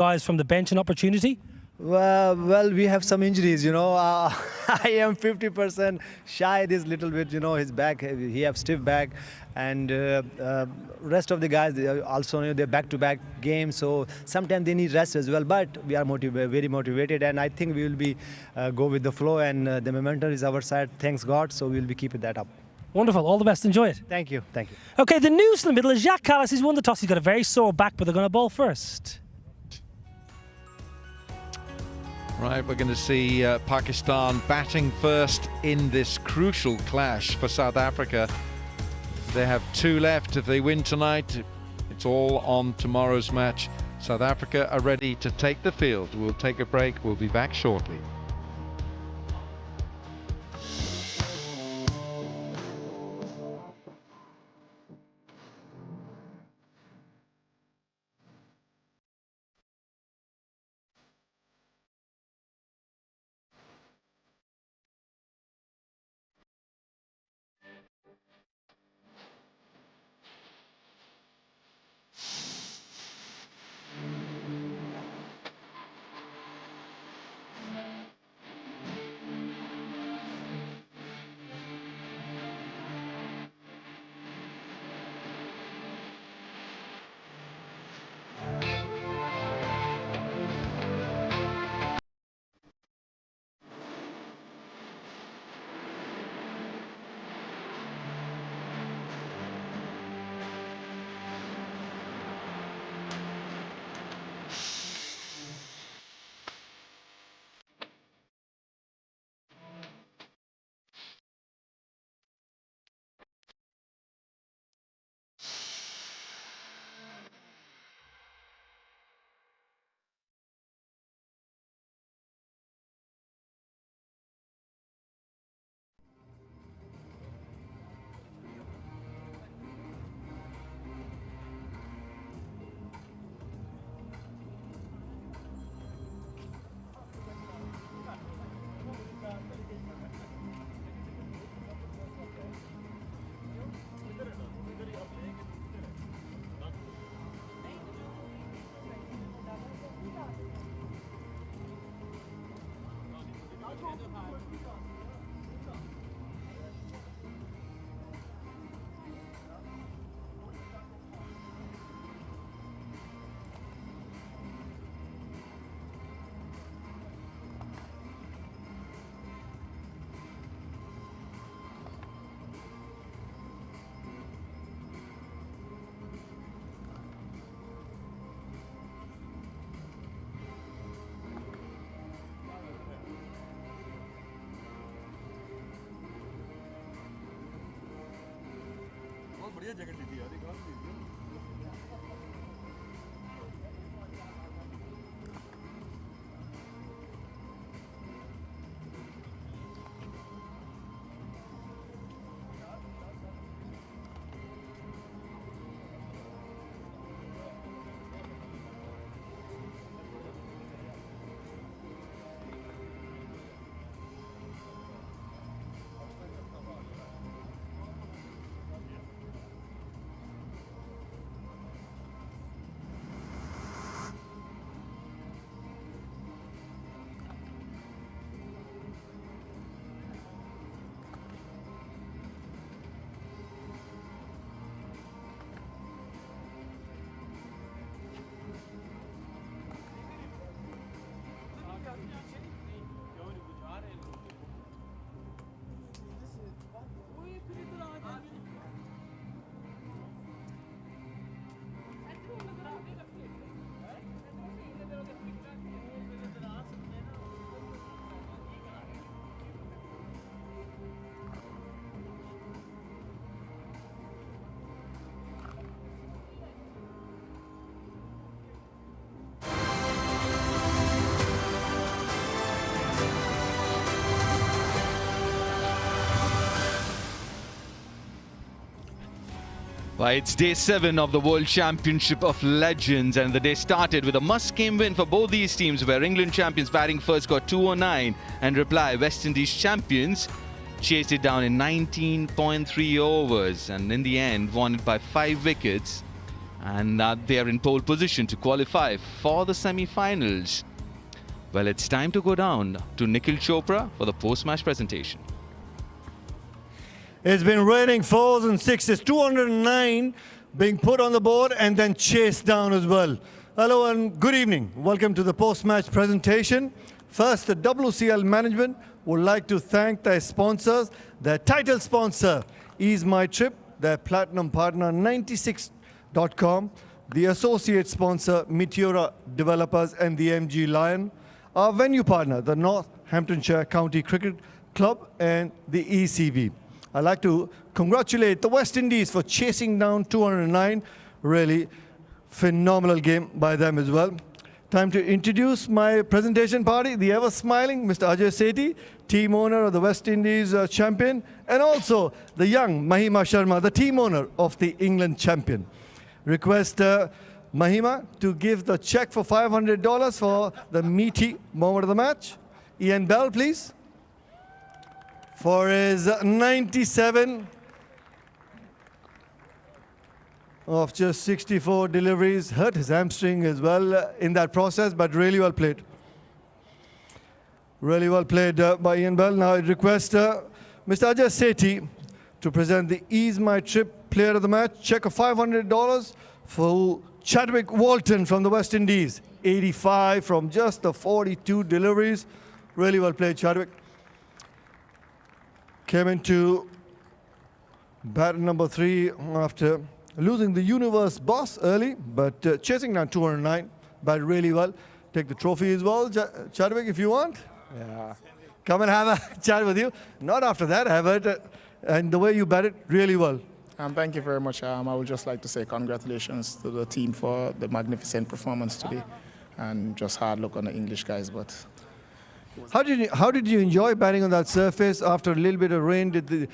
guys from the bench an opportunity? Well, we have some injuries, you know. I am 50% shy this little bit, you know, his back, he have stiff back, and rest of the guys, they are also, you know, they're back-to-back games, so sometimes they need rest as well, but we are very motivated, and I think we will be go with the flow, and the momentum is our side, thanks God, so we'll be keeping that up. Wonderful. All the best. Enjoy it. Thank you. Thank you. Okay, the news in the middle is Jacques Callis. He's won the toss. He's got a very sore back, but they're going to bowl first. Right, we're going to see Pakistan batting first in this crucial clash for South Africa. They have 2 left. If they win tonight, it's all on tomorrow's match. South Africa are ready to take the field. We'll take a break. We'll be back shortly. बढ़िया jacket ली थी यार, ये कहाँ से ली थी? Well, it's day 7 of the World Championship of Legends, and the day started with a must-game win for both these teams, where England champions batting first got 209, and reply West Indies champions chased it down in 19.3 overs, and in the end won it by 5 wickets. and they are in pole position to qualify for the semi-finals. Well, it's time to go down to Nikhil Chopra for the post-match presentation. It's been raining 4s and 6s, 209 being put on the board and then chased down as well. Hello and good evening. Welcome to the post-match presentation. First, the WCL management would like to thank their sponsors, their title sponsor, Ease My Trip, their platinum partner, 96.com, the associate sponsor, Meteora Developers and the MG Lion, our venue partner, the Northamptonshire County Cricket Club and the ECB. I'd like to congratulate the West Indies for chasing down 209. Really phenomenal game by them as well. Time to introduce my presentation party, the ever-smiling Mr. Ajay Sethi, team owner of the West Indies champion, and also the young Mahima Sharma, the team owner of the England champion. Request Mahima to give the check for $500 for the meaty moment of the match. Ian Bell, please. For his 97 of just 64 deliveries. Hurt his hamstring as well in that process, but really well played. Really well played by Ian Bell. Now I request Mr. Ajay Sethi to present the Ease My Trip player of the match. Check of $500 for Chadwick Walton from the West Indies. 85 from just the 42 deliveries. Really well played, Chadwick. Came into batter number 3 after losing the universe boss early, but chasing down 209, batted really well. Take the trophy as well, Chadwick, if you want. Yeah. Come and have a chat with you. Not after that, have it. And the way you batted, really well. Thank you very much. I would just like to say congratulations to the team for the magnificent performance today. And just hard luck on the English guys, but... How did you enjoy batting on that surface after a little bit of rain? Did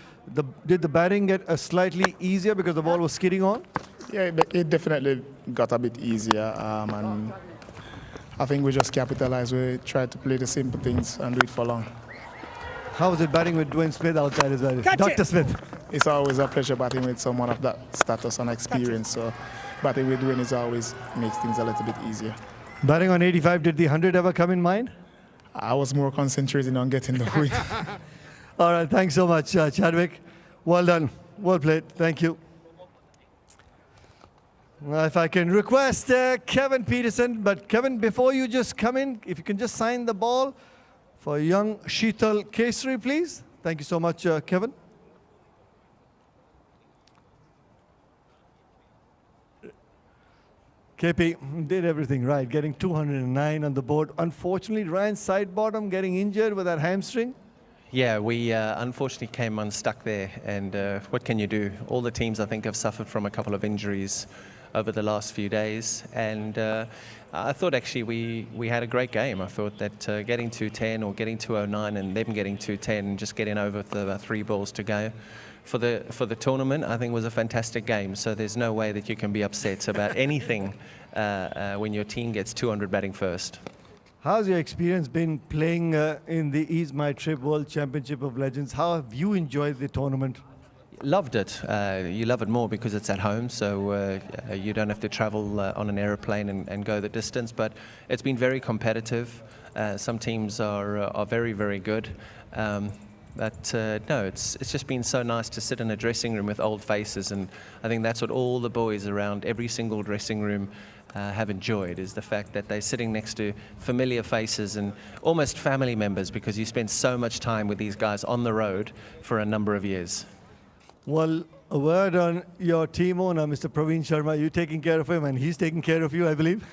the batting get slightly easier because the ball was skidding on? Yeah, it definitely got a bit easier, and I think we just capitalized. We tried to play the simple things and do it for long. How was it batting with Dwayne Smith outside as well? Catch Dr. it. Smith. It's always a pleasure batting with someone of that status and experience. So batting with Dwayne is always makes things a little bit easier. Batting on 85, did the 100 ever come in mind? I was more concentrating on getting the win. All right, thanks so much, Chadwick. Well done. Well played. Thank you. Now, if I can request Kevin Pietersen, but Kevin, before you just come in, if you can just sign the ball for young Sheetal Kesri, please. Thank you so much, Kevin. KP did everything right, getting 209 on the board. Unfortunately, Ryan's side bottom getting injured with that hamstring. Yeah, we unfortunately came unstuck there, and what can you do? All the teams, I think, have suffered from a couple of injuries over the last few days, and I thought actually we had a great game. I thought that getting 210 or getting 209 and them getting 210 and just getting over the 3 balls to go for the tournament, I think was a fantastic game. So there's no way that you can be upset about anything when your team gets 200 batting first. How's your experience been playing in the Ease My Trip World Championship of Legends? How have you enjoyed the tournament? Loved it. You love it more because it's at home, so you don't have to travel on an aeroplane and go the distance. But it's been very competitive. Some teams are very, very good. But no, it's just been so nice to sit in a dressing room with old faces, and I think that's what all the boys around every single dressing room have enjoyed, is the fact that they're sitting next to familiar faces and almost family members, because you spend so much time with these guys on the road for a number of years. Well, a word on your team owner, Mr. Praveen Sharma. You're taking care of him and he's taking care of you, I believe.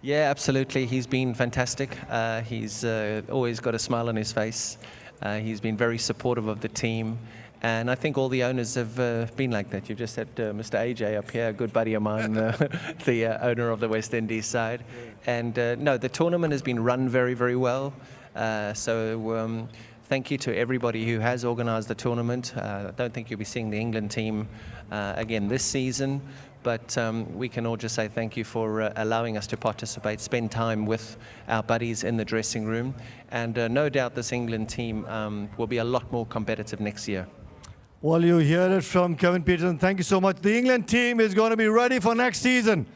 Yeah, absolutely. He's been fantastic. He's always got a smile on his face. He's been very supportive of the team. And I think all the owners have been like that. You've just had Mr. AJ up here, a good buddy of mine, the owner of the West Indies side. And no, the tournament has been run very, very well. Thank you to everybody who has organised the tournament. I don't think you'll be seeing the England team again this season, but we can all just say thank you for allowing us to participate, spend time with our buddies in the dressing room, and no doubt this England team will be a lot more competitive next year. Well, you hear it from Kevin Pietersen. Thank you so much. The England team is going to be ready for next season.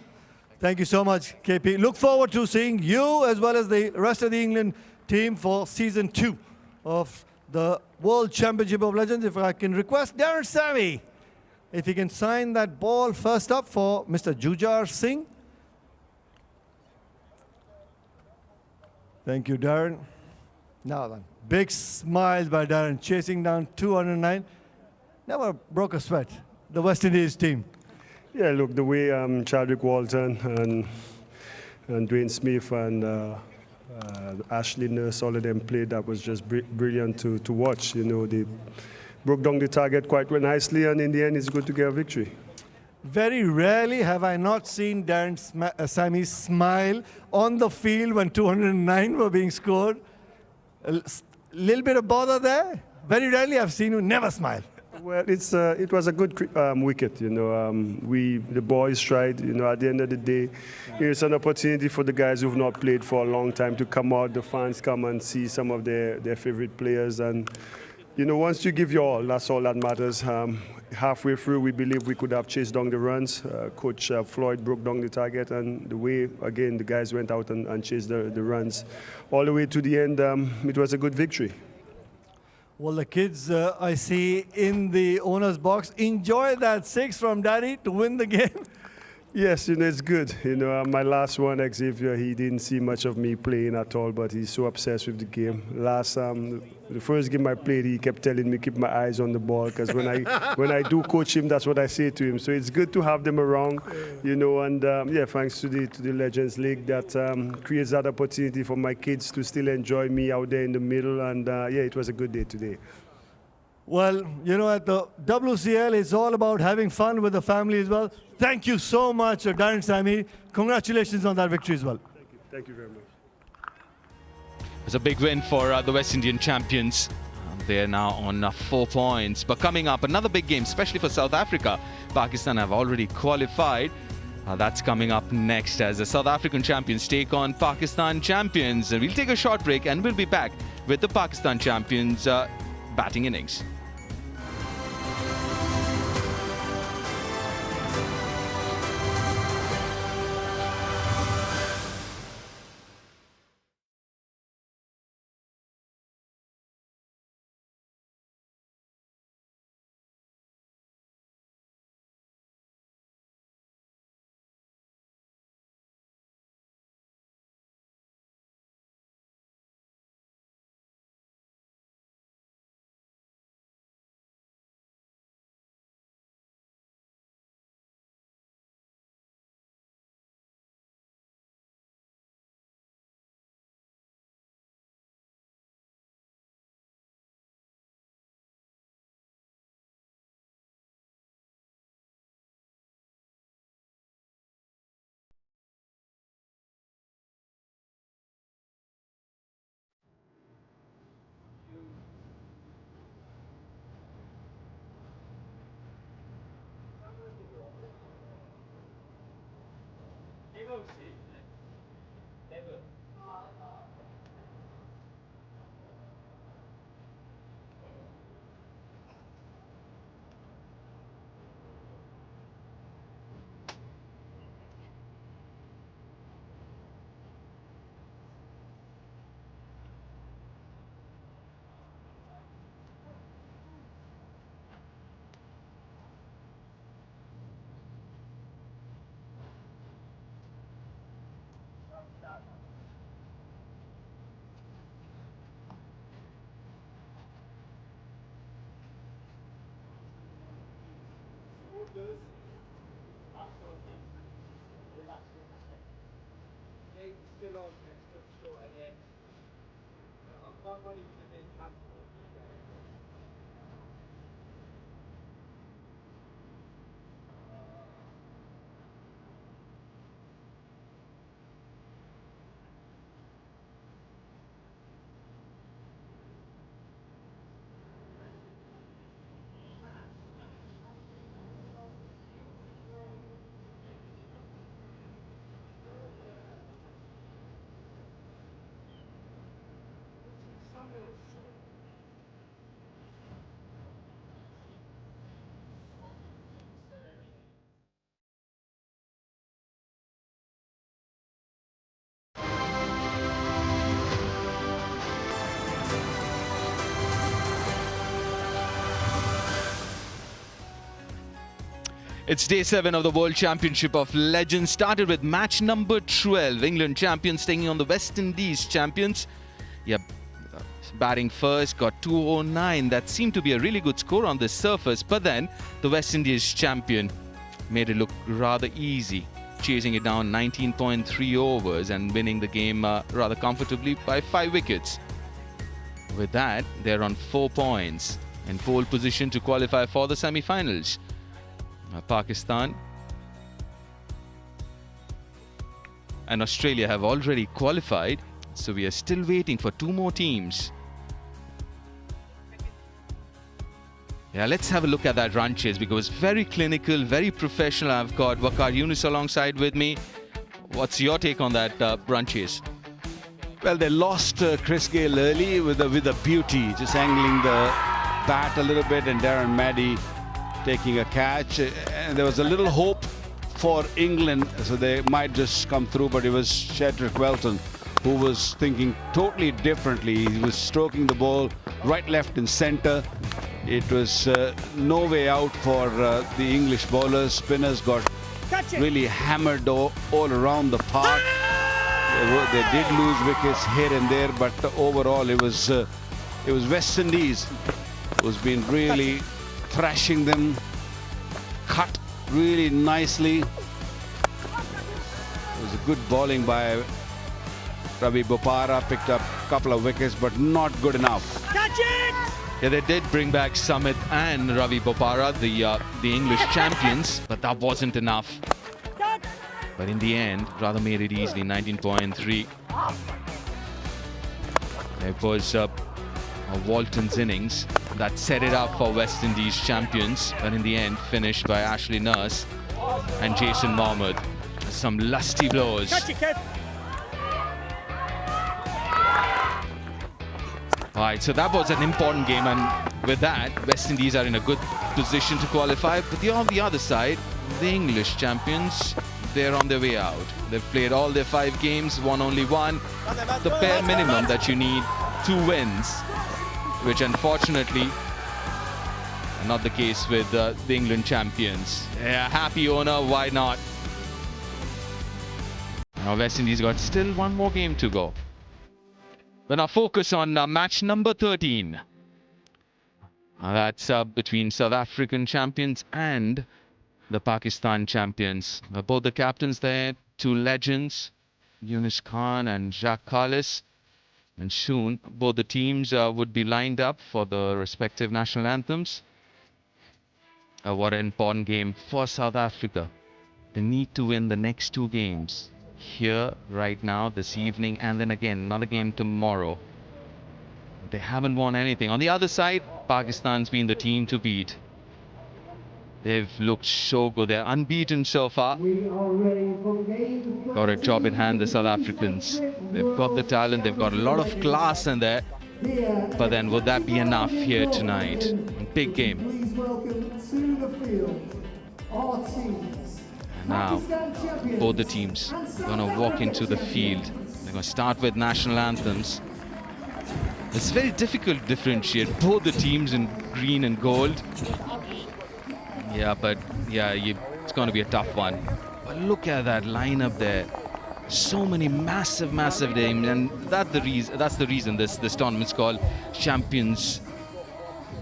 Thank you so much, KP. Look forward to seeing you as well as the rest of the England team for season 2 of the World Championship of Legends. If I can request Darren Sammy, if he can sign that ball first up for Mr. Jujar Singh. Thank you, Darren. Now then, big smiles by Darren, chasing down 209. Never broke a sweat, the West Indies team. Yeah, look, the way Chadwick Walton and Dwayne Smith and Ashley Nurse, all of them played, that was just brilliant to watch. You know, they broke down the target quite nicely, and in the end, it's good to get a victory. Very rarely have I not seen Darren Sammy smile on the field when 209 were being scored. A little bit of bother there. Very rarely I've seen you never smile. Well, it was a good wicket, you know. The boys tried, you know, at the end of the day, it's an opportunity for the guys who've not played for a long time to come out, the fans come and see some of their favorite players. And, you know, once you give your all, that's all that matters. Halfway through, we believe we could have chased down the runs. Coach Floyd broke down the target, and the way, again, the guys went out and chased the runs all the way to the end, it was a good victory. Well, the kids I see in the owner's box enjoy that 6 from Daddy to win the game. Yes, you know, it's good. You know, my last one, Xavier, he didn't see much of me playing at all, but he's so obsessed with the game. The first game I played, he kept telling me keep my eyes on the ball, because when I do coach him, that's what I say to him. So it's good to have them around, you know, and yeah, thanks to the Legends League that creates that opportunity for my kids to still enjoy me out there in the middle, and yeah, it was a good day today. Well, you know, at the WCL, it's all about having fun with the family as well. Thank you so much, Darren Sammy. Congratulations on that victory as well. Thank you. Thank you very much. It's a big win for the West Indian champions. They're now on 4 points. But coming up, another big game, especially for South Africa. Pakistan have already qualified. That's coming up next as the South African champions take on Pakistan champions. And we'll take a short break and we'll be back with the Pakistan champions batting innings. It's day 7 of the World Championship of Legends. Started with match number 12. England champions taking on the West Indies champions. Yeah, batting first, got 209. That seemed to be a really good score on the surface. But then the West Indies champion made it look rather easy, chasing it down 19.3 overs and winning the game rather comfortably by 5 wickets. With that, they're on 4 points in pole position to qualify for the semi-finals. Pakistan and Australia have already qualified, so we are still waiting for 2 more teams. Yeah, let's have a look at that run chase because it's very clinical, very professional. I've got Waqar Yunus alongside with me. What's your take on that run chase? Well, they lost Chris Gayle early with a beauty, just angling the bat a little bit, and Darren Maddy taking a catch. And there was a little hope for England, so they might just come through, but it was Chadwick Walton who was thinking totally differently. He was stroking the ball right, left and centre. It was no way out for the English bowlers. Spinners got really hammered all around the park. They did lose wickets here and there, but overall it was West Indies who's been really thrashing them, cut really nicely. It was a good bowling by Ravi Bopara, picked up a couple of wickets, but not good enough. Catch it! Yeah, they did bring back Samit and Ravi Bopara, the English champions, but that wasn't enough. But in the end, rather made it easily, 19.3. It was Walton's innings that set it up for West Indies champions, but in the end finished by Ashley Nurse and Jason Mohammed. Some lusty blows. Catch it, Kev. Alright, so that was an important game, and with that, West Indies are in a good position to qualify. But on the other side, the English champions, they're on their way out. They've played all their 5 games, won only 1. The bare minimum that you need, 2 wins, which unfortunately are not the case with the England champions. Yeah, happy owner, why not? Now West Indies got still 1 more game to go. But now focus on match number 13. That's between South African champions and the Pakistan champions. Both the captains there, 2 legends, Yunus Khan and Jacques Kallis. And soon, both the teams would be lined up for the respective national anthems. What an important game for South Africa. They need to win the next 2 games. Here, right now, this evening, and then again, another game tomorrow. They haven't won anything. On the other side, Pakistan's been the team to beat. They've looked so good. They're unbeaten so far. Got a job in hand, the South Africans. They've got the talent. They've got a lot of class in there. But then, would that be enough here tonight? Big game. And now, both the teams are going to walk into the field. They're going to start with national anthems. It's very difficult to differentiate both the teams in green and gold. Yeah, but yeah, it's going to be a tough one. But look at that lineup there. So many massive names, and that's the reason this tournament's called Champions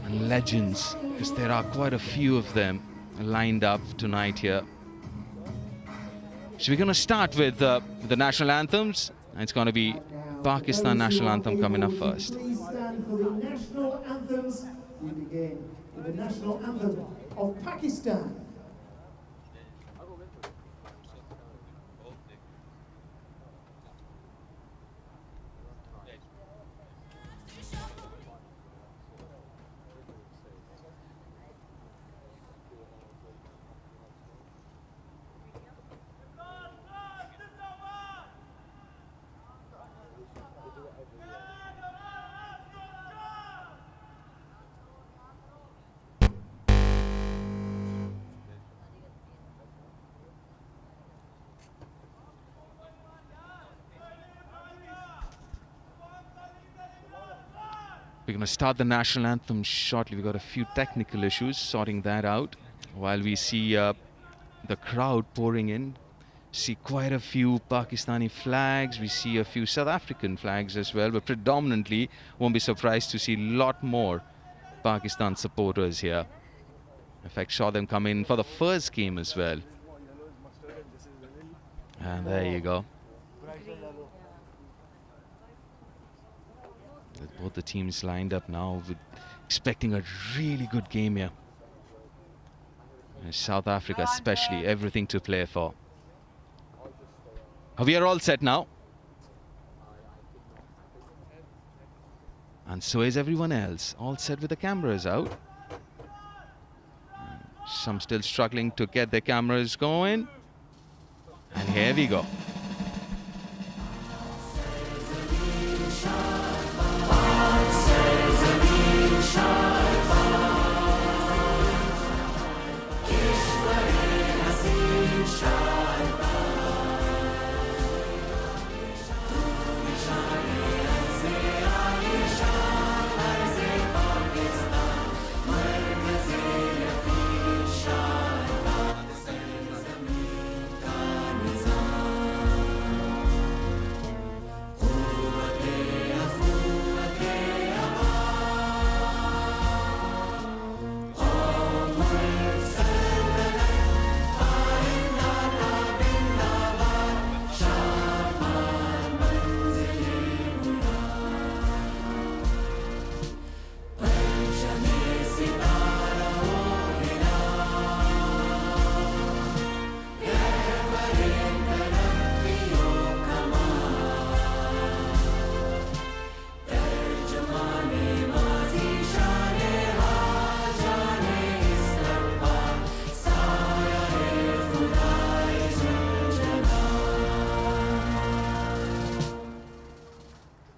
and Legends, because there are quite a few of them lined up tonight here. So we're going to start with the national anthems, and it's going to be Pakistan national anthem coming up first. Please stand for the national anthems. We begin with the national anthem of Pakistan. We're going to start the national anthem shortly. We've got a few technical issues, sorting that out. While we see the crowd pouring in. See quite a few Pakistani flags. We see a few South African flags as well, but predominantly won't be surprised to see a lot more Pakistan supporters here. In fact, saw them come in for the first game as well. And there you go. With both the teams lined up now, with expecting a really good game here. And South Africa especially, everything to play for. We are all set now. And so is everyone else. All set with the cameras out. Some still struggling to get their cameras going. And here we go.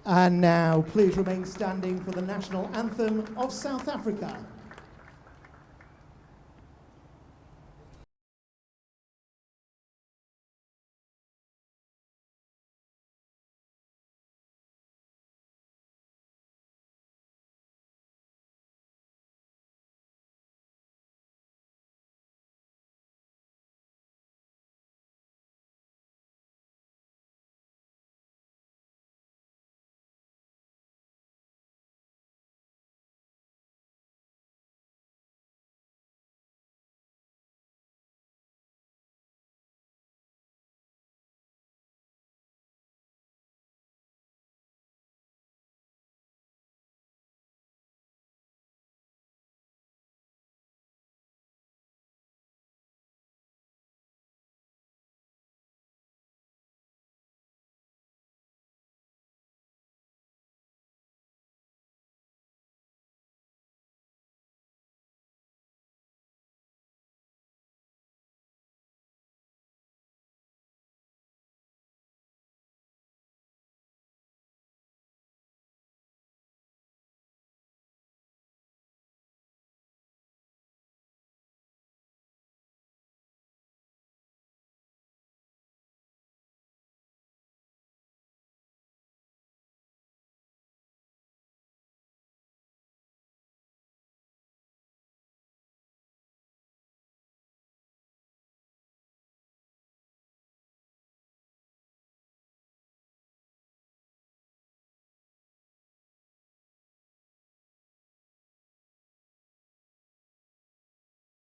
And now, please remain standing for the national anthem of South Africa.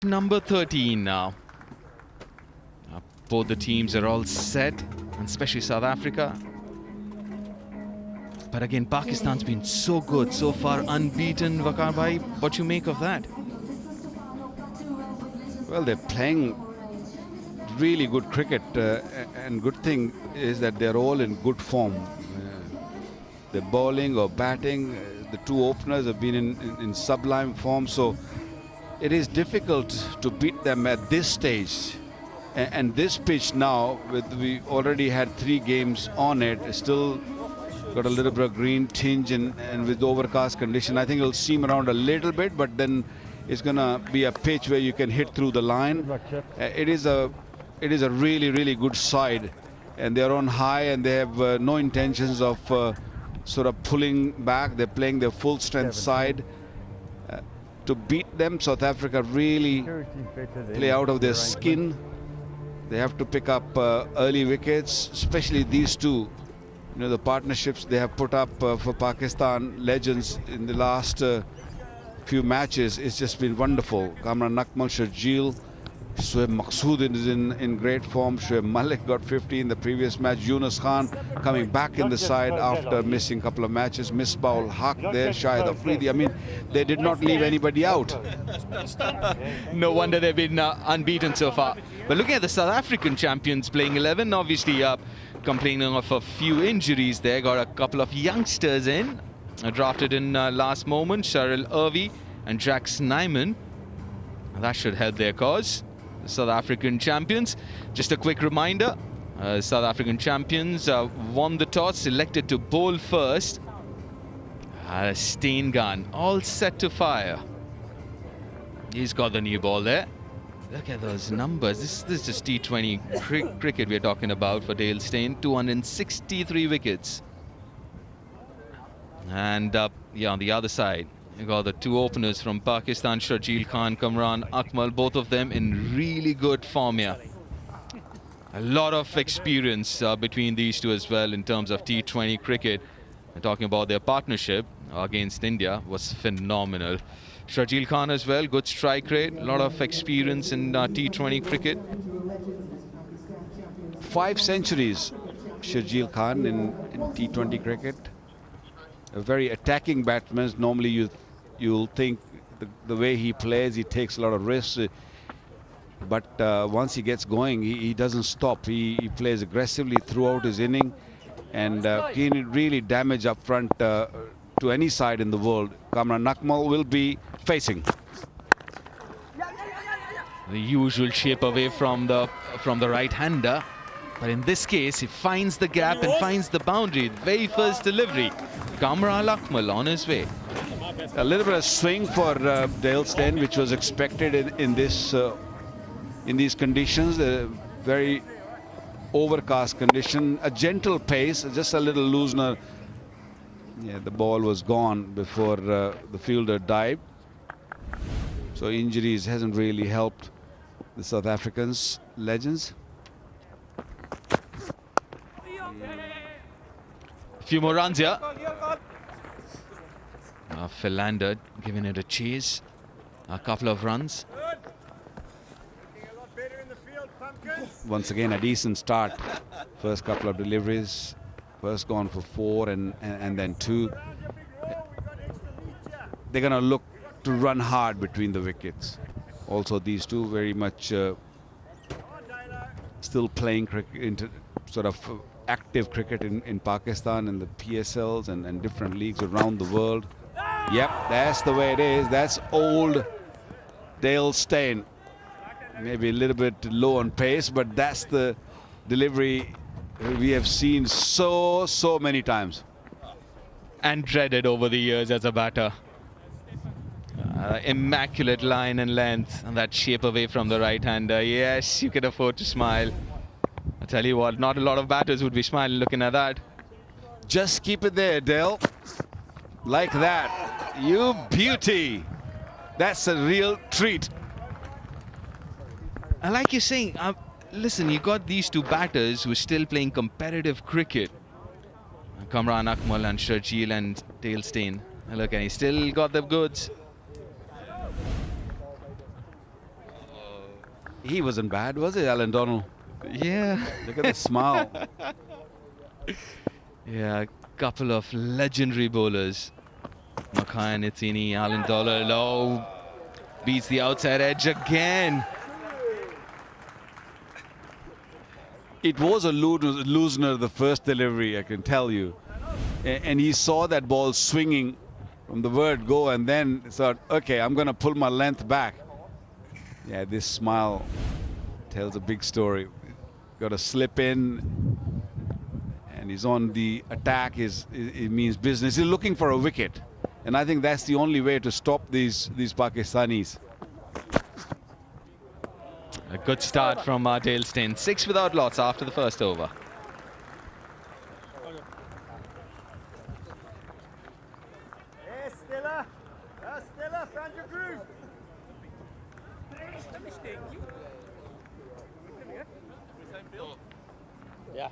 Number 13 now. Both the teams are all set, and especially South Africa. But again, Pakistan's been so good, so far unbeaten. Waqar bhai, what you make of that? Well, they're playing really good cricket, and good thing is that they're all in good form. They're bowling or batting. The two openers have been in sublime form, so it is difficult to beat them at this stage. And this pitch now, we already had 3 games on it, still got a little bit of green tinge, and with overcast condition, I think it'll seam around a little bit, but then it's going to be a pitch where you can hit through the line. It is a really, really good side, and they're on high, and they have no intentions of sort of pulling back. They're playing their full strength side. To beat them, South Africa really play out of their skin. They have to pick up early wickets, especially these two. You know, the partnerships they have put up for Pakistan Legends in the last few matches. It's just been wonderful. Kamran Nakmal, Sharjeel, Shoaib Maqsood is in great form. Shoaib Malik got 50 in the previous match. Yunus Khan coming back in the side after missing a couple of matches. Misbah ul Haq there, Shahid Afridi. I mean, they did not leave anybody out. No wonder they've been unbeaten so far. But looking at the South African champions playing 11, obviously complaining of a few injuries there. Got a couple of youngsters in, drafted in last moment, Sharil Irvi and Jack Snyman. That should help their cause. The South African champions. Just a quick reminder, South African champions won the toss, selected to bowl first. Steyn gun, all set to fire. He's got the new ball there. Look at those numbers. This is just T20 cricket we're talking about for Dale Steyn. 263 wickets. And yeah, on the other side, you got the two openers from Pakistan, Sharjeel Khan, Kamran Akmal, both of them in really good form here. A lot of experience between these two as well in terms of T20 cricket. We're talking about their partnership against India was phenomenal. Sharjeel Khan as well, good strike rate, a lot of experience in T20 cricket. 5 centuries, Sharjeel Khan in T20 cricket. A very attacking batsman. Normally you'll think the way he plays, he takes a lot of risks. But once he gets going, he doesn't stop. He plays aggressively throughout his inning, and he can really damage up front to any side in the world. Kamran Nakmal will be facing. The usual shape away from the right-hander. But in this case, he finds the gap and finds the boundary. Very first delivery. Kamran Akmal on his way. A little bit of swing for Dale Steyn, which was expected in these conditions. A very overcast condition. A gentle pace, just a little loosener. Yeah, the ball was gone before the fielder dived. So injuries hasn't really helped the South Africans legends. A few more runs here. Philander giving it a chase. A couple of runs. Once again, a decent start. First couple of deliveries. First gone for 4 and then 2. They're going to look to run hard between the wickets. Also, these two very much still playing cricket, sort of active cricket in Pakistan and the PSLs and different leagues around the world. Yep, that's the way it is. That's old Dale Steyn. Maybe a little bit low on pace, but that's the delivery we have seen so many times. And dreaded over the years as a batter. Immaculate line and length, and that shape away from the right-hander. Yes, you can afford to smile. I tell you what, not a lot of batters would be smiling looking at that. Just keep it there, Dale. Like that. You beauty. That's a real treat. And like you're saying, listen, you got these two batters who are still playing competitive cricket. Kamran Akmal and Sharjeel and Dale Steyn. And look, and he still got the goods. He wasn't bad, was it, Alan Donald? Yeah. Look at the smile. Yeah, a couple of legendary bowlers. Makhaya Nithini, Alan Donald. Oh, beats the outside edge again. It was a loosener, the first delivery, I can tell you. And he saw that ball swinging from the word go and then thought, okay, I'm going to pull my length back. Yeah, this smile tells a big story. Got to slip in, and he's on the attack. It means business. He's looking for a wicket, and I think that's the only way to stop these Pakistanis. A good start from Dale Steyn. 6 without lots after the first over. Stella, find your groove. Yeah.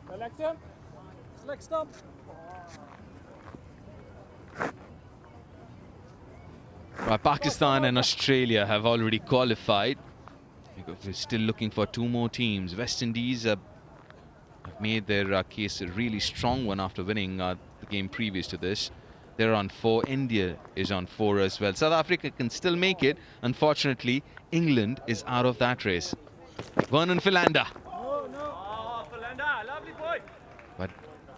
Select him. Select stump. Pakistan and Australia have already qualified. We're still looking for two more teams. West Indies have made their case a really strong one after winning the game previous to this. They're on 4. India is on 4 as well. South Africa can still make it. Unfortunately, England is out of that race. Vernon Philander. Oh, no. Oh, Philander, lovely boy. But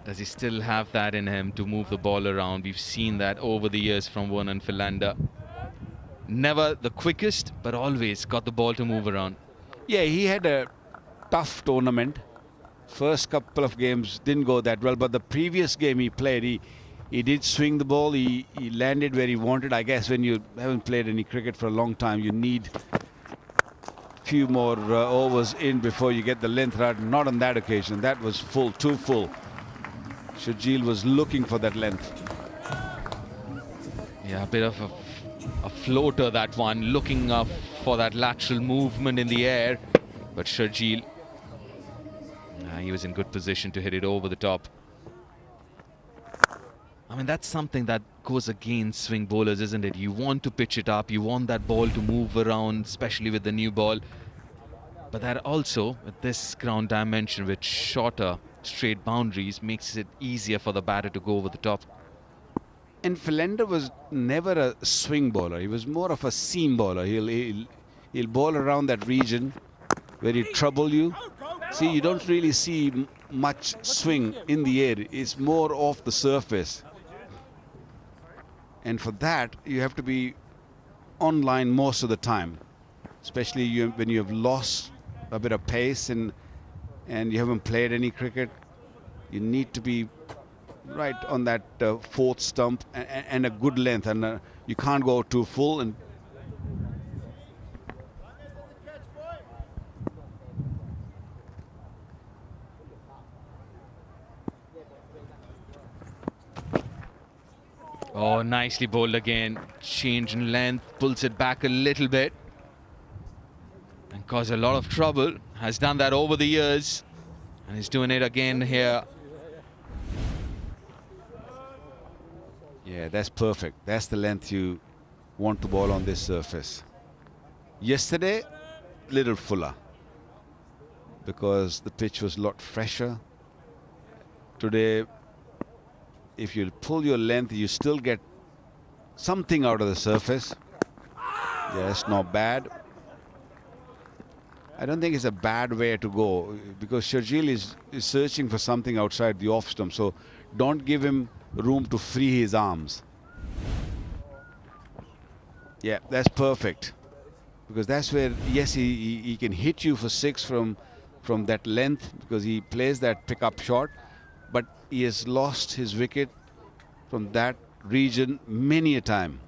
does he still have that in him to move the ball around? We've seen that over the years from Vernon Philander. Never the quickest, but always got the ball to move around. Yeah, he had a tough tournament. First couple of games didn't go that well, but the previous game he played, he did swing the ball. He landed where he wanted. I guess when you haven't played any cricket for a long time, you need a few more overs in before you get the length right. Not on that occasion. That was full, too full. Shajil was looking for that length. Yeah, a bit of a floater, that one, looking up for that lateral movement in the air. But Shajil, he was in good position to hit it over the top. I mean, that's something that goes against swing bowlers, isn't it? You want to pitch it up, you want that ball to move around, especially with the new ball. But that also, with this ground dimension, with shorter straight boundaries, makes it easier for the batter to go over the top. And Philander was never a swing bowler. He was more of a seam bowler. He'll bowl around that region where he trouble you. See, you don't really see much swing in the air. It's more off the surface. And for that, you have to be online most of the time, especially when you have lost a bit of pace and you haven't played any cricket. You need to be right on that fourth stump and a good length, and you can't go too full. And oh, nicely bowled again. Change in length, pulls it back a little bit and caused a lot of trouble. Has done that over the years and he's doing it again here. yeah, that's perfect. That's the length you want to bowl on this surface. Yesterday, little fuller because the pitch was a lot fresher. Today, if you pull your length, you still get something out of the surface. Yes, not bad. I don't think it's a bad way to go because Shajil is searching for something outside the off stump. So don't give him room to free his arms. Yeah, that's perfect. Because that's where, yes, he can hit you for 6 from that length because he plays that pickup shot. But he has lost his wicket from that region many a time.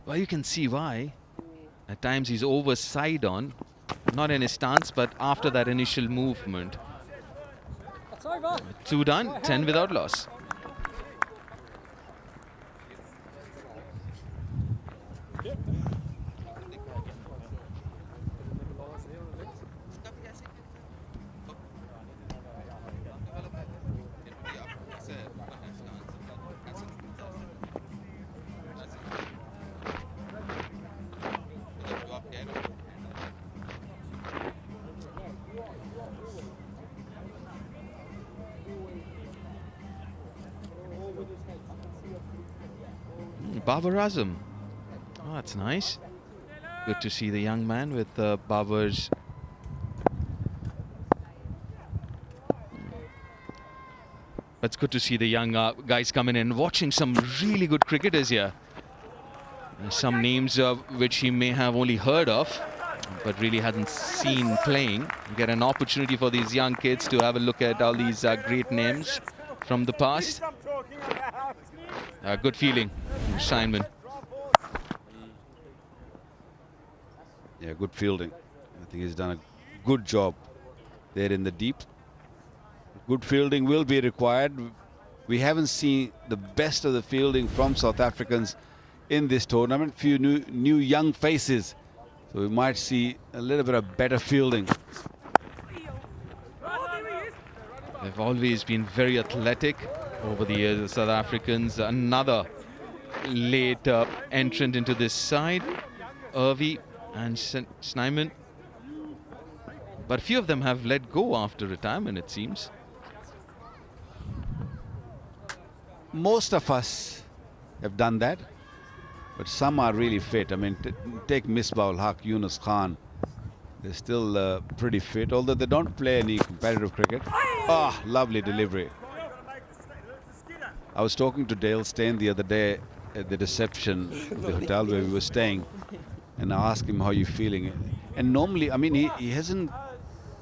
Well, you can see why. At times he's over side on, not in his stance, but after that initial movement. 2 done, 10 without loss. Babar Azam. Oh, that's nice. Good to see the young man with Babar's. It's good to see the young guys coming in, watching some really good cricketers here. Some names which he may have only heard of, but really hasn't seen playing. Get an opportunity for these young kids to have a look at all these great names from the past. Good feeling from Simon. Yeah, good fielding. I think he's done a good job there in the deep. Good fielding will be required we haven't seen the best of the fielding from South Africans in this tournament. Few new young faces, so we might see a little bit of better fielding. They've always been very athletic over the years, the South Africans. Another late entrant into this side, Irvi and Snyman. But a few of them have let go after retirement, it seems. Most of us have done that, but some are really fit. I mean, take Misbah ul Haq, Yunus Khan. They're still pretty fit, although they don't play any competitive cricket. Ah, lovely delivery. I was talking to Dale Steyn the other day at the reception at the hotel where we were staying, and I asked him how you're feeling. And normally, I mean, he hasn't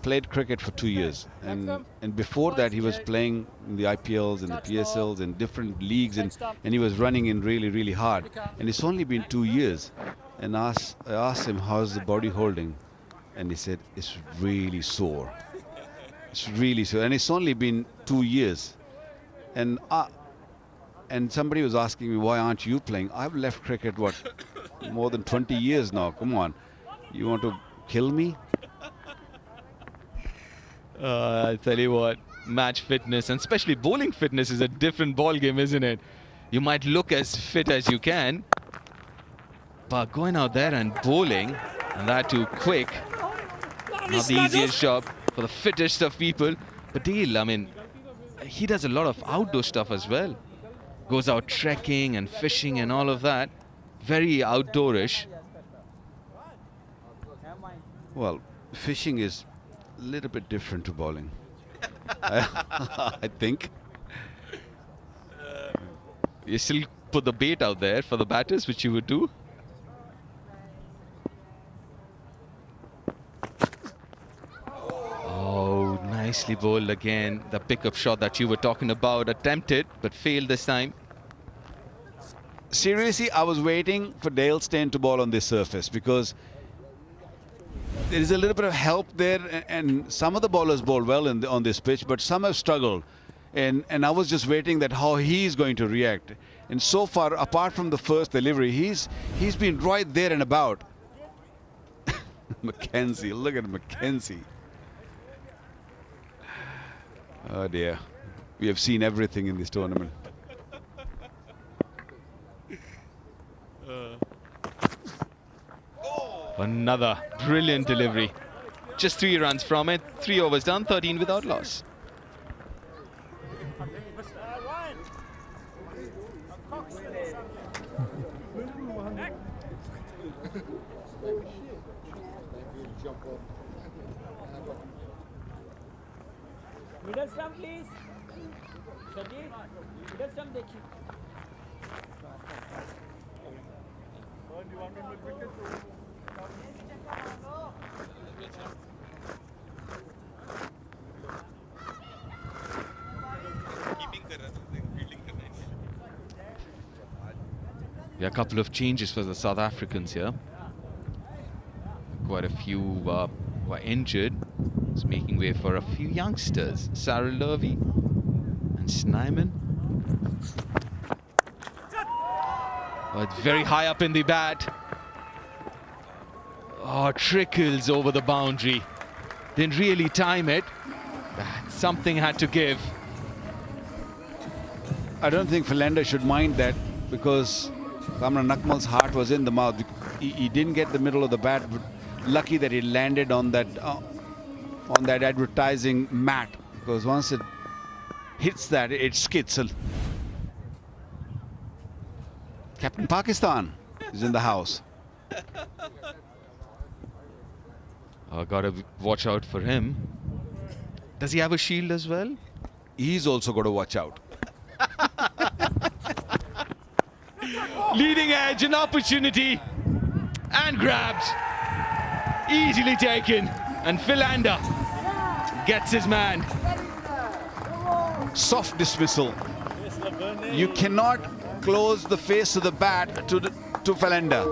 played cricket for 2 years, and before that he was playing in the IPLs and the PSLs and different leagues, and he was running in really hard. And it's only been 2 years, and I asked him, how's the body holding? And he said, it's really sore. It's really sore, and it's only been 2 years. And somebody was asking me, why aren't you playing? I've left cricket, what, more than 20 years now. Come on, you want to kill me? I tell you what, match fitness and especially bowling fitness is a different ball game, isn't it? You might look as fit as you can, but going out there and bowling, and that too quick, not the easiest job for the fittest of people. But Dale, I mean, he does a lot of outdoor stuff as well. Goes out trekking and fishing and all of that. Very outdoorish. Well, fishing is a little bit different to bowling. I think. You still put the bait out there for the batters, which you would do. Oh, nicely bowled again. The pickup shot that you were talking about, attempted but failed this time. Seriously, I was waiting for Dale Steyn to bowl on this surface because there is a little bit of help there, and some of the bowlers bowl well on this pitch, but some have struggled. And I was just waiting that how he's going to react. And so far, apart from the first delivery, he's been right there and about. Mackenzie, look at Mackenzie. Oh dear, we have seen everything in this tournament. Another brilliant delivery. Just 3 runs from it. 3 overs done, 13 without loss. Middle stump, please. Middle stump, देखिए. Yeah, a couple of changes for the South Africans here. Quite a few were injured. It's making way for a few youngsters. Sarah Lurvy and Snyman. Oh, it's very high up in the bat. Oh, trickles over the boundary. Didn't really time it. Something had to give. I don't think Philander should mind that, because Kamran Nakmal's heart was in the mouth. He didn't get the middle of the bat, but lucky that he landed on that advertising mat, because once it hits that, it skids. Captain Pakistan is in the house. Gotta watch out for him. Does he have a shield as well? He's also got to watch out. Leading edge, an opportunity, and grabbed. Easily taken, and Philander gets his man. Soft dismissal. You cannot close the face of the bat to Philander.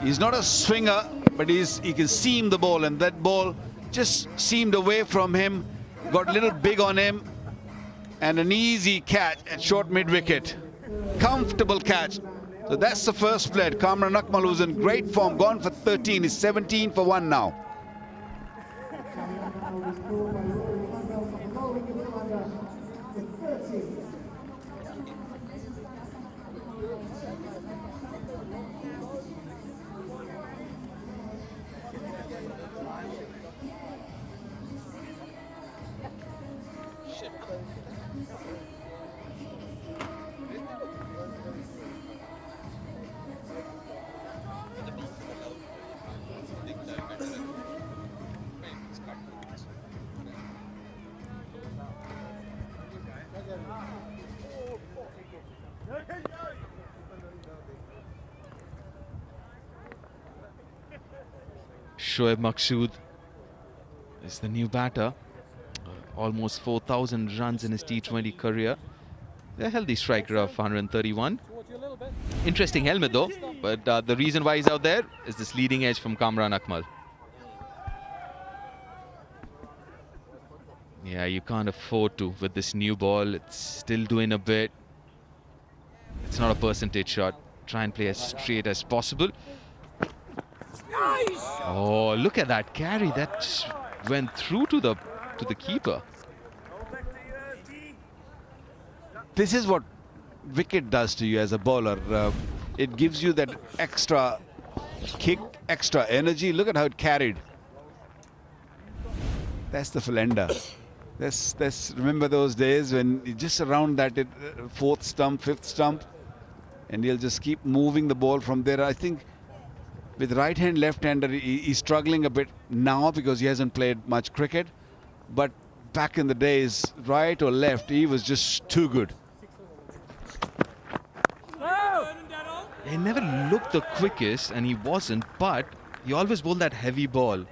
He's not a swinger, but he can seam the ball, and that ball just seamed away from him, got a little big on him, and an easy catch at short mid-wicket. Comfortable catch. So that's the first play. Kamran Akmal, who's in great form, gone for 13, is 17 for 1 now. Shoaib Maqsood is the new batter. Almost 4,000 runs in his T20 career. A healthy striker of 131. Interesting helmet though, but the reason why he's out there is this leading edge from Kamran Akmal. Yeah, you can't afford to with this new ball. It's still doing a bit. It's not a percentage shot. Try and play as straight as possible. Oh, look at that carry. That just went through to the keeper. This is what wicket does to you as a bowler. It gives you that extra kick, extra energy. Look at how it carried. That's the philander. Remember those days when you just around that fourth stump, fifth stump, and he'll just keep moving the ball from there. I think with right hand, left hander, he's struggling a bit now because he hasn't played much cricket. But back in the days, right or left, he was just too good. He never looked the quickest, and he wasn't, but he always bowled that heavy ball.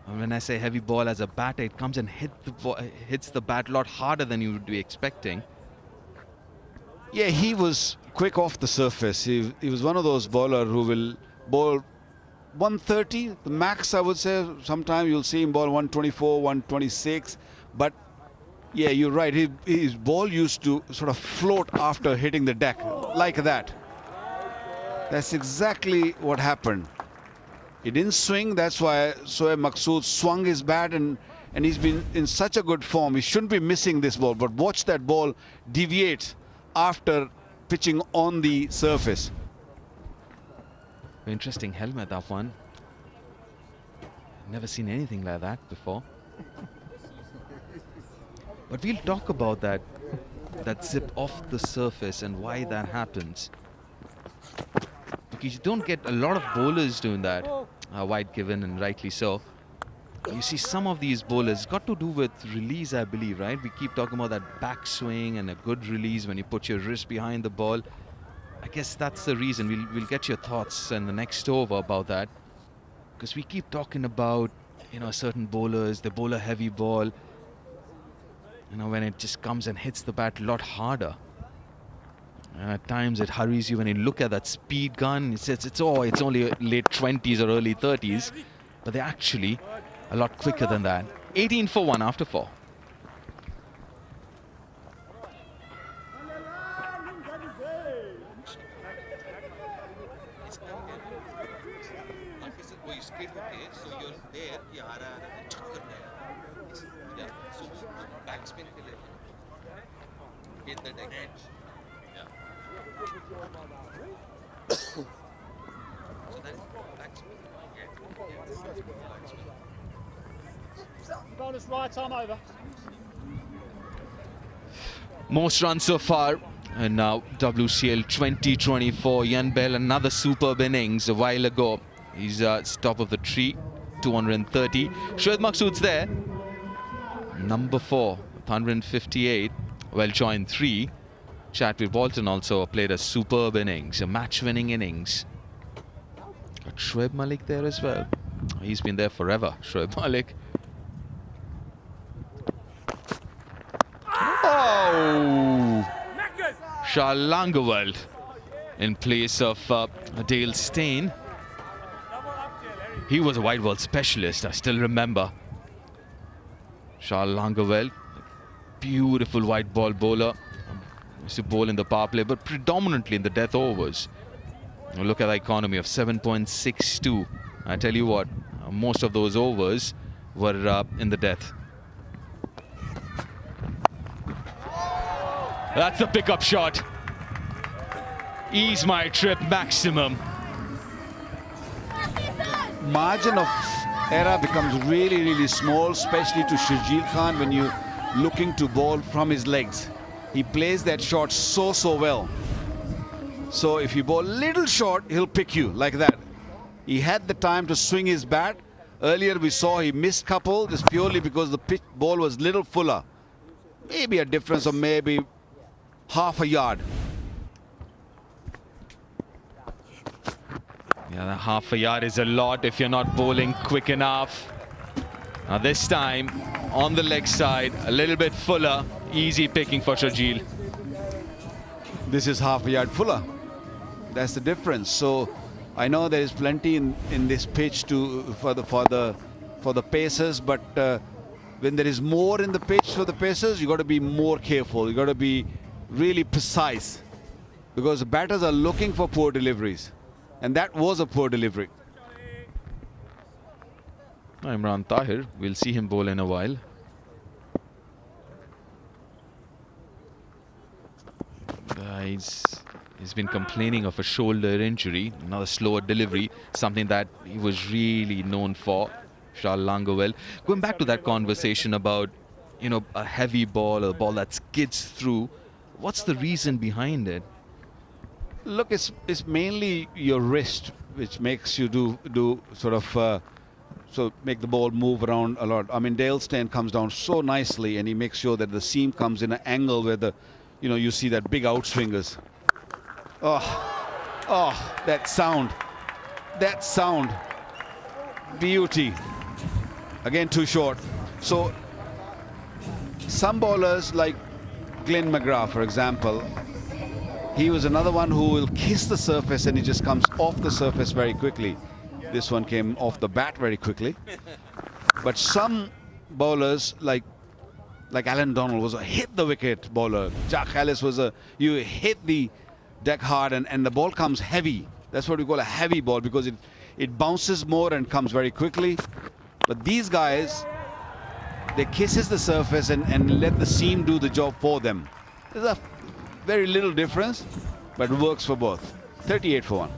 And when I say heavy ball as a batter, it comes and hits the bat a lot harder than you would be expecting. Yeah, he was quick off the surface. He was one of those bowlers who will bowl 130, the max, I would say. Sometimes you'll see him bowl 124, 126. But yeah, you're right. His ball used to sort of float after hitting the deck, like that. That's exactly what happened. He didn't swing. That's why Shoaib Maqsood swung his bat, and he's been in such a good form. He shouldn't be missing this ball. But watch that ball deviate after pitching on the surface. Interesting helmet, that one. Never seen anything like that before. But we'll talk about that zip off the surface and why that happens. Because you don't get a lot of bowlers doing that. Wide given, and rightly so. You see some of these bowlers, got to do with release, I believe, right? We keep talking about that backswing and a good release when you put your wrist behind the ball. I guess that's the reason. We'll get your thoughts in the next over about that. Because we keep talking about, certain bowlers, they bowl a heavy ball. When it just comes and hits the bat a lot harder. And at times it hurries you when you look at that speed gun. It's only late 20s or early 30s. But they're actually a lot quicker than that. 18 for 1 after 4. Bonus right arm over. Most runs so far, and now WCL 2024. Yan Bell, another superb innings a while ago. He's top of the tree, 230. Shoaib Maqsood's there, number 4, 158. Well joined 3. Chadwick Walton also played a superb innings, a match-winning innings. Got Shoaib Malik there as well. He's been there forever, Shoaib Malik. Oh! Shah Langewald in place of Dale Steyn. He was a wide ball specialist, I still remember. Shah Langewald, beautiful white ball bowler. Used to bowl in the power play, but predominantly in the death overs. Look at the economy of 7.62. I tell you what, most of those overs were in the death. That's the pickup shot. Ease my trip maximum. Margin of error becomes really, really small, especially to Shajil Khan when you're looking to bowl from his legs. He plays that shot so well. So if you bowl little short, he'll pick you like that. He had the time to swing his bat. Earlier we saw he missed couple just purely because the pitch ball was little fuller. Maybe a difference of maybe half a yard. Yeah, the half a yard is a lot if you're not bowling quick enough. Now this time on the leg side, a little bit fuller, easy picking for Shajil. This is half a yard fuller. That's the difference. So I know there is plenty in this pitch for the pacers, but when there is more in the pitch for the pacers, you got to be more careful. You got to be really precise because the batters are looking for poor deliveries, and that was a poor delivery. Imran Tahir, we'll see him bowl in a while. He's been complaining of a shoulder injury, another slower delivery, something that he was really known for, Shal Langowell. Going back to that conversation about, you know, a heavy ball, a ball that skids through, what's the reason behind it? Look, it's mainly your wrist which makes you do sort of so make the ball move around a lot. I mean, Dale Steyn comes down so nicely and he makes sure that the seam comes in an angle where you see that big outswingers. Oh, that sound, beauty. Again, too short. So some bowlers like Glenn McGrath, for example, he was another one who will kiss the surface and he just comes off the surface very quickly. This one came off the bat very quickly. But some bowlers like Alan Donald was a hit the wicket bowler. Jack Ellis was you hit the deck hard and the ball comes heavy. That's what we call a heavy ball because it bounces more and comes very quickly. But these guys, they kisses the surface and let the seam do the job for them. There's a very little difference, but it works for both. 38 for 1.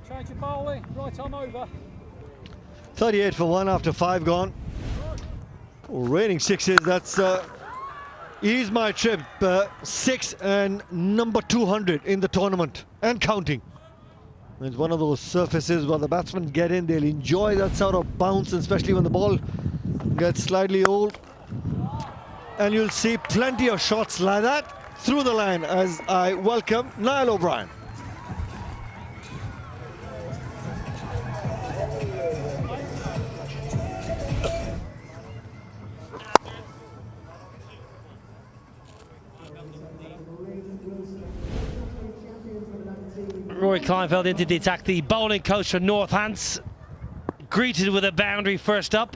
Change your bowling, right arm over. 38 for 1 after 5 gone. Raining sixes, that's Ease My Trip, 6 and number 200 in the tournament and counting. It's one of those surfaces where the batsmen get in, they'll enjoy that sort of bounce, especially when the ball gets slightly old. And you'll see plenty of shots like that through the line as I welcome Niall O'Brien. Rory Kleinfeld into the attack. The bowling coach for Northants greeted with a boundary first up.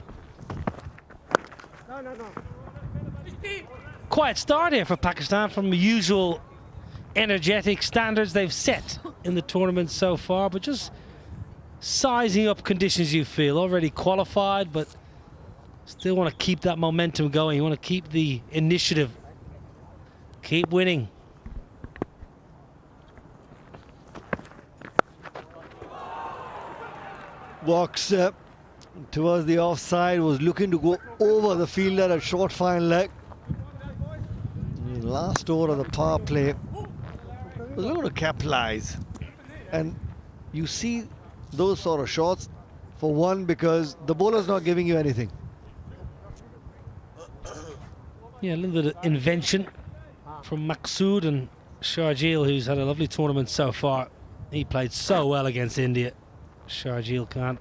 Quiet start here for Pakistan from the usual energetic standards they've set in the tournament so far, but just sizing up conditions you feel. Already qualified, but still want to keep that momentum going. You want to keep the initiative, keep winning. Walks towards the offside, was looking to go over the fielder at short fine leg. Last over of the power play was looking to capitalize, and you see those sort of shots for one because the bowler's not giving you anything. Yeah, a little bit of invention from Maqsood and Sharjeel, who's had a lovely tournament so far. He played so well against India. Sharjeel Khan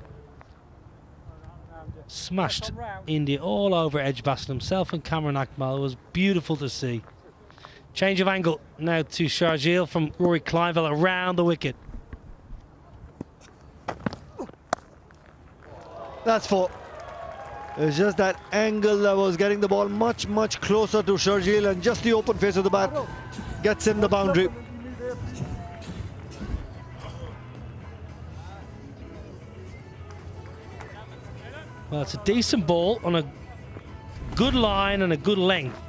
smashed India all over Edgbaston himself, and Cameron Akmal. It was beautiful to see. Change of angle now to Sharjeel from Rory Kleinveld around the wicket. That's 4. It's just that angle that was getting the ball much, much closer to Sharjeel, and just the open face of the bat gets him the boundary. Well, it's a decent ball on a good line and a good length.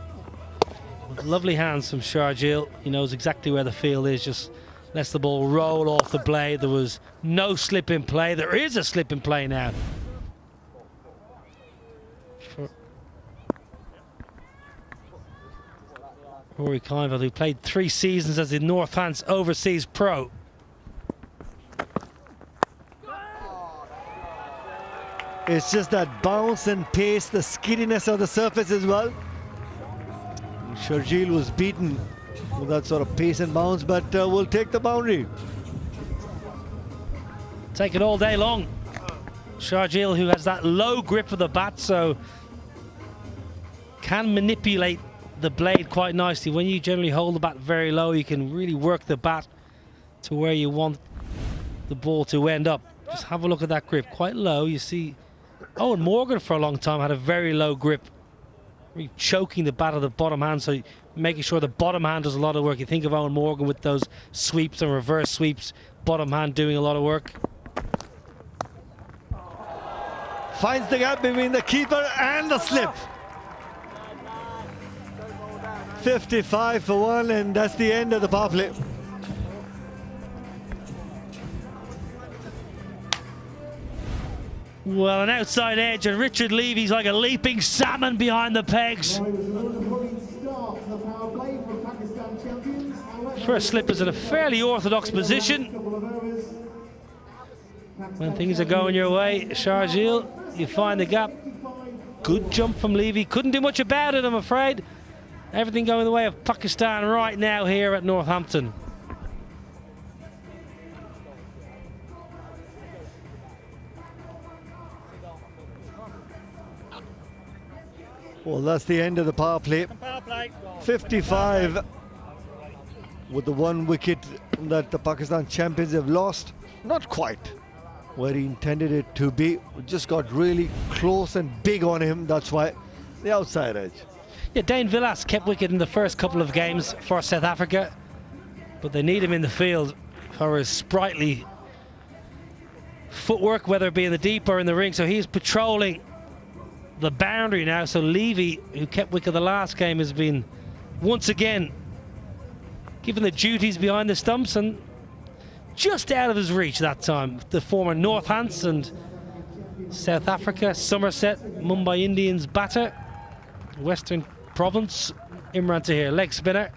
With lovely hands from Sharjeel. He knows exactly where the field is, just lets the ball roll off the blade. There was no slip in play. There is a slip in play now. For Rory Kleinveld, who played 3 seasons as the Northants overseas pro. It's just that bounce and pace, the skiddiness of the surface as well. Sharjeel was beaten with that sort of pace and bounce, but will take the boundary. Take it all day long. Sharjeel, who has that low grip of the bat, so can manipulate the blade quite nicely. When you generally hold the bat very low, you can really work the bat to where you want the ball to end up. Just have a look at that grip, quite low. You see Owen Morgan for a long time had a very low grip, really choking the bat of the bottom hand, so making sure the bottom hand does a lot of work. You think of Owen Morgan with those sweeps and reverse sweeps, bottom hand doing a lot of work. Finds the gap between the keeper and the slip. 55 for 1, and that's the end of the power play. Well, an outside edge, and Richard Levy's like a leaping salmon behind the pegs. First slip is in a fairly orthodox position. When things are going your way, Sharjeel, you find the gap. Good jump from Levy. Couldn't do much about it, I'm afraid. Everything going the way of Pakistan right now here at Northampton. Well, that's the end of the power play. 55 with the 1 wicket that the Pakistan champions have lost. Not quite where he intended it to be. It just got really close and big on him. That's why the outside edge. Yeah, Dane Villas kept wicket in the first couple of games for South Africa, but they need him in the field for his sprightly footwork, whether it be in the deep or in the ring. So he's patrolling the boundary now. So Levy, who kept wicket the last game, has been once again given the duties behind the stumps, and just out of his reach that time. The former Northants and South Africa, Somerset, Mumbai Indians batter, Western Province, Imran Tahir, leg spinner,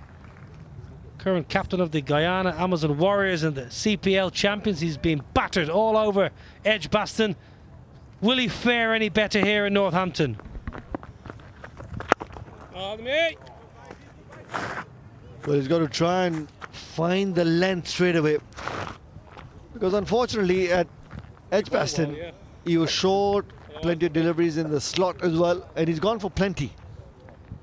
current captain of the Guyana Amazon Warriors and the CPL champions. He's been battered all over Edgbaston. Will he fare any better here in Northampton? Well, he's got to try and find the length straight away, because unfortunately at Edgbaston he was short, plenty of deliveries in the slot as well, and he's gone for plenty.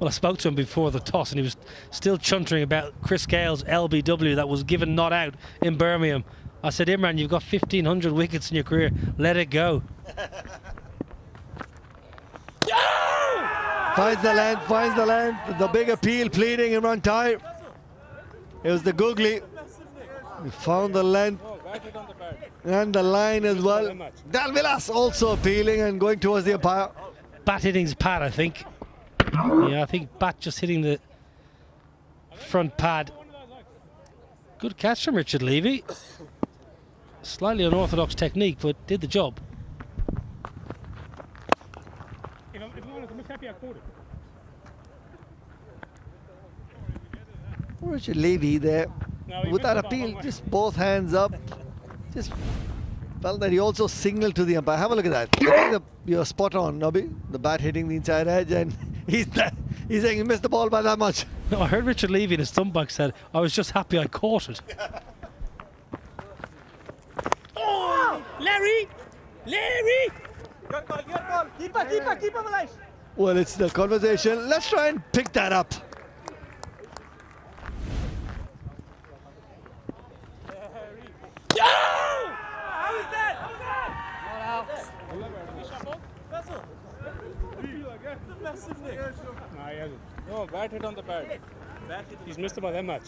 Well, I spoke to him before the toss, and he was still chuntering about Chris Gale's LBW that was given not out in Birmingham. I said, Imran, you've got 1,500 wickets in your career. Let it go. Finds the length, the big appeal pleading Imran Tahir. It was the googly. He found the length and the line as well. Dale Villas also appealing and going towards the umpire. Bat hitting's pad, I think. Yeah, I think bat just hitting the front pad. Good catch from Richard Levy. Slightly unorthodox technique, but did the job. Richard Levy there with that appeal, just both hands up. Just felt that he also signaled to the umpire. Have a look at that. I think you're spot on, Nobby. The bat hitting the inside edge, and He's saying he missed the ball by that much. No, I heard Richard Levy in his stump said, I was just happy I caught it. Oh, Larry! Larry! Good ball, good ball. Keep him alive. Well, it's the conversation. Let's try and pick that up. How is that? No, bat hit on the pad. He's missed about that much.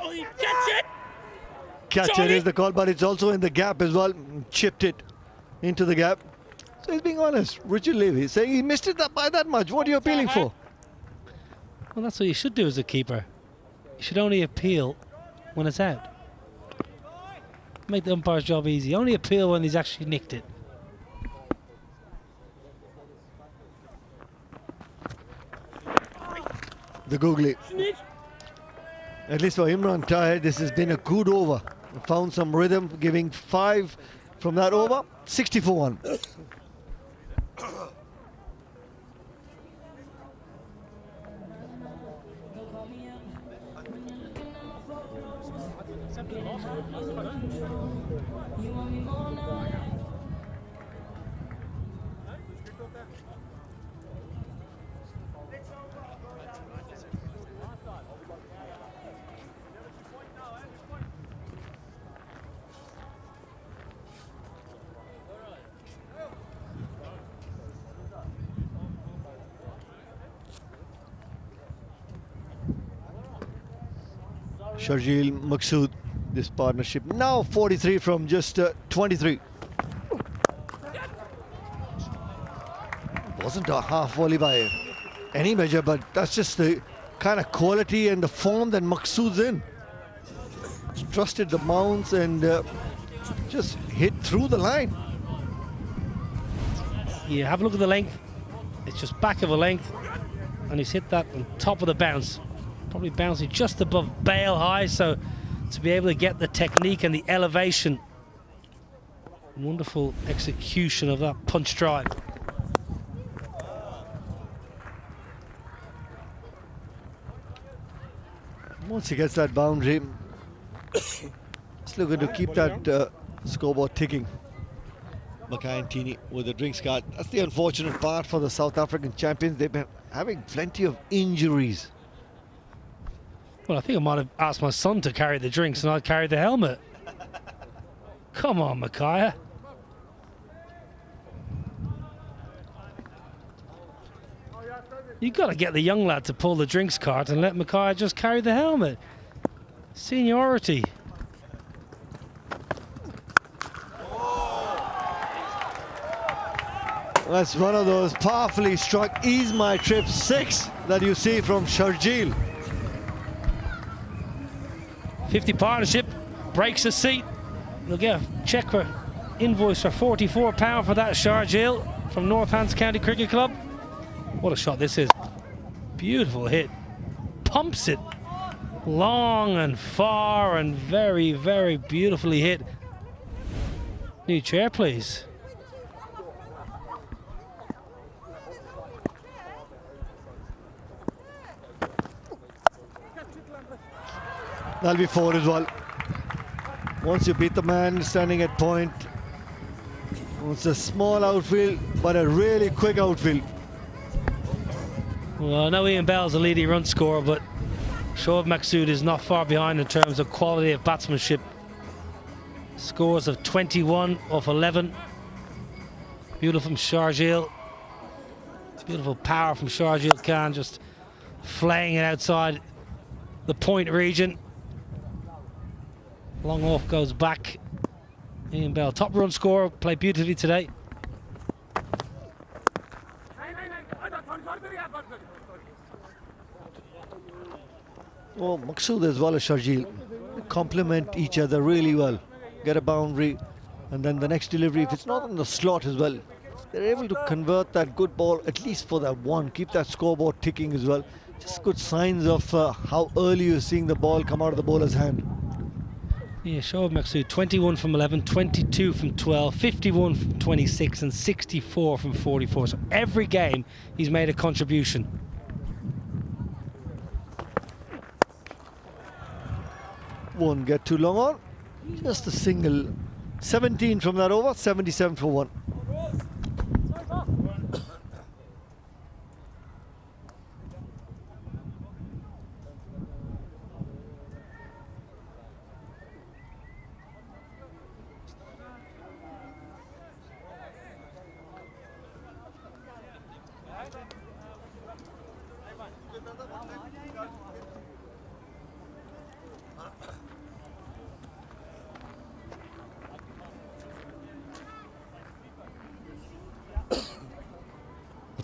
Oh, you catch it! Catch it is the call, but it's also in the gap as well. Chipped it into the gap. So he's being honest. Richard Levy saying he missed it by that much. What are you appealing for? Well, that's what you should do as a keeper. You should only appeal when it's out. Make the umpire's job easy. Only appeal when he's actually nicked it. The googly. At least for Imran Tahir, this has been a good over. Found some rhythm, giving 5 from that over. 60 for 1. Sharjeel Maqsood, this partnership. Now 43 from just 23. Wasn't a half volley by any measure, but that's just the kind of quality and the form that Maqsood's in. Trusted the mounts and just hit through the line. Yeah, have a look at the length. It's just back of a length, and he's hit that on top of the bounce. Probably bouncing just above bail high, so to be able to get the technique and the elevation. Wonderful execution of that punch drive. Once he gets that boundary, it's looking to keep that scoreboard ticking. Mackay and Tini with the drinks card. That's the unfortunate part for the South African champions. They've been having plenty of injuries. Well, I think I might have asked my son to carry the drinks and I'd carry the helmet. Come on, Mackay. You've got to get the young lad to pull the drinks cart and let Mackay just carry the helmet. Seniority. That's one of those powerfully struck ease my trip 6 that you see from Sharjeel. 50 partnership, breaks a seat. They'll get a check for invoice for £44 for that, Sharjeel from Northants County Cricket Club. What a shot this is. Beautiful hit. Pumps it long and far and very, very beautifully hit. New chair, please. That'll be 4 as well. Once you beat the man standing at point, it's a small outfield, but a really quick outfield. Well, I know Ian Bell's a leading run scorer, but Shoaib Maqsood is not far behind in terms of quality of batsmanship. Scores of 21 off 11. Beautiful from Sharjeel. It's beautiful power from Sharjeel Khan, just flaying it outside the point region. Long off goes back. Ian Bell, top run scorer, played beautifully today. Oh, Maqsood as well as Sharjeel complement each other really well. Get a boundary, and then the next delivery, if it's not on the slot as well, they're able to convert that good ball at least for that one. Keep that scoreboard ticking as well. Just good signs of how early you're seeing the ball come out of the bowler's hand. Yeah, Shoaib Maksud, 21 from 11, 22 from 12, 51 from 26 and 64 from 44. So every game he's made a contribution. Won't get too long on. Just a single. 17 from that over, 77 for 1.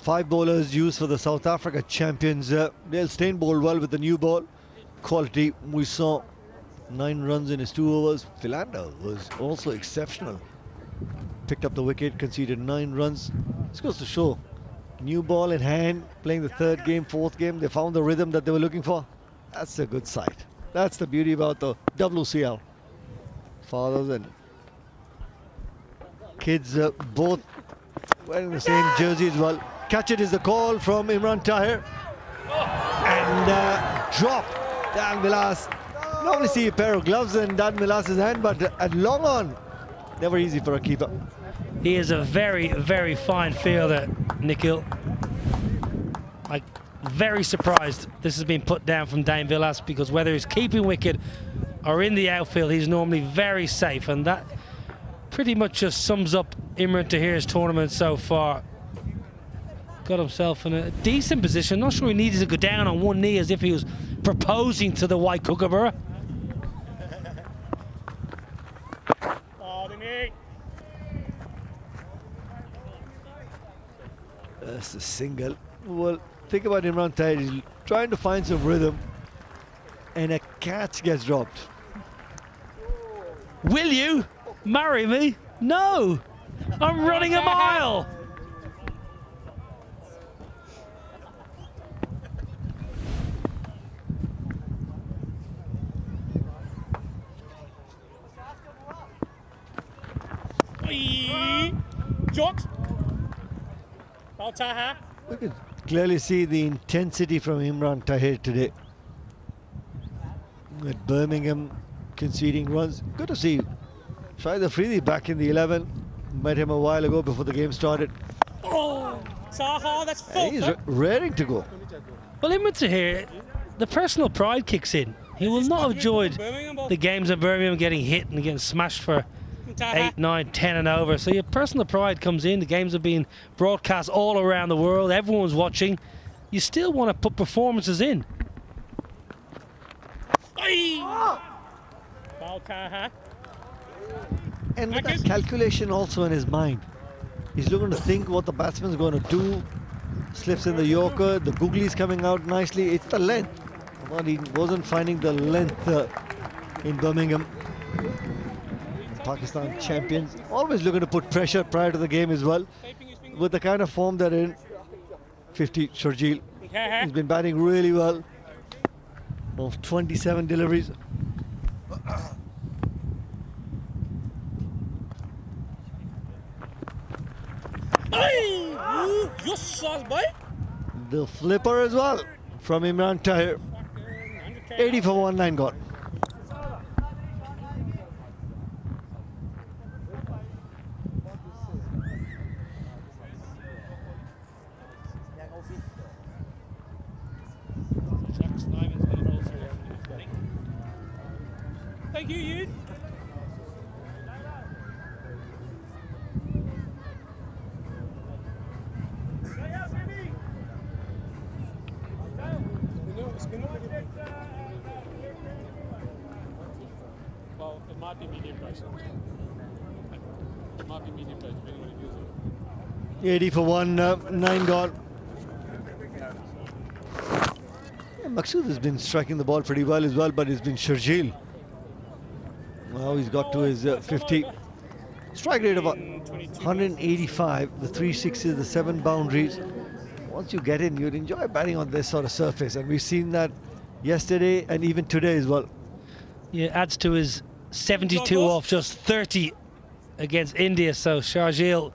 Five bowlers used for the South Africa champions. Dale Steyn bowled well with the new ball. Quality, we saw 9 runs in his 2 overs. Philander was also exceptional. Picked up the wicket, conceded 9 runs. This goes to show, new ball in hand, playing the 3rd game, 4th game. They found the rhythm that they were looking for. That's a good sight. That's the beauty about the WCL. Fathers and kids both wearing the same jersey as well. Catch it is the call from Imran Tahir. And drop Dan Vilas. Normally see a pair of gloves in Dan Vilas's hand, but at long on, never easy for a keeper. He is a very, very fine fielder, Nikhil. I'm very surprised this has been put down from Dane Vilas, because whether he's keeping wicket or in the outfield, he's normally very safe, and that pretty much just sums up Imran Tahir's tournament so far. Got himself in a decent position. Not sure he needed to go down on one knee as if he was proposing to the white kookaburra. That's a single. Well, think about Imran Tahir. He's trying to find some rhythm, and a catch gets dropped. Will you marry me? No! I'm running a mile! You can clearly see the intensity from Imran Tahir today. At Birmingham, conceding runs. Good to see Shahid Afridi back in the 11. Met him a while ago before the game started. Oh, Taha, that's full. He's raring to go. Well, Imran Tahir, the personal pride kicks in. He will not have enjoyed the games in Birmingham getting hit and getting smashed for 8, 9, 10 and over. So your personal pride comes in. The games are being broadcast all around the world. Everyone's watching. You still want to put performances in. And with that calculation also in his mind. He's looking to think what the batsman's going to do. Slips in the Yorker. The googlies coming out nicely. It's the length. Well, he wasn't finding the length in Birmingham. Pakistan champions, always looking to put pressure prior to the game as well. With the kind of form they're in, 50 Sharjeel. He's been batting really well. Of 27 deliveries. The flipper as well from Imran Tahir. 80 for 1, 9 gone. Thank you, youth. Well, it might be medium price. It might be medium price, depending on what you use it. 80 for 1, 9 gone. Yeah, Maksud has been striking the ball pretty well as well, but it's been Sharjeel. Now he's got to his 50. Strike rate of 185, the 3 sixes, the 7 boundaries. Once you get in, you'd enjoy batting on this sort of surface, and we've seen that yesterday and even today as well. Yeah, adds to his 72 off just 30 against India, so Sharjeel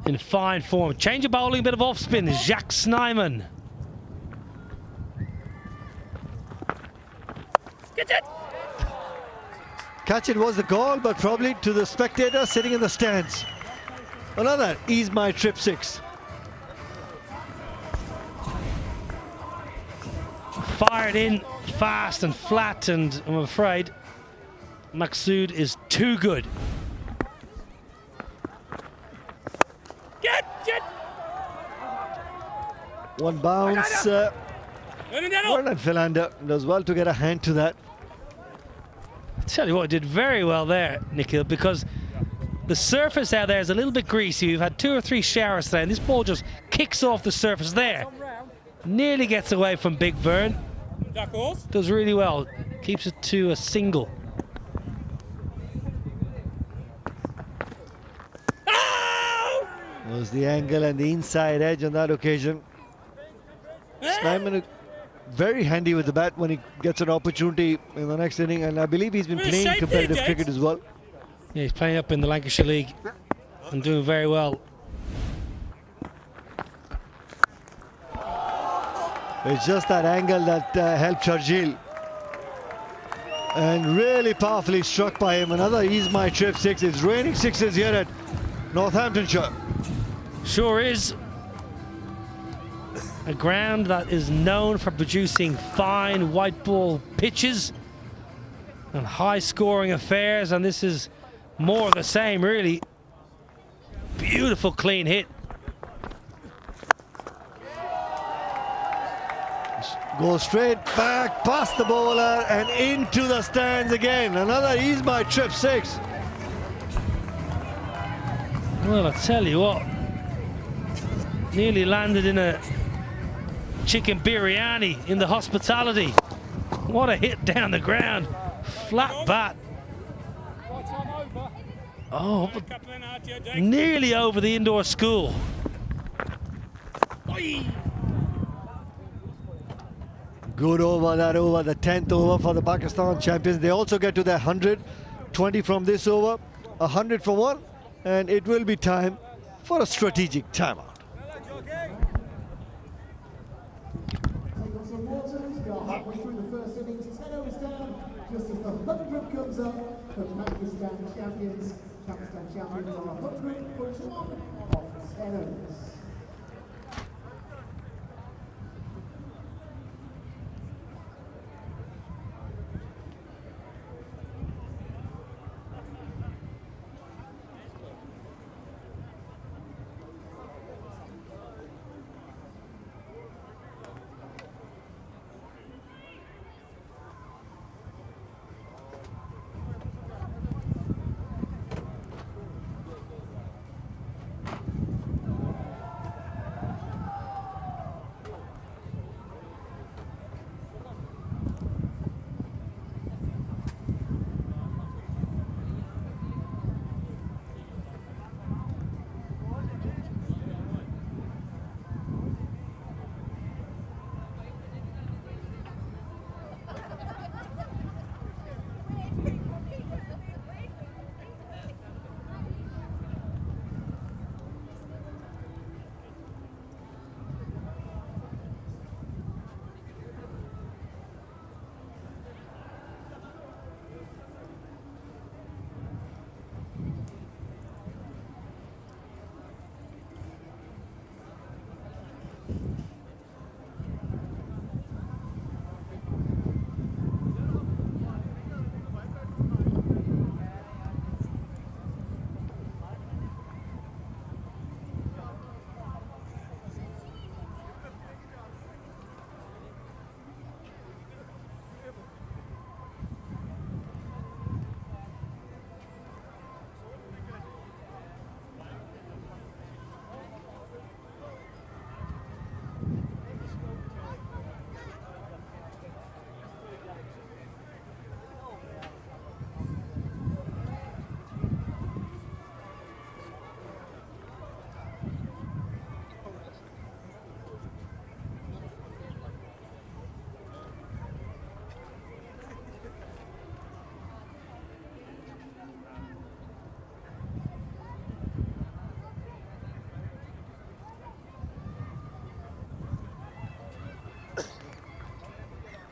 in fine form. Change of bowling, bit of off spin. Jacques Snyman. Catch it was the call, but probably to the spectator sitting in the stands. Another ease my trip 6. Fired in fast and flat, and I'm afraid Maqsood is too good. Get! One bounce. Well done, Philander. Does well to get a hand to that. I tell you what, did very well there, Nikhil, because the surface out there is a little bit greasy. We've had 2 or 3 showers today, and this ball just kicks off the surface there. Nearly gets away from Big Vern. Does really well. Keeps it to a single. Was the angle and the inside edge on that occasion. Snyman very handy with the bat when he gets an opportunity in the next inning, and I believe he's been playing competitive cricket as well. Yeah, he's playing up in the Lancashire League and doing very well. It's just that angle that helped Sharjeel. And really powerfully struck by him. Another ease my trip 6. It's raining 6s here at Northamptonshire. Sure is. A ground that is known for producing fine white ball pitches and high scoring affairs, and this is more of the same, really. Beautiful clean hit. Goes straight back past the bowler and into the stands again. Another ease my trip 6. Well, I tell you what, nearly landed in a chicken biryani in the hospitality. What a hit down the ground. Flat bat. Oh, nearly over the indoor school. Good over, that over, the 10th over for the Pakistan champions. They also get to their 100, 20 from this over, 100 for one, and it will be time for a strategic timeout. Halfway through the first innings, 10 overs down, just as the 100 comes up for Pakistan champions. Pakistan champions on 100 for 1 of 10 overs.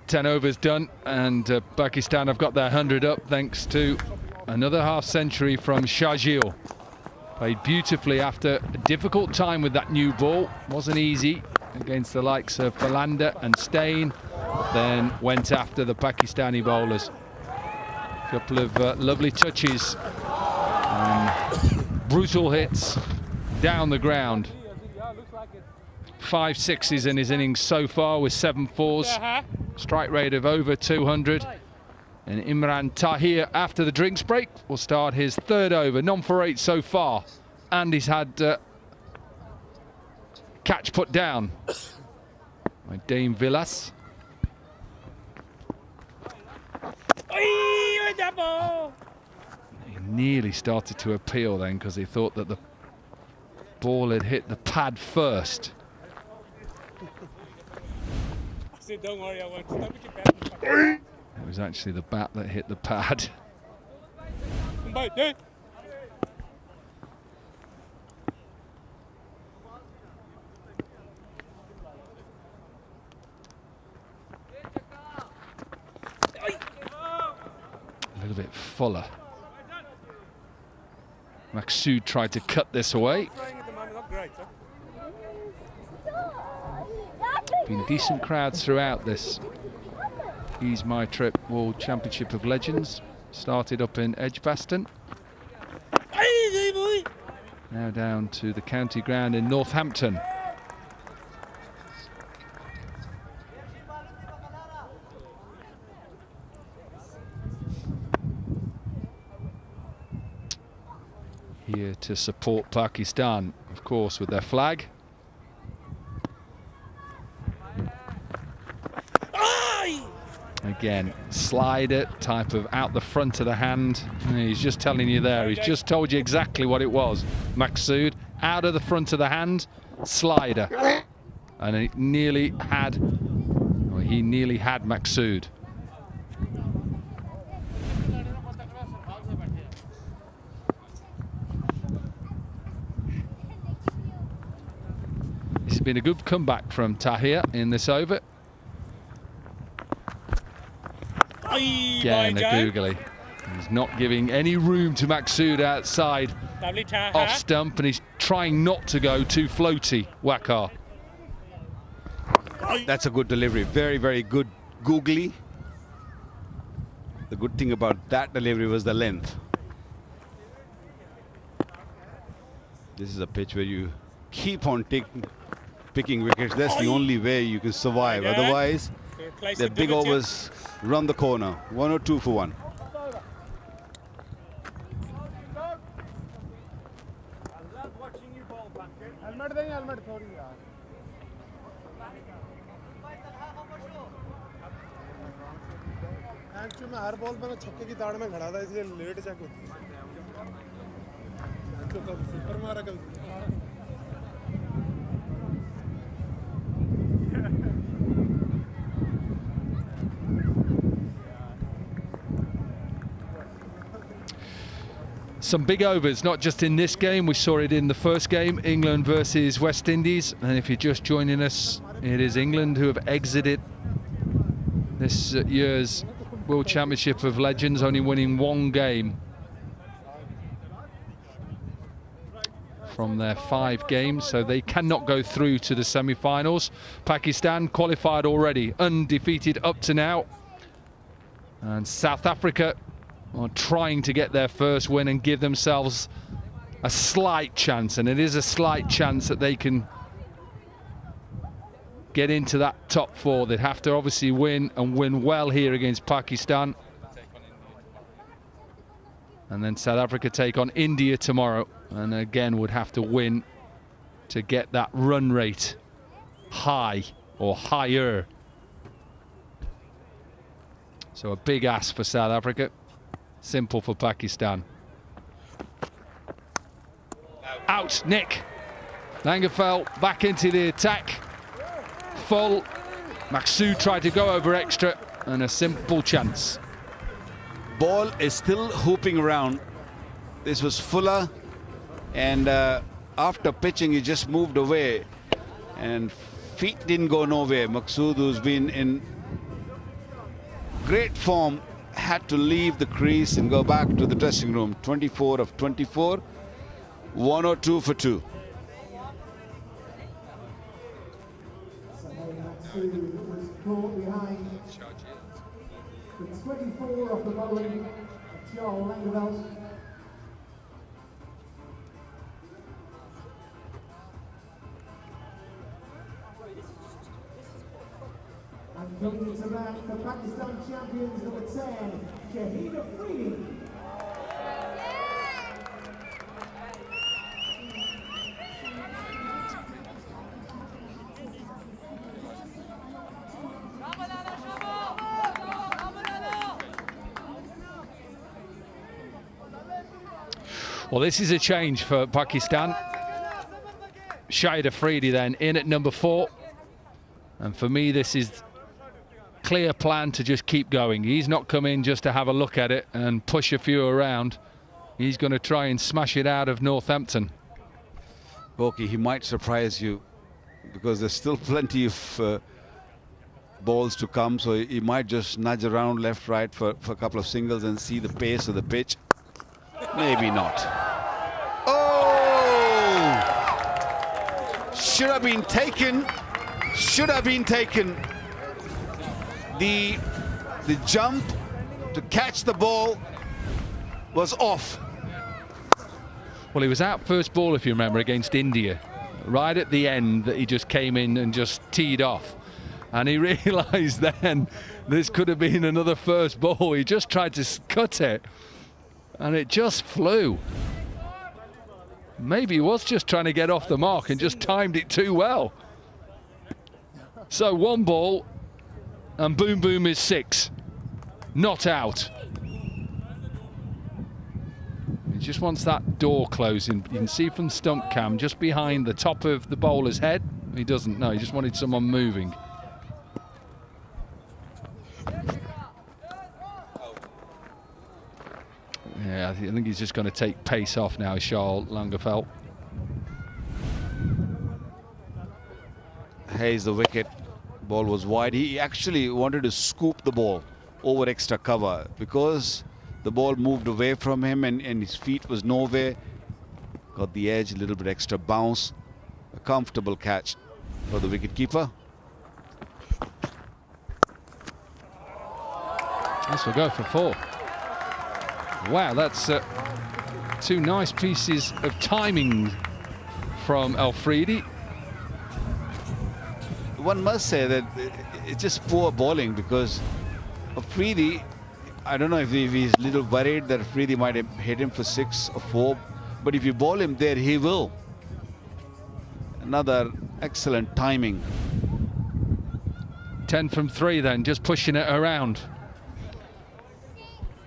10 overs done, and Pakistan have got their 100 up thanks to another half century from Shahjil. Played beautifully after a difficult time with that new ball. Wasn't easy against the likes of Philander and Steyn. Then went after the Pakistani bowlers. Couple of lovely touches and brutal hits down the ground. 5 sixes in his innings so far with 7 fours. Strike rate of over 200. And Imran Tahir, after the drinks break, will start his 3rd over. None for 8 so far. And he's had catch put down by Dame Villas. He nearly started to appeal then because he thought that the ball had hit the pad first. Don't worry, I won't. It was actually the bat that hit the pad. A little bit fuller. Maksud tried to cut this away. Been decent crowds throughout this Ease My Trip World Championship of Legends. Started up in Edgbaston. Now down to the county ground in Northampton. Here to support Pakistan, of course, with their flag. Again, slider type of out the front of the hand. He's just telling you there. He's just told you exactly what it was. Maksud, out of the front of the hand, slider. And it nearly had, well, he nearly had Maksud. This has been a good comeback from Tahir in this over. Again, a googly. He's not giving any room to Maksud outside off stump, and he's trying not to go too floaty, Waqar. That's a good delivery. Very, very good googly. The good thing about that delivery was the length. This is a pitch where you keep on picking wickets. That's the only way you can survive. Otherwise, the big overs run the corner. 1 or 2 for 1. Her ball में छक्के की ताड़ में खड़ा था इसलिए late check होती है तो कब सुपर मारा कल Some big overs, not just in this game. We saw it in the first game, England versus West Indies. And if you're just joining us, it is England who have exited this year's World Championship of Legends, only winning 1 game from their 5 games, so they cannot go through to the semi-finals. Pakistan qualified already, undefeated up to now. And South Africa are trying to get their first win and give themselves a slight chance, and it is a slight chance that they can get into that top 4. They'd have to obviously win and win well here against Pakistan. And then South Africa take on India tomorrow, and again would have to win to get that run rate high or higher. So a big ask for South Africa, simple for Pakistan. Out, Nick. Langefeld back into the attack. Full. Maksud tried to go over extra, and a simple chance. Ball is still hooping around. This was Fuller, and after pitching he just moved away, and feet didn't go nowhere. Maksud, who's been in great form, had to leave the crease and go back to the dressing room. 24 of 24, 102 for 2. Was caught behind the 24 of the bowling, Joel Langeveld. And coming into bat, the Pakistan champions, number 10, Shahid Afridi. Well, this is a change for Pakistan. Shahid Afridi then in at number 4. And for me, this is clear plan to just keep going. He's not come in just to have a look at it and push a few around. He's going to try and smash it out of Northampton. Boki, he might surprise you because there's still plenty of balls to come, so he might just nudge around left, right for a couple of singles and see the pace of the pitch. Maybe not. Oh! Should have been taken. Should have been taken. The jump to catch the ball was off. Well, he was out first ball, if you remember, against India. Right at the end that he just came in and just teed off. And he realised then this could have been another first ball. He just tried to cut it. And it just flew. Maybe he was just trying to get off the mark and just timed it too well. So 1 ball and boom boom is 6. Not out. He just wants that door closing. You can see from stump cam just behind the top of the bowler's head. He doesn't know, he just wanted someone moving. Yeah, I think he's just going to take pace off now, Charles Langeveld. Hayes the wicket. Ball was wide. He actually wanted to scoop the ball over extra cover because the ball moved away from him and his feet was nowhere. Got the edge, a little bit extra bounce. A comfortable catch for the wicketkeeper. This will go for 4. Wow, that's 2 nice pieces of timing from Afridi. One must say that it's just poor bowling because Afridi, I don't know if he's a little worried that Afridi might have hit him for 6 or 4, but if you bowl him there, he will. Another excellent timing. 10 from 3 then, just pushing it around.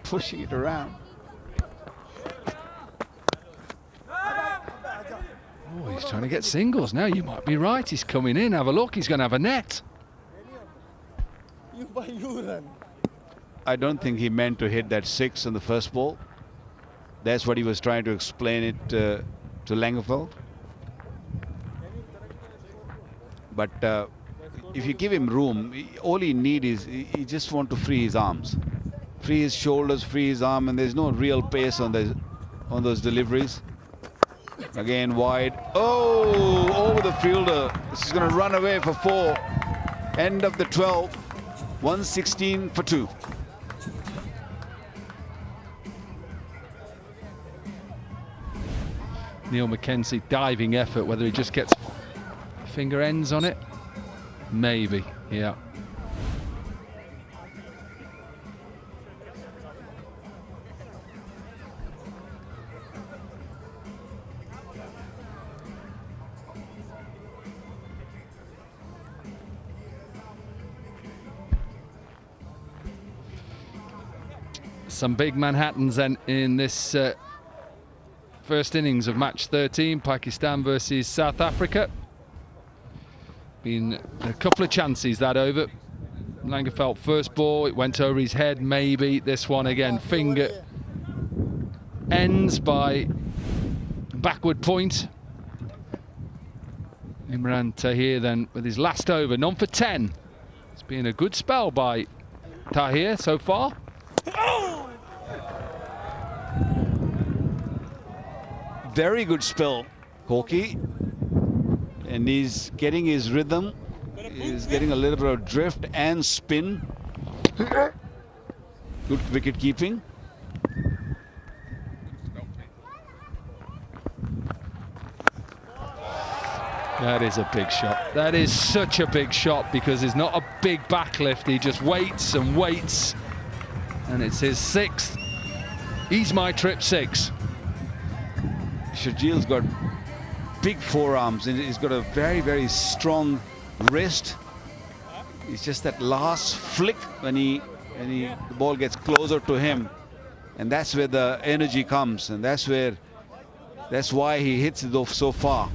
Pushing it around. Oh, he's trying to get singles now. You might be right. He's coming in. Have a look. He's going to have a net. I don't think he meant to hit that 6 on the first ball. That's what he was trying to explain it to Langeveld. But if you give him room, all he needs is he just want to free his arms. Free his shoulders, free his arm, and there's no real pace on those deliveries. Again, wide. Oh, over the fielder. This is going to run away for 4. End of the 12. 116 for 2. Neil Mackenzie diving effort. Whether he just gets finger ends on it, maybe. Yeah. Some big Manhattans then in this first innings of match 13, Pakistan versus South Africa. Been a couple of chances that over. Langeveld first ball, it went over his head, maybe. This one again, finger ends by backward point. Imran Tahir then with his last over, none for 10. It's been a good spell by Tahir so far. Very good spell, Corky. And he's getting his rhythm. He's getting a little bit of drift and spin. Good wicket keeping. That is a big shot. That is such a big shot because it's not a big backlift. He just waits and waits. And it's his 6th. He's my trip 6. Shajil's got big forearms and he's got a very, very strong wrist. It's just that last flick when the ball gets closer to him, and that's where the energy comes, and that's why he hits it off so far.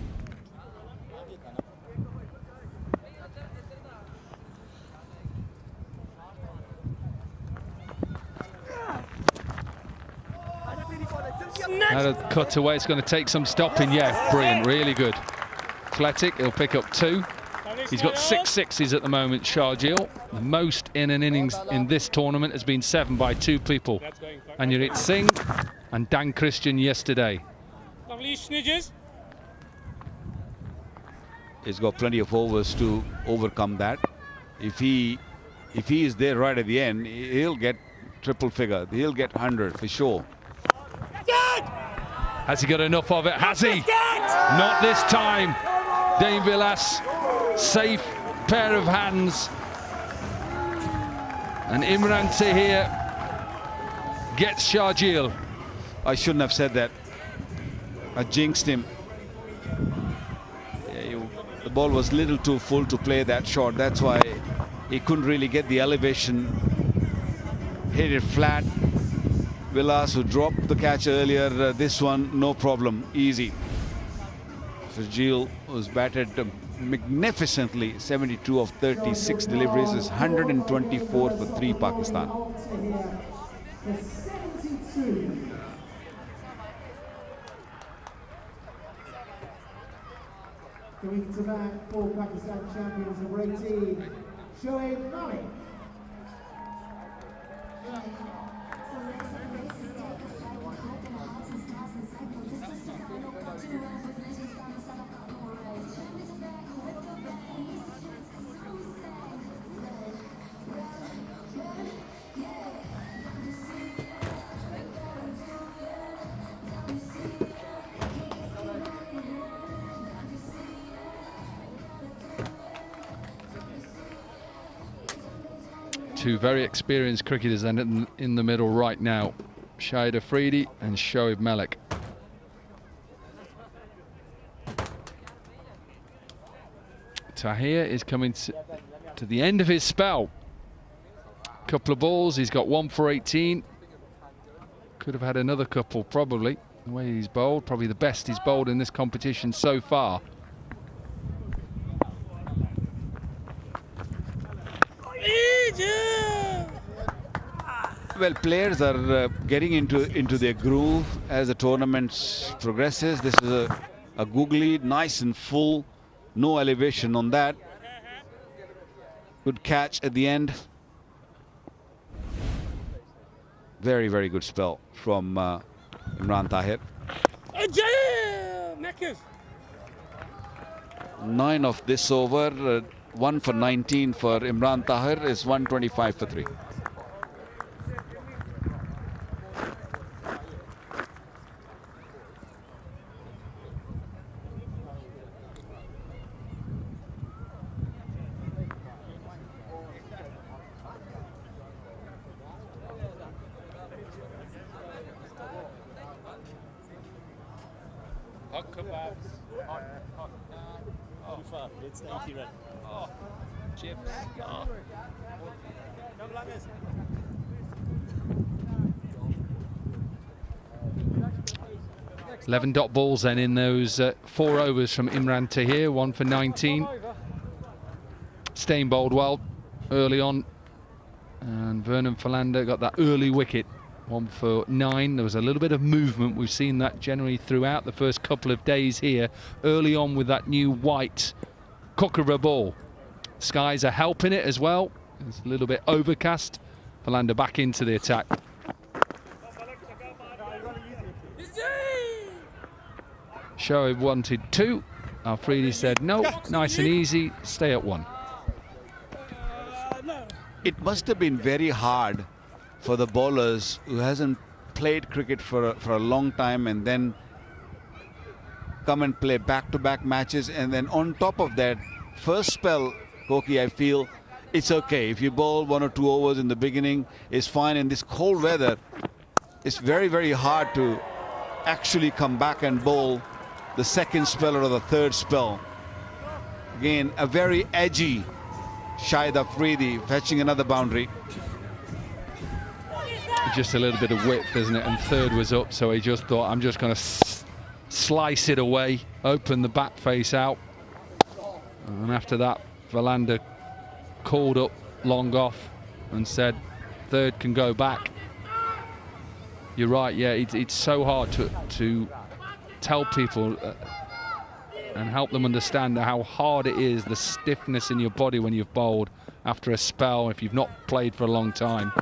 Had a cut away. It's going to take some stopping. Yeah, brilliant, really good. Athletic, he'll pick up 2. He's got 6 sixes at the moment, Sharjeel. The most in an innings in this tournament has been 7 by 2 people. Anjurit Singh and Dan Christian yesterday. Lovely snidges. He's got plenty of overs to overcome that. If he is there right at the end, he'll get triple figure. He'll get 100 for sure. Has he got enough of it? Has he? Not this time. Dane Vilas, safe pair of hands. And Imran Tahir gets Sharjeel. I shouldn't have said that. I jinxed him. Yeah, the ball was a little too full to play that shot. That's why he couldn't really get the elevation. Hit it flat. Vilas, who dropped the catch earlier, this one no problem, easy. Sharjeel was batted magnificently. 72 of 36 deliveries is 124 for 3 Pakistan. Coming to bat for Pakistan champions number 18, Shoaib Malik. Two very experienced cricketers in the middle right now, Shahid Afridi and Shoaib Malik. Tahir is coming to the end of his spell. Couple of balls, he's got 1 for 18. Could have had another couple probably. The way he's bowled, probably the best he's bowled in this competition so far. Well, players are getting into their groove as the tournament progresses. This is a googly, nice and full, no elevation on that. Good catch at the end. Very, very good spell from Imran Tahir. 9 of this over, 1 for 19 for Imran Tahir is 125 for 3. It's the 80 run. Oh, chips. Oh. 11 dot balls then in those 4 overs from Imran Tahir, 1 for 19. Steyn bowled well early on, and Vernon Philander got that early wicket, 1 for 9. There was a little bit of movement. We've seen that generally throughout the first couple of days here, early on with that new white kookaburra ball. Skies are helping it as well. It's a little bit overcast Philander back into the attack. Shoaib wanted 2. Afridi said no, nice and easy, stay at 1. It must have been very hard for the bowlers who hasn't played cricket for a long time and then come and play back-to-back matches, and then on top of that, first spell, Koki, I feel it's okay. If you bowl 1 or 2 overs in the beginning, it's fine. In this cold weather, it's very, very hard to actually come back and bowl the second spell or the third spell. Again, a very edgy Shahid Afridi fetching another boundary. Just a little bit of width, isn't it? And third was up, so he just thought, I'm just going to slice it away, open the bat face out. And after that, Philander called up long off and said, third can go back. You're right, yeah, it's so hard to tell people and help them understand how hard it is, the stiffness in your body when you've bowled after a spell, if you've not played for a long time.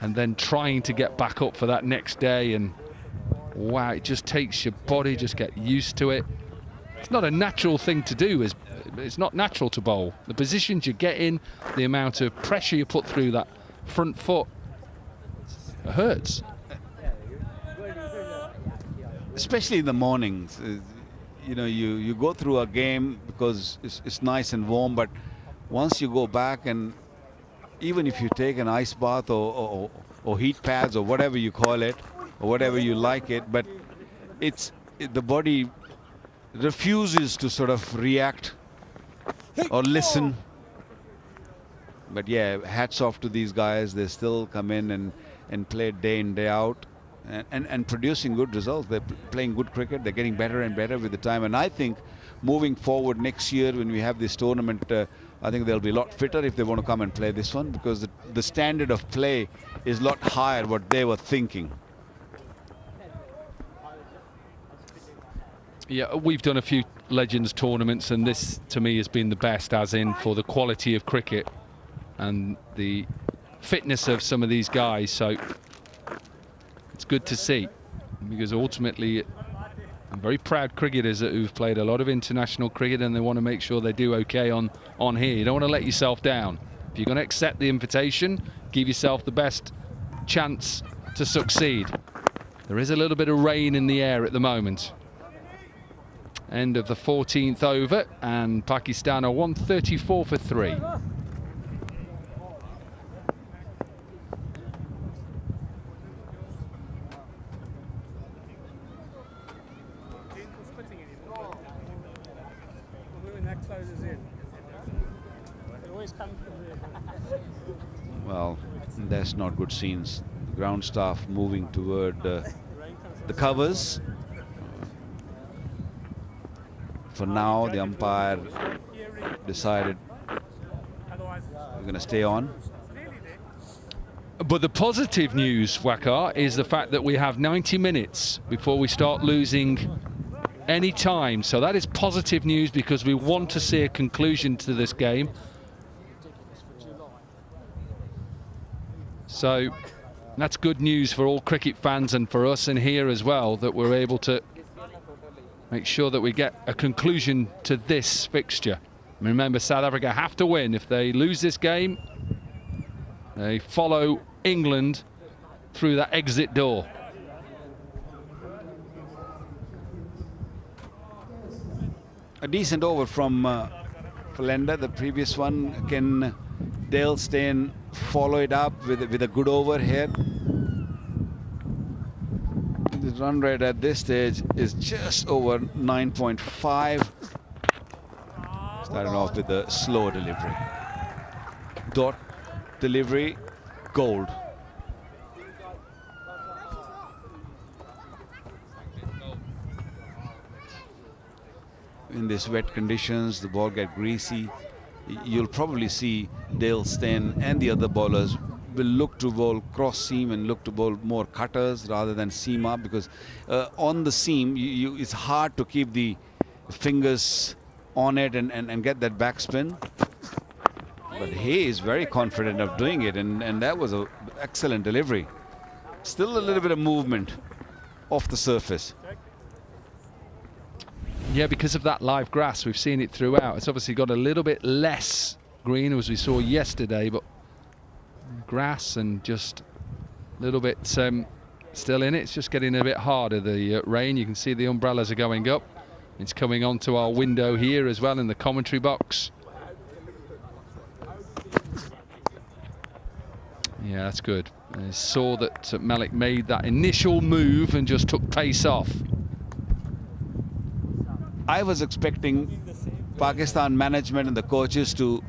And then trying to get back up for that next day, and wow, it just takes your body, just get used to it. It's not a natural thing to do. It's not natural to bowl. The positions you get in, the amount of pressure you put through that front foot, it hurts. Especially in the mornings. You know, you go through a game because it's nice and warm, but once you go back, and even if you take an ice bath or heat pads or whatever you call it, or whatever you like it, but the body refuses to sort of react or listen. But yeah, hats off to these guys. They still come in and play day in, day out, and producing good results. They're playing good cricket. They're getting better and better with the time. And I think moving forward next year when we have this tournament, I think they'll be a lot fitter if they want to come and play this one, because the standard of play is a lot higher what they were thinking. Yeah, we've done a few Legends tournaments, and this to me has been the best, as in for the quality of cricket and the fitness of some of these guys. So it's good to see, because ultimately I'm very proud cricketers who've played a lot of international cricket, and they want to make sure they do okay on here. You don't want to let yourself down. If you're going to accept the invitation, give yourself the best chance to succeed. There is a little bit of rain in the air at the moment. End of the 14th over, and Pakistan are 134 for 3. Well, that's not good scenes. The ground staff moving toward the covers. For now, the umpire decided we're going to stay on. But the positive news, Wakar, is the fact that we have 90 minutes before we start losing any time. So that is positive news, because we want to see a conclusion to this game. So that's good news for all cricket fans and for us in here as well, that we're able to make sure that we get a conclusion to this fixture. Remember, South Africa have to win. If they lose this game, they follow England through that exit door. A decent over from Philander, the previous one. Can Dale Steyn follow it up with a good over here? The run rate at this stage is just over 9.5. Starting off with a slow delivery. Dot delivery, gold. In these wet conditions, the ball get greasy. You'll probably see Dale Steyn and the other bowlers will look to bowl cross seam and look to bowl more cutters rather than seam up, because on the seam it's hard to keep the fingers on it and get that backspin. But he is very confident of doing it, and that was an excellent delivery. Still a little bit of movement off the surface. Yeah, because of that live grass, we've seen it throughout. It's obviously got a little bit less green as we saw yesterday, but grass and just a little bit still in it. It's just getting a bit harder, the rain. You can see the umbrellas are going up. It's coming onto our window here as well in the commentary box. Yeah, that's good. I saw that Malik made that initial move and just took pace off. I was expecting Pakistan management and the coaches to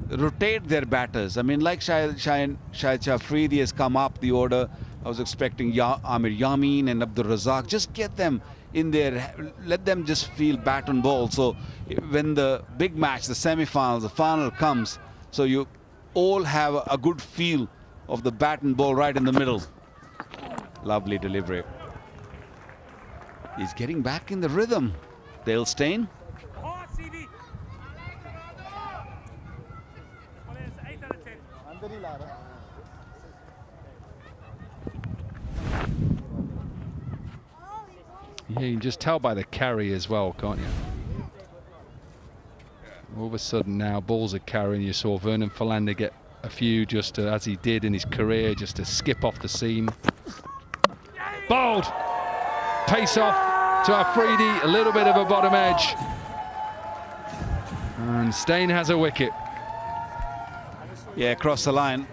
rotate their batters. I mean, like Shahid Afridi has come up the order. I was expecting Amir Yamin and Abdul Razak. Just get them in there, let them just feel bat and ball. So when the big match, the semi-finals, the final comes, so you all have a good feel of the bat and ball right in the middle. Lovely delivery. He's getting back in the rhythm. Dale Steyn. Yeah, you can just tell by the carry as well, can't you? All of a sudden now, balls are carrying. You saw Vernon Philander get a few just as he did in his career, just to skip off the seam. Bowled! Pace off to Afridi, a little bit of a bottom edge. And Steyn has a wicket. Yeah, across the line.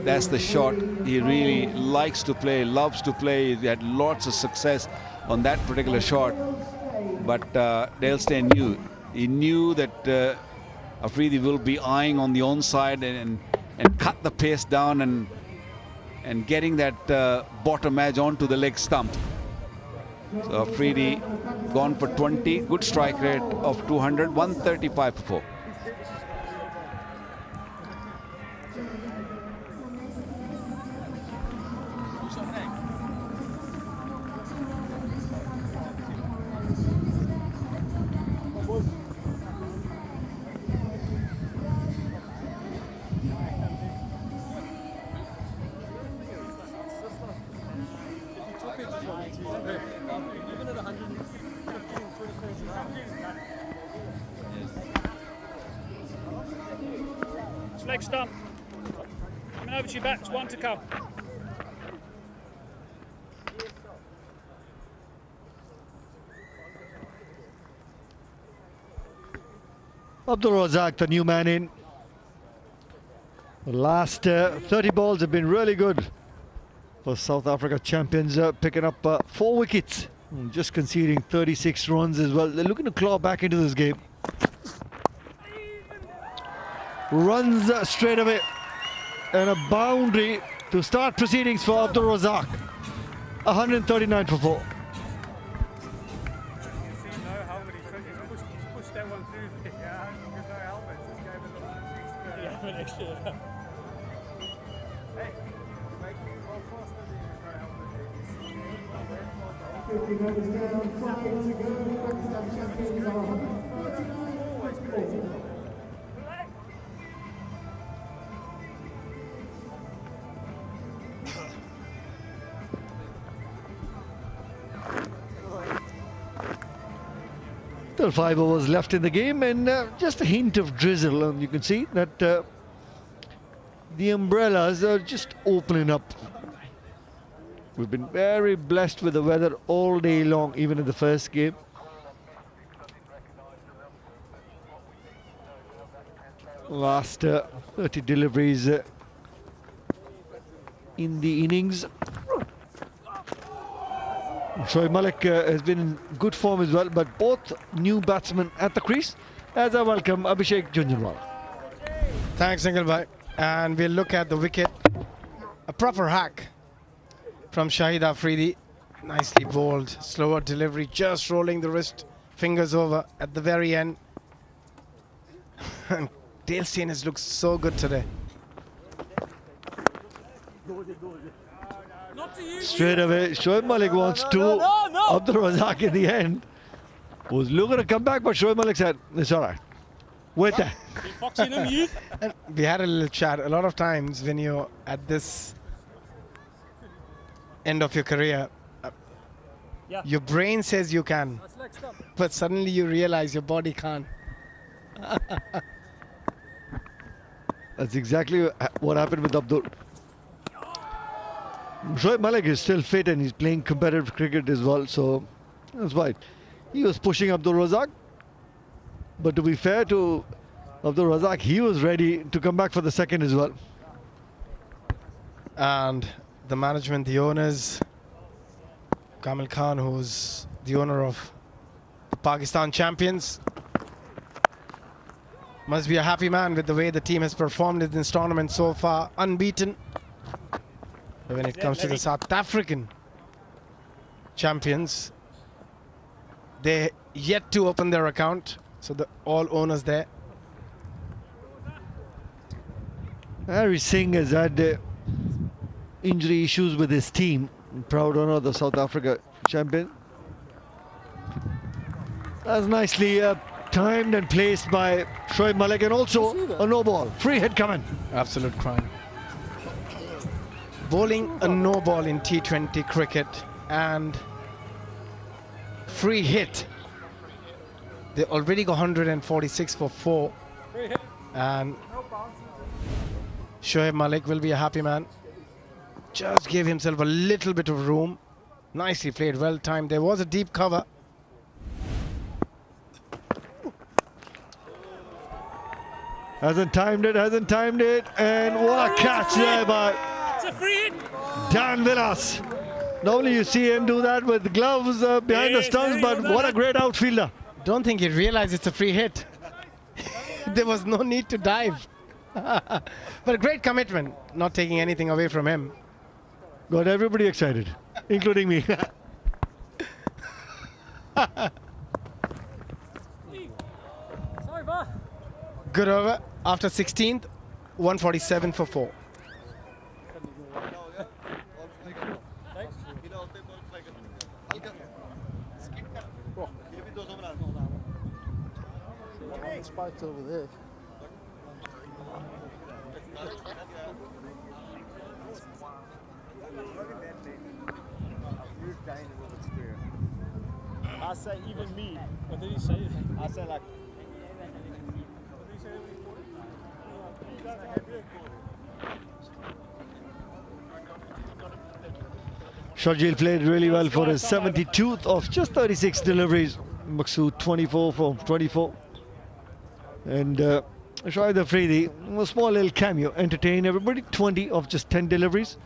That's the shot he really likes to play, loves to play. He had lots of success on that particular shot. But Dale Steyn knew. He knew that Afridi will be eyeing on the onside and cut the pace down and getting that bottom edge onto the leg stump. So Afridi gone for 20, good strike rate of 200, 135 for 4. Leg stump. Coming over to your back, one to come. Abdul Razak, the new man in. The last 30 balls have been really good for South Africa champions, picking up 4 wickets, and just conceding 36 runs as well. They're looking to claw back into this game. Runs straight away and a boundary to start proceedings for Abdul Razak. 139 for 4. Still 5 overs left in the game, and just a hint of drizzle, and you can see that the umbrellas are just opening up. We've been very blessed with the weather all day long, even in the first game. Last 30 deliveries in the innings. Shoaib Malik has been in good form as well, but both new batsmen at the crease. As I welcome Abhishek Junjunwala. Thanks, Singlebhai. And we'll look at the wicket. A proper hack from Shahid Afridi. Nicely bowled. Slower delivery, just rolling the wrist, fingers over at the very end. And Dale Steyn has looked so good today. Straight away, Shoaib Malik wants to. Abdul Razak in the end was looking to come back, but Shoaib Malik said, it's all right. with that. And we had a little chat. A lot of times when you're at this end of your career, your brain says you can, but suddenly you realize your body can't. That's exactly what happened with Abdul. Shoaib Malik is still fit and he's playing competitive cricket as well, so that's why he was pushing Abdul Razak. But to be fair to Abdul Razak, he was ready to come back for the second as well. And the management, the owners, Kamil Khan, who's the owner of the Pakistan champions, must be a happy man with the way the team has performed in this tournament so far, unbeaten. But when it comes to the South African champions, they're yet to open their account, so all owners there. Harry Singh has had injury issues with his team. Proud owner of the South Africa champion. That's nicely timed and placed by Shoaib Malik, and also a no ball. Free hit coming. Absolute crime. Bowling a no ball in T20 cricket and free hit. They already got 146 for 4. And Shoaib Malik will be a happy man. Just gave himself a little bit of room. Nicely played, well timed. There was a deep cover. Hasn't timed it, and what a catch there by Dan Villas. Normally you see him do that with gloves behind the stumps, but what a great outfielder. Don't think he realized it's a free hit. There was no need to dive. But a great commitment, not taking anything away from him. Got everybody excited, including me. Good over. After 16th, 147 for 4. Spiked over there. I say even me. What did he say? I said like. Sharjeel played really well for his 72th of just 36 deliveries. Maqsood 24 for 24. And Shoaib Afridi, a small little cameo, entertain everybody. 20 of just 10 deliveries.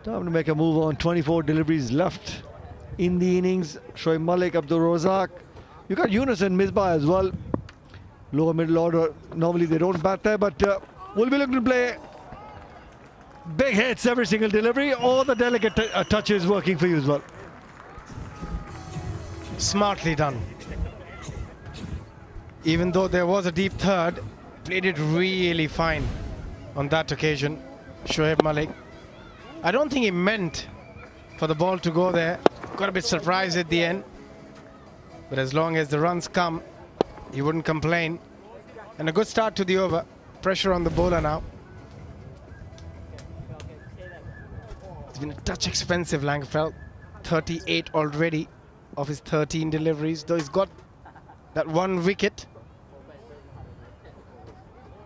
Time to make a move on. 24 deliveries left in the innings. Shoaib Malik, Abdul Razak. You got Yunus and Misbah as well. Lower middle order. Normally they don't bat there, but we'll be looking to play big hits every single delivery, or the delicate touches working for you as well. Smartly done. Even though there was a deep third, played it really fine on that occasion. Shoaib Malik. I don't think he meant for the ball to go there. Got a bit surprised at the end. But as long as the runs come, he wouldn't complain. And a good start to the over. Pressure on the bowler now. It's been a touch expensive, Langfeld. 38 already of his 13 deliveries, though he's got that one wicket.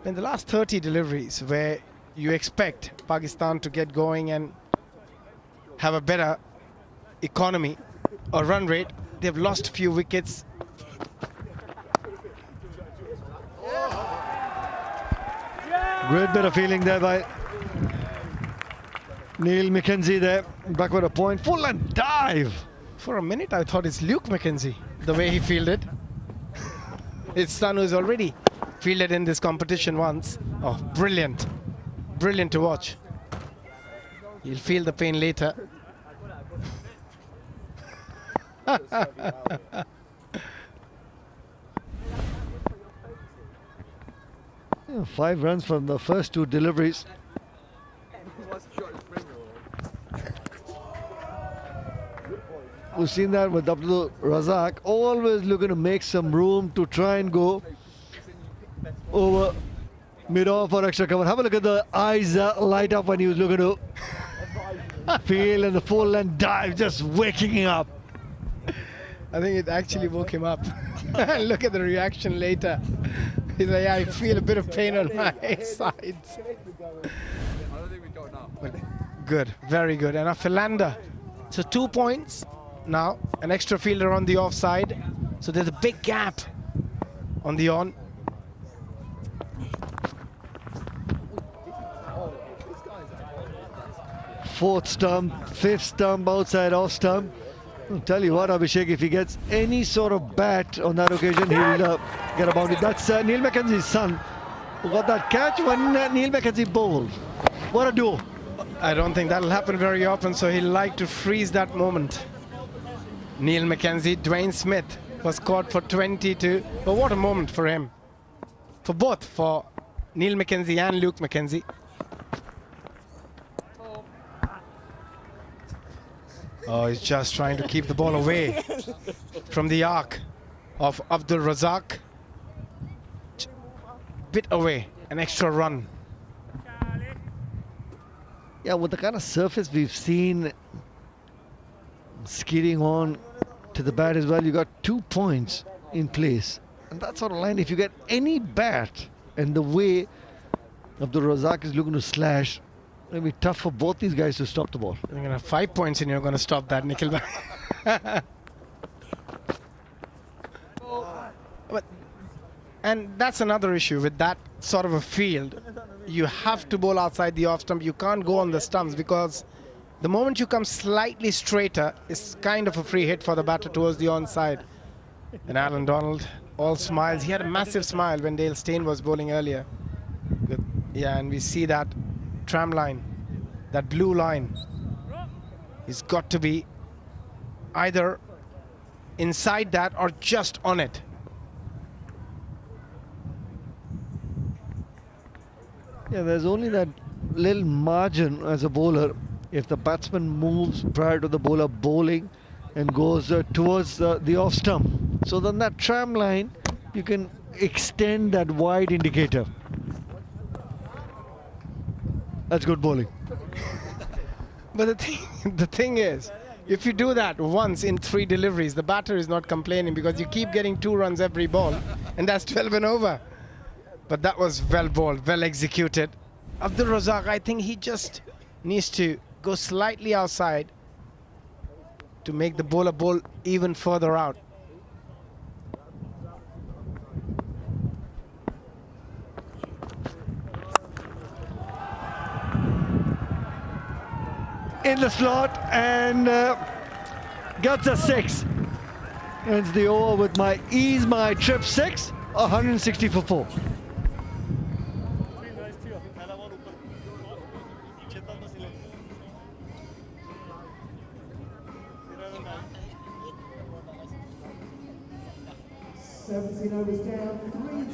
In the last 30 deliveries, where you expect Pakistan to get going and have a better economy or run rate, they've lost a few wickets. Great bit of feeling there by Neil McKenzie there. Back with a point. Full and dive. For a minute, I thought it's Luke McKenzie, the way he fielded. His son, who's already fielded in this competition once. Oh, brilliant. Brilliant to watch. He'll feel the pain later. Yeah, 5 runs from the first 2 deliveries. We've seen that with Abdul Razak, always looking to make some room to try and go over mid-off or extra cover. Have a look at the eyes light up when he was looking to feel and the full length dive, just waking him up. I think it actually woke him up. Look at the reaction later. He's like, yeah, I feel a bit of pain on my sides. But good, very good. And a Philander. So 2 points now. An extra fielder on the offside. So there's a big gap on the on. Fourth stump, fifth stump, outside off stump. I'll tell you what, Abhishek, if he gets any sort of bat on that occasion, he'll get a boundary. That's Neil Mackenzie's son who got that catch when Neil Mackenzie bowled. What a duo. I don't think that'll happen very often, so he'll like to freeze that moment. Neil Mackenzie, Dwayne Smith was caught for 22. But what a moment for him. For both, for Neil Mackenzie and Luke Mackenzie. Oh, he's just trying to keep the ball away from the arc of Abdul Razak. Bit away, an extra run. Yeah, with the kind of surface we've seen skidding on to the bat as well, you got 2 points in place. And that sort of line, if you get any bat and the way Abdul Razak is looking to slash, it'll be tough for both these guys to stop the ball. You're going to have 5 points and you're going to stop that, Nikhil. And that's another issue with that sort of a field. You have to bowl outside the off stump. You can't go on the stumps because the moment you come slightly straighter, it's kind of a free hit for the batter towards the onside. And Alan Donald, all smiles. He had a massive smile when Dale Steyn was bowling earlier. Good. Yeah, and we see that tram line, that blue line. He's got to be either inside that or just on it. Yeah, there's only that little margin as a bowler. If the batsman moves prior to the bowler bowling and goes towards the off stump, so then that tram line, you can extend that wide indicator. That's good bowling. But the thing is, if you do that once in 3 deliveries, the batter is not complaining because you keep getting 2 runs every ball, and that's 12 and over. But that was well bowled, well executed. Abdul Razak, I think he just needs to go slightly outside to make the bowler bowl even further out. In the slot and gets a 6. Ends the over with my ease, my trip 6, 160 for 4. Overs down,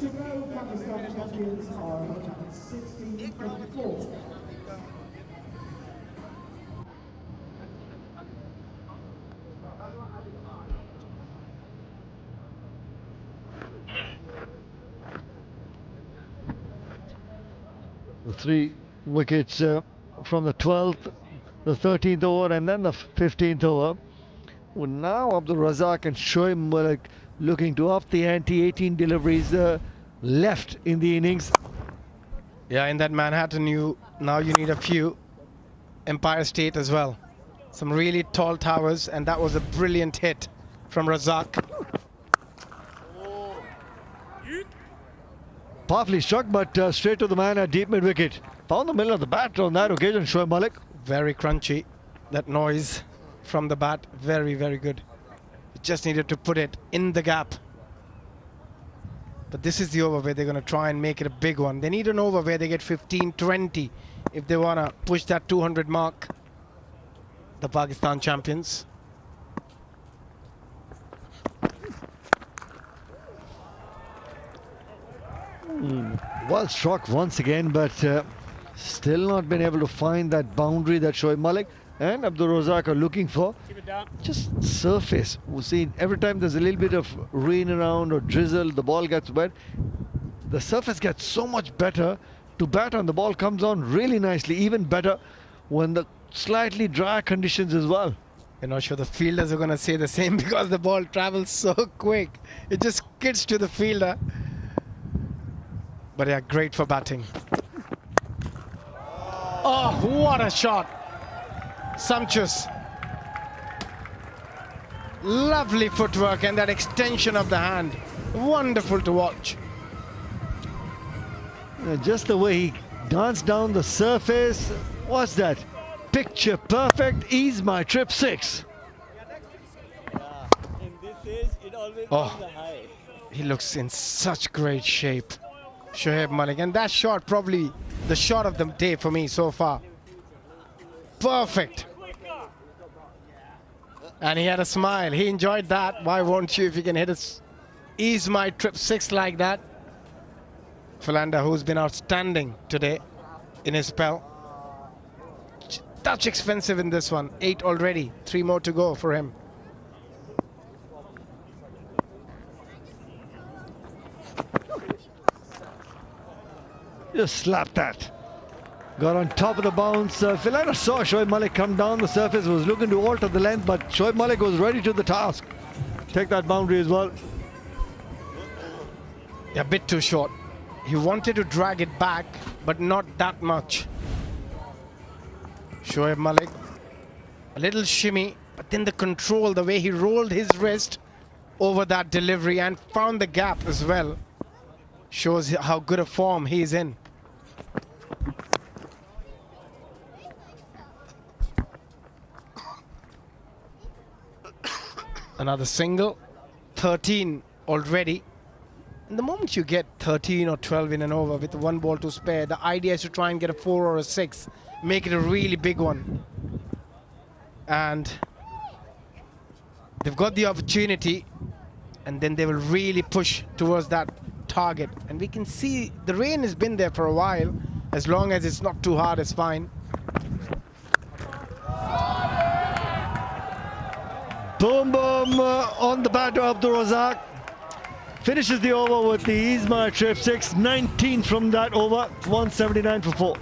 3 to go. Pakistan champions are 160 from 4. The 3 wickets from the 12th, the 13th over, and then the 15th over. Well, now Abdul Razak and Shoaib Malik looking to up the ante. 18 deliveries left in the innings. Yeah, in that Manhattan, now you need a few. Empire State as well. Some really tall towers, and that was a brilliant hit from Razak. Powerfully struck, but straight to the man at deep mid wicket. Found the middle of the bat on that occasion, Shoaib Malik. Very crunchy. That noise from the bat, very, very good. Just needed to put it in the gap. But this is the over where they're going to try and make it a big one. They need an over where they get 15-20 if they want to push that 200 mark. The Pakistan champions. Well struck once again, but still not been able to find that boundary that Shoaib Malik and Abdul Razak are looking for. Just surface. We see every time there's a little bit of rain around or drizzle, the ball gets wet. the surface gets so much better to bat on. The ball comes on really nicely, even better when the slightly dry conditions as well. I'm not sure the fielders are going to say the same because the ball travels so quick. It just skids to the fielder. But yeah, great for batting. Oh, what a shot. Sumptuous. Lovely footwork and that extension of the hand. Wonderful to watch. Just the way he danced down the surface. What's that? Picture perfect. Ease my trip 6. Oh, he looks in such great shape, Shoaib Malik. And that shot, probably the shot of the day for me so far. Perfect. And he had a smile. He enjoyed that. Why won't you if you can hit it? Ease my trip 6 like that. Philander, who's been outstanding today in his spell. Touch expensive in this one. 8 already. 3 more to go for him. Just slap that. Got on top of the bounce. Philander saw Shoaib Malik come down the surface, was looking to alter the length, but Shoaib Malik was ready to the task. Take that boundary as well. Yeah, a bit too short. He wanted to drag it back, but not that much. Shoaib Malik, a little shimmy, but then the control, the way he rolled his wrist over that delivery and found the gap as well, shows how good a form he is in. Another single, 13 already. And the moment you get 13 or 12 in an over with 1 ball to spare, the idea is to try and get a 4 or a 6, make it a really big one. And they've got the opportunity, and then they will really push towards that target. And we can see the rain has been there for a while. As long as it's not too hard, it's fine. Boom, boom on the bat of Abdul Razak. Finishes the over with the Ease My Trip 6. 19 from that over. 179 for 4.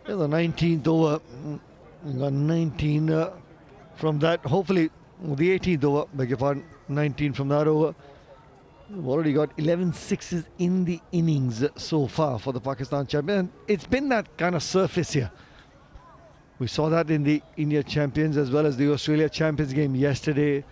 The 19th over, we got 19 from that. Hopefully, the 18th over, beg your pardon, 19 from that over. We've already got 11 sixes in the innings so far for the Pakistan champion. It's been that kind of surface here. We saw that in the India champions as well as the Australia champions game yesterday.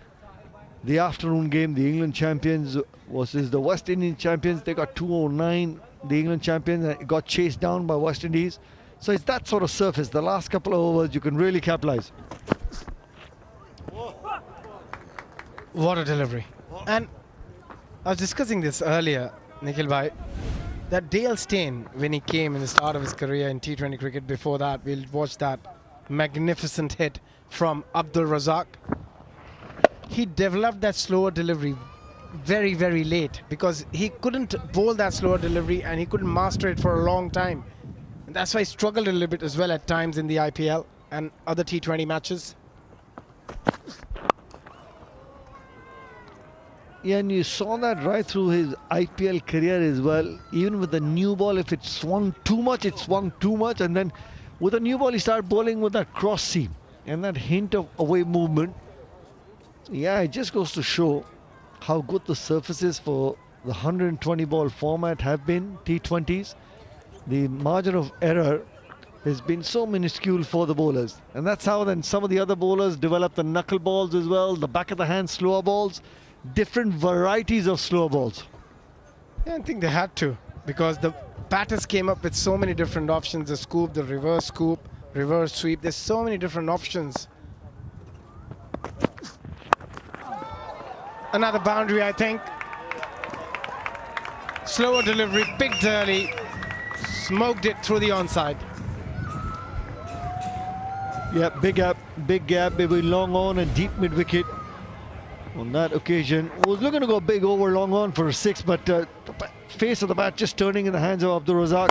The afternoon game, the England champions versus the West Indian champions. They got 209. The England champions got chased down by West Indies. So it's that sort of surface. The last couple of overs, you can really capitalize. What a delivery. And I was discussing this earlier, Nikhil bhai, that Dale Steyn, when he came in the start of his career in T20 cricket, before that, we'll watch that magnificent hit from Abdul Razak. He developed that slower delivery very, very late because he couldn't bowl that slower delivery and he couldn't master it for a long time. And that's why he struggled a little bit as well at times in the IPL and other T20 matches. Yeah, and you saw that right through his IPL career as well. Even with the new ball, if it swung too much, it swung too much. And then with the new ball, he started bowling with that cross seam and that hint of away movement. Yeah, it just goes to show how good the surfaces for the 120 ball format have been, T20s. The margin of error has been so minuscule for the bowlers. And that's how then some of the other bowlers develop the knuckle balls as well, the back of the hand slower balls, different varieties of slower balls. Yeah, I think they had to because the batters came up with so many different options, the scoop, the reverse scoop, reverse sweep. There's so many different options. another boundary, I think. Slower delivery, picked early, smoked it through the onside. Yeah, big gap between long on and deep mid wicket. On that occasion, was looking to go big over long on for a 6, but the face of the bat just turning in the hands of Abdul Razak,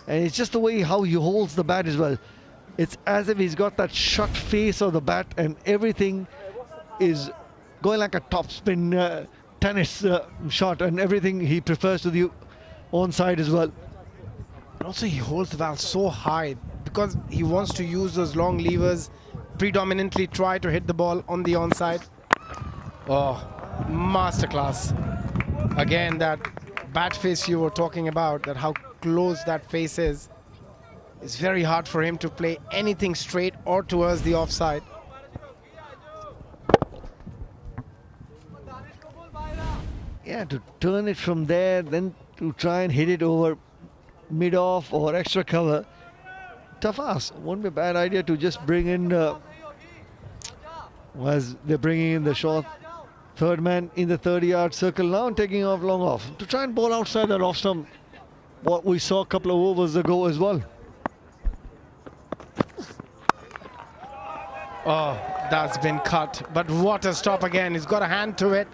and it's just the way how he holds the bat as well. It's as if he's got that shut face of the bat, and everything is going like a topspin tennis shot, and everything he prefers to the onside as well. Also, he holds the ball so high because he wants to use those long levers, predominantly try to hit the ball on the onside. Oh, masterclass. Again, that bat face you were talking about, that how close that face is. It's very hard for him to play anything straight or towards the offside. Yeah, to turn it from there, then to try and hit it over mid-off or extra cover. Tough ask. Won't be a bad idea to just bring in, as they're bringing in the short third man in the 30-yard circle now and taking off long off to try and bowl outside that off stump, what we saw a couple of overs ago as well. Oh, that's been cut, but what a stop again. He's got a hand to it.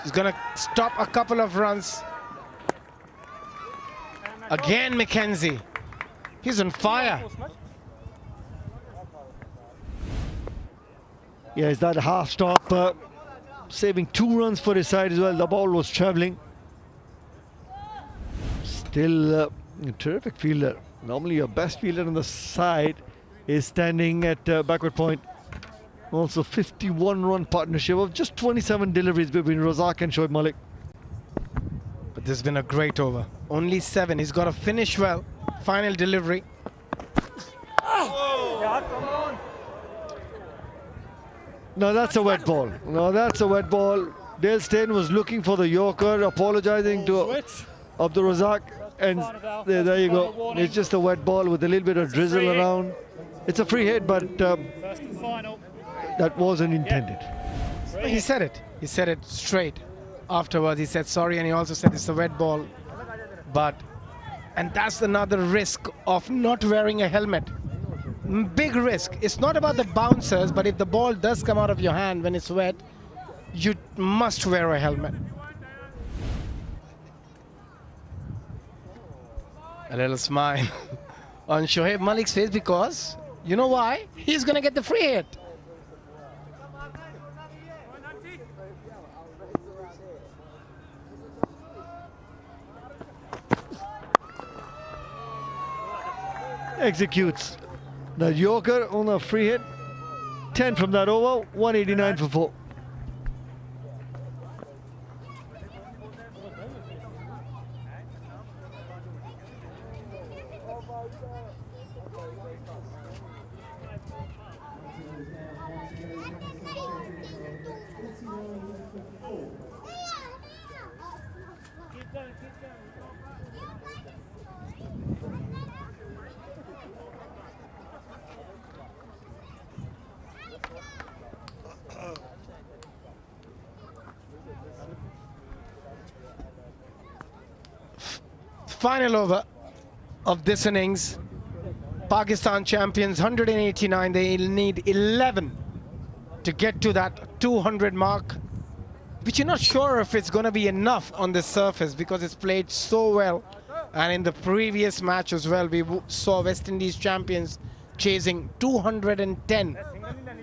He's going to stop a couple of runs. Again, McKenzie. He's on fire. Yeah, it's that half stop, saving 2 runs for his side as well. The ball was travelling. Still a terrific fielder. Normally your best fielder on the side is standing at backward point. Also 51-run partnership of just 27 deliveries between Razak and Shoaib Malik. But this has been a great over. Only 7. He's got to finish well. Final delivery. No, that's a wet ball. No, that's a wet ball. Dale Steyn was looking for the Yorker, apologizing to Abdul Razak, and there you go. It's just a wet ball with a little bit of drizzle around. It's a free hit, but that wasn't intended. He said it. He said it straight afterwards. He said sorry, and he also said it's a wet ball. And that's another risk of not wearing a helmet. Big risk. It's not about the bouncers, but if the ball does come out of your hand when it's wet, you must wear a helmet. A little smile on Shoaib Malik's face, because you know why? He's going to get the free hit. Executes the Yorker on a free hit. 10 from that over, 189 for 4. Final over of this innings. Pakistan champions, 189. They'll need 11 to get to that 200 mark, which you're not sure if it's going to be enough on the surface because it's played so well. And in the previous match as well, we saw West Indies champions chasing 210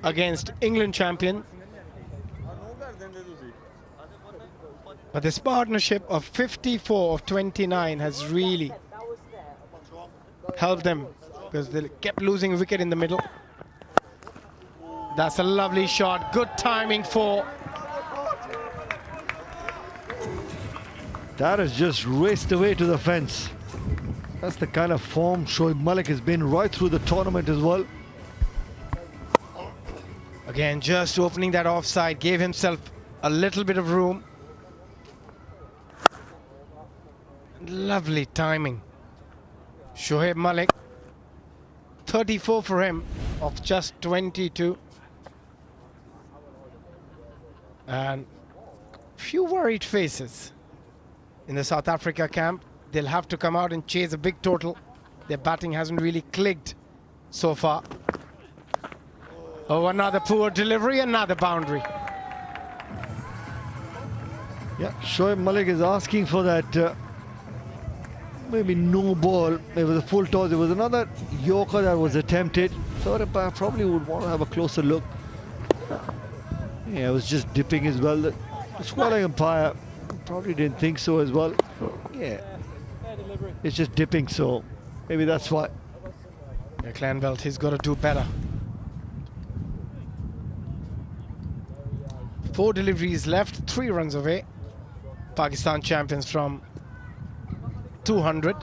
against England champion. But this partnership of 54 of 29 has really helped them because they kept losing a wicket in the middle. That's a lovely shot. Good timing for. That has just raced away to the fence. That's the kind of form Shoaib Malik has been right through the tournament as well. Again, just opening that offside, gave himself a little bit of room. Lovely timing. Shoaib Malik, 34 for him of just 22. And Few worried faces in the South Africa camp. They'll have to come out and chase a big total. Their batting hasn't really clicked so far. Oh, another poor delivery, another boundary. Yeah, Shoaib Malik is asking for that maybe no ball. It was a full toss. There was another Yorker that was attempted. Thought umpire probably would want to have a closer look. Yeah, it was just dipping as well. The scoring umpire probably didn't think so as well. Yeah, it's just dipping, so maybe that's why. Yeah, Clanveld, he's got to do better. 4 deliveries left, 3 runs away. Pakistan champions from 200.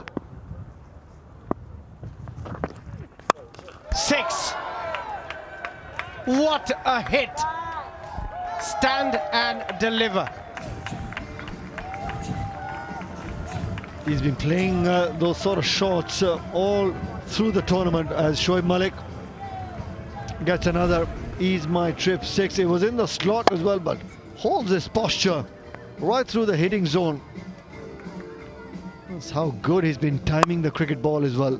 6. What a hit. Stand and deliver. He's been playing those sort of shots all through the tournament as Shoaib Malik gets another Ease My Trip 6. It was in the slot as well, but holds his posture right through the hitting zone. That's how good he's been timing the cricket ball as well.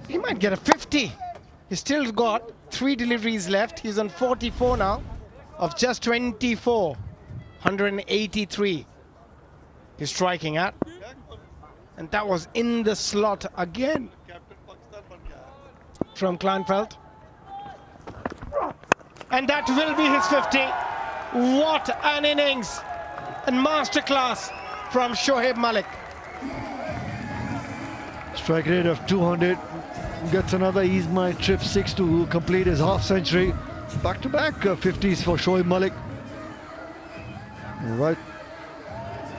He might get a 50. He's still got 3 deliveries left. He's on 44 now of just 24. 183 he's striking at. And that was in the slot again from Clanveld. And that will be his 50. What an innings and masterclass from Shoaib Malik. Strike rate of 200. Gets another Ease My Trip 6 to complete his half century. Back-to-back 50s for Shoaib Malik. Right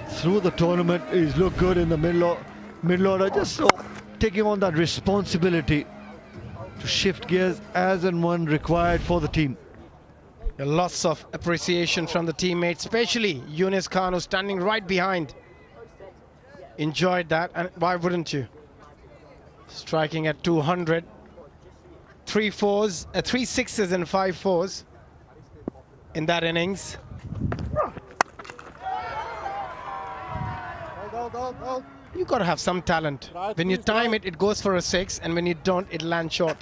through the tournament, he's looked good in the middle order. Just taking on that responsibility to shift gears as and when required for the team. Lots of appreciation from the teammates, especially Yunus Khan, who's standing right behind. Enjoyed that, and why wouldn't you? Striking at 200. 3 sixes and 5 fours in that innings. You got to have some talent. When you time it, it goes for a 6, and when you don't, it lands short.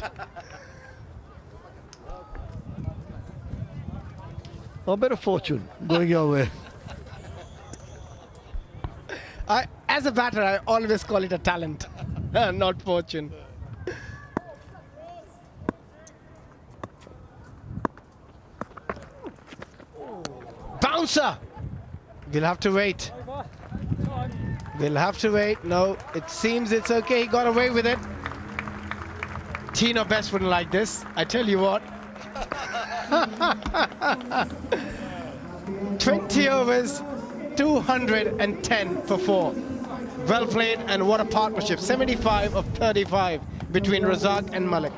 A bit of fortune going your way. As a batter, I always call it a talent, not fortune. Bouncer! We'll have to wait. We'll have to wait. No, it seems it's okay. He got away with it. Tino Best wouldn't like this, I tell you what. 20 overs, 210 for 4. Well played, and what a partnership. 75 of 35 between Razak and Malik.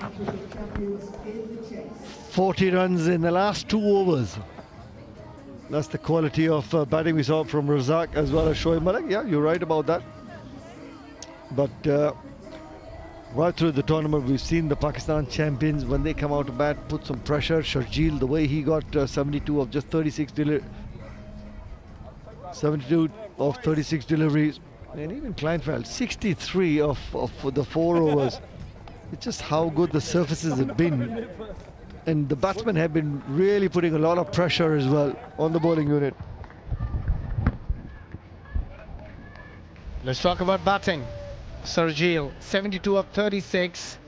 40 runs in the last 2 overs. That's the quality of batting we saw from Razak as well as Shoaib Malik. Yeah, you're right about that. But right through the tournament, we've seen the Pakistan champions, when they come out to bat, put some pressure. Sharjeel, the way he got 72 of just 36 72 of 36 deliveries. And even Kleinfeld, 63 of the 4 overs. It's just how good the surfaces have been. And the batsmen have been really putting a lot of pressure as well on the bowling unit. Let's talk about batting. Sharjeel, 72 of 36.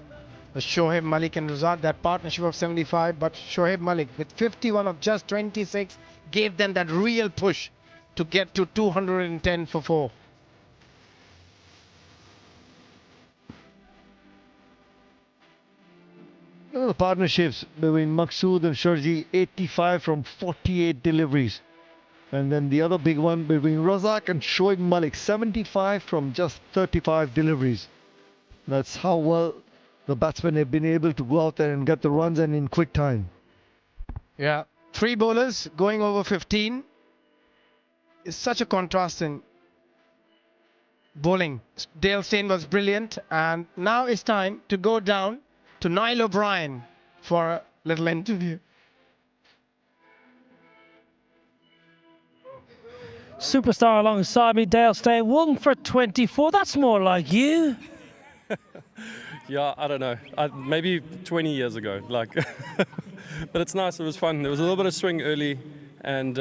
Shoaib Malik and Razak, that partnership of 75. But Shoaib Malik with 51 of just 26 gave them that real push to get to 210 for 4. The partnerships between Maqsood and Sharjeel, 85 from 48 deliveries. And then the other big one between Razak and Shoaib Malik, 75 from just 35 deliveries. That's how well the batsmen have been able to go out there and get the runs, and in quick time. Yeah, 3 bowlers going over 15. It's such a contrast in bowling. Dale Steyn was brilliant, and now it's time to go down to Niall O'Brien for a little interview. superstar alongside me, Dale Steyn, 1 for 24. That's more like you. Yeah, I don't know. Maybe 20 years ago. Like, but it's nice. It was fun. There was a little bit of swing early, and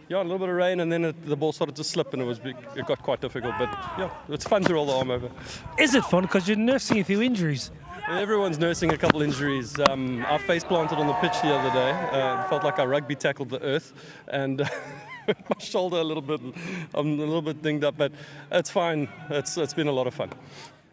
yeah, a little bit of rain, and then the ball started to slip, and it got quite difficult. But yeah, it's fun to roll the arm over. Is it fun? Because you're nursing a few injuries. Everyone's nursing a couple injuries. I face planted on the pitch the other day. Felt like I rugby tackled the earth, and my shoulder a little bit. I'm a little bit dinged up, but it's fine. It's been a lot of fun.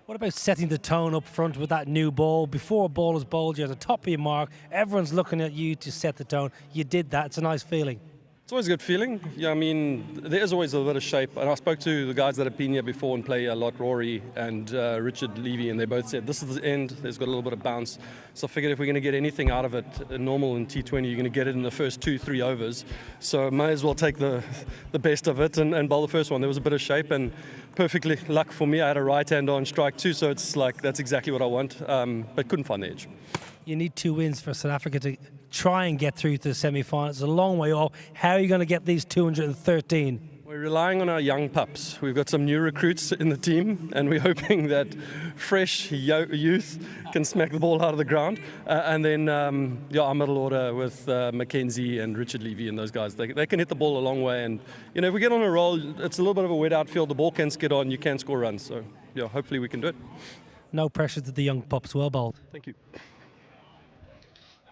What about setting the tone up front with that new ball? Before a ball is bowled, you're at the top of your mark. Everyone's looking at you to set the tone. You did that. It's a nice feeling. It's always a good feeling. Yeah, I mean, there is always a little bit of shape. And I spoke to the guys that have been here before and play a lot, Rory and Richard Levy, and they both said this is the end. There's got a little bit of bounce. So I figured if we're going to get anything out of it, normal in T20, you're going to get it in the first 2-3 overs. So may as well take the best of it and bowl the first one. There was a bit of shape and perfectly luck for me. I had a right hand on strike too, so it's like that's exactly what I want, but couldn't find the edge. You need 2 wins for South Africa to try and get through to the semi-finals. It's a long way off. How are you going to get these 213? We're relying on our young pups. We've got some new recruits in the team, and we're hoping that fresh youth can smack the ball out of the ground. And then, yeah, our middle order with Mackenzie and Richard Levy and those guys, they can hit the ball a long way. And, you know, if we get on a roll, it's a little bit of a wet outfield. The ball can skid on, you can score runs. So, yeah, hopefully we can do it. No pressure to the young pups. Well bowled. Thank you.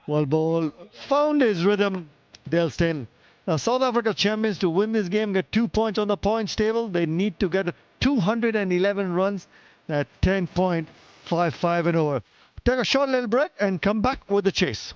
Well ball, found his rhythm, Dale Steyn. Now South Africa champions, to win this game, get 2 points on the points table. They need to get 211 runs at 10.55 and over. Take a short little break and come back with the chase.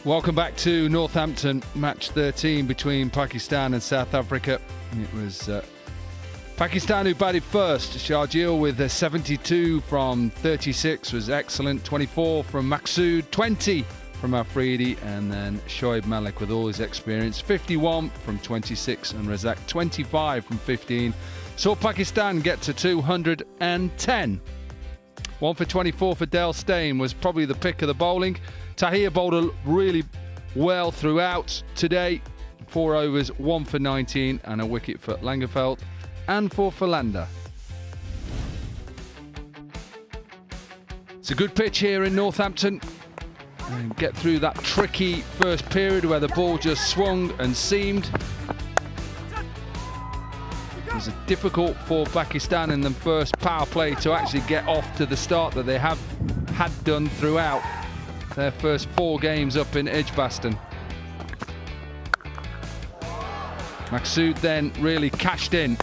Welcome back to Northampton, match 13 between Pakistan and South Africa. It was Pakistan who batted first. Sharjeel with a 72 from 36 was excellent. 24 from Maksud, 20 from Afridi, and then Shoaib Malik with all his experience. 51 from 26, and Razak 25 from 15. Saw Pakistan get to 210. 1 for 24 for Dale Steyn was probably the pick of the bowling. Tahir bowled really well throughout today. 4 overs, 1 for 19, and a wicket for Langenfeldt and for Philander. It's a good pitch here in Northampton. And get through that tricky first period where the ball just swung and seamed. It was difficult for Pakistan in the first power play to actually get off to the start that they have had done throughout their first 4 games up in Edgbaston. Maksud then really cashed in,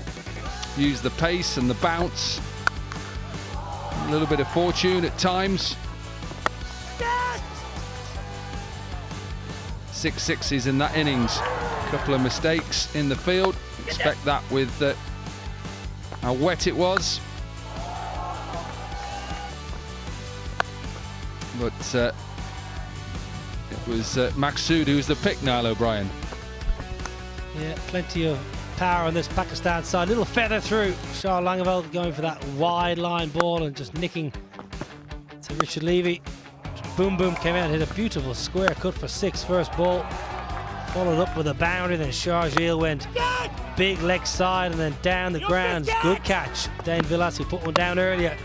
used the pace and the bounce, a little bit of fortune at times. 6 sixes in that innings. A couple of mistakes in the field. Expect that with how wet it was. But it was Maksud who's the pick, Niall O'Brien. Yeah, plenty of power on this Pakistan side. Little feather through. Shah Langenfeldt going for that wide line ball and just nicking to Richard Levy. Boom Boom came out and hit a beautiful square cut for 6 first ball. Followed up with a boundary, then Sharjeel went big leg side and then down the ground. Good catch. Dane Villas, who put one down earlier.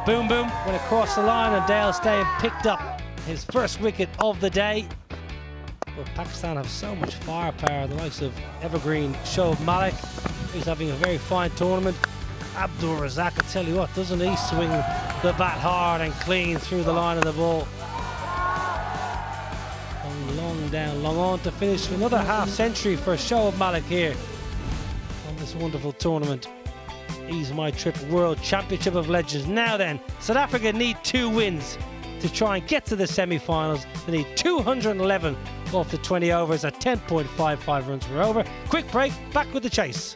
Boom Boom went across the line and Dale Steyn picked up his first wicket of the day. But Pakistan have so much firepower. The likes of evergreen Shoaib Malik, who's having a very fine tournament. Abdul Razak, I tell you what, doesn't he swing the bat hard and clean through the line of the ball. Long down, long on to finish another half century for Shoaib Malik here on this wonderful tournament. He's my trip World Championship of Legends. Now then, South Africa need 2 wins to try and get to the semi-finals. They need 211 off the 20 overs at 10.55 runs per over. Quick break, back with the chase.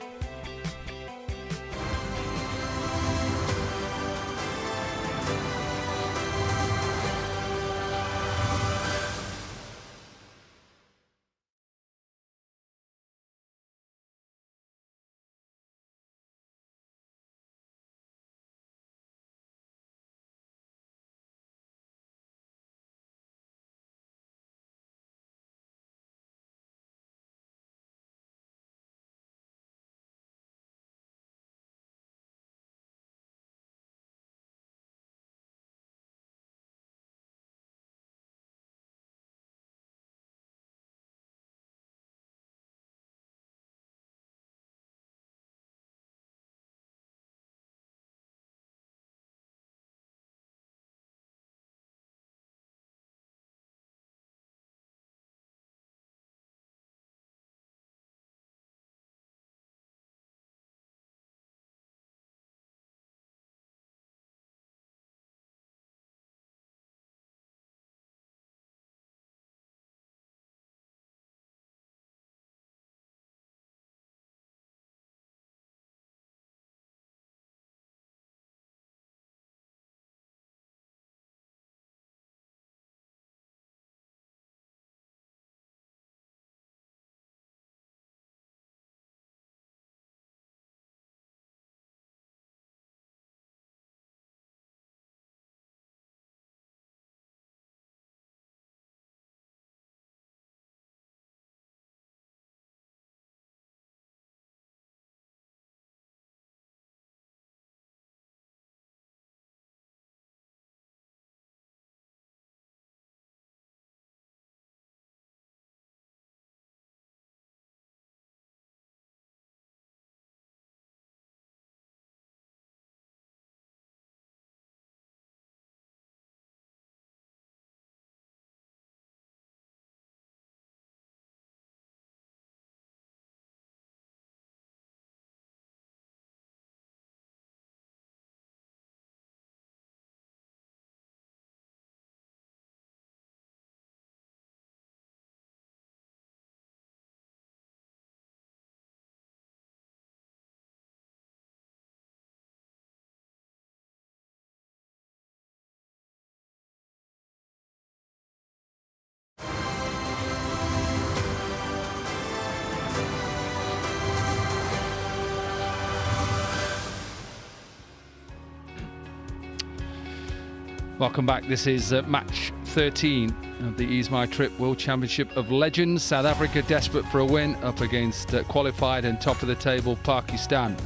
Welcome back. This is match 13 of the Ease My Trip World Championship of Legends. South Africa desperate for a win up against qualified and top of the table Pakistan.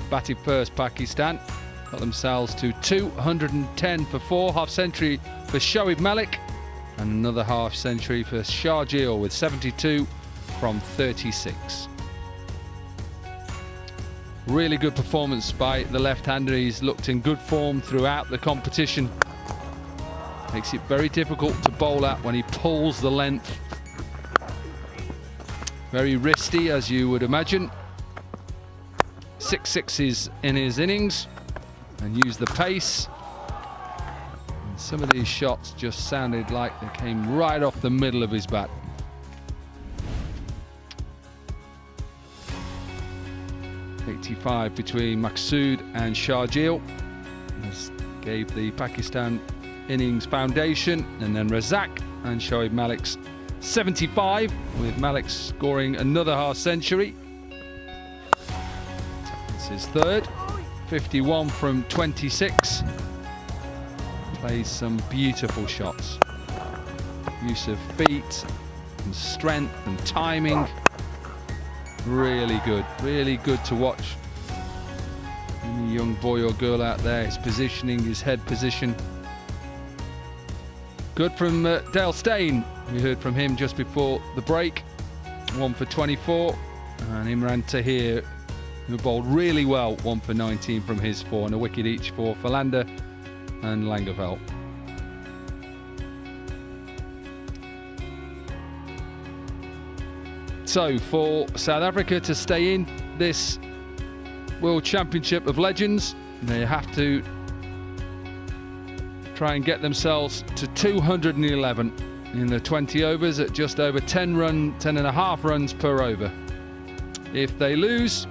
Batting first, Pakistan got themselves to 210 for 4, half century for Shoaib Malik, and another half century for Sharjeel with 72 from 36. Really good performance by the left-hander. He's looked in good form throughout the competition. Makes it very difficult to bowl at when he pulls the length. Very wristy, as you would imagine. 6 sixes in his innings and used the pace. And some of these shots just sounded like they came right off the middle of his bat. .85 between Maqsood and Sharjeel. This gave the Pakistan innings foundation, and then Razak and Shoaib Malik's 75, with Malik scoring another half century. It's his third, 51 from 26. Plays some beautiful shots. Use of feet and strength and timing. Really good to watch. Any young boy or girl out there, his positioning, his head position. Good from Dale Steyn. We heard from him just before the break. 1 for 24. And Imran Tahir, who bowled really well, 1 for 19 from his 4, and a wicket each for Philander and Langeveld. So for South Africa to stay in this World Championship of Legends, they have to try and get themselves to 211 in the 20 overs at just over 10.5 runs per over. If they lose,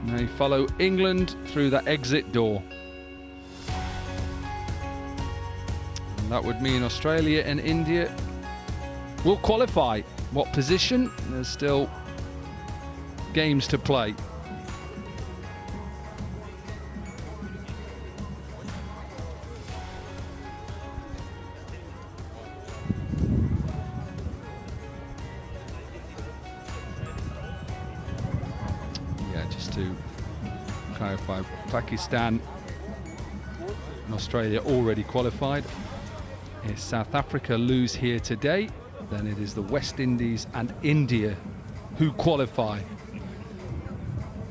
they follow England through the exit door. And that would mean Australia and India will qualify. What position? There's still games to play. Yeah, just to clarify, Pakistan and Australia already qualified. If South Africa lose here today, then it is the West Indies and India who qualify.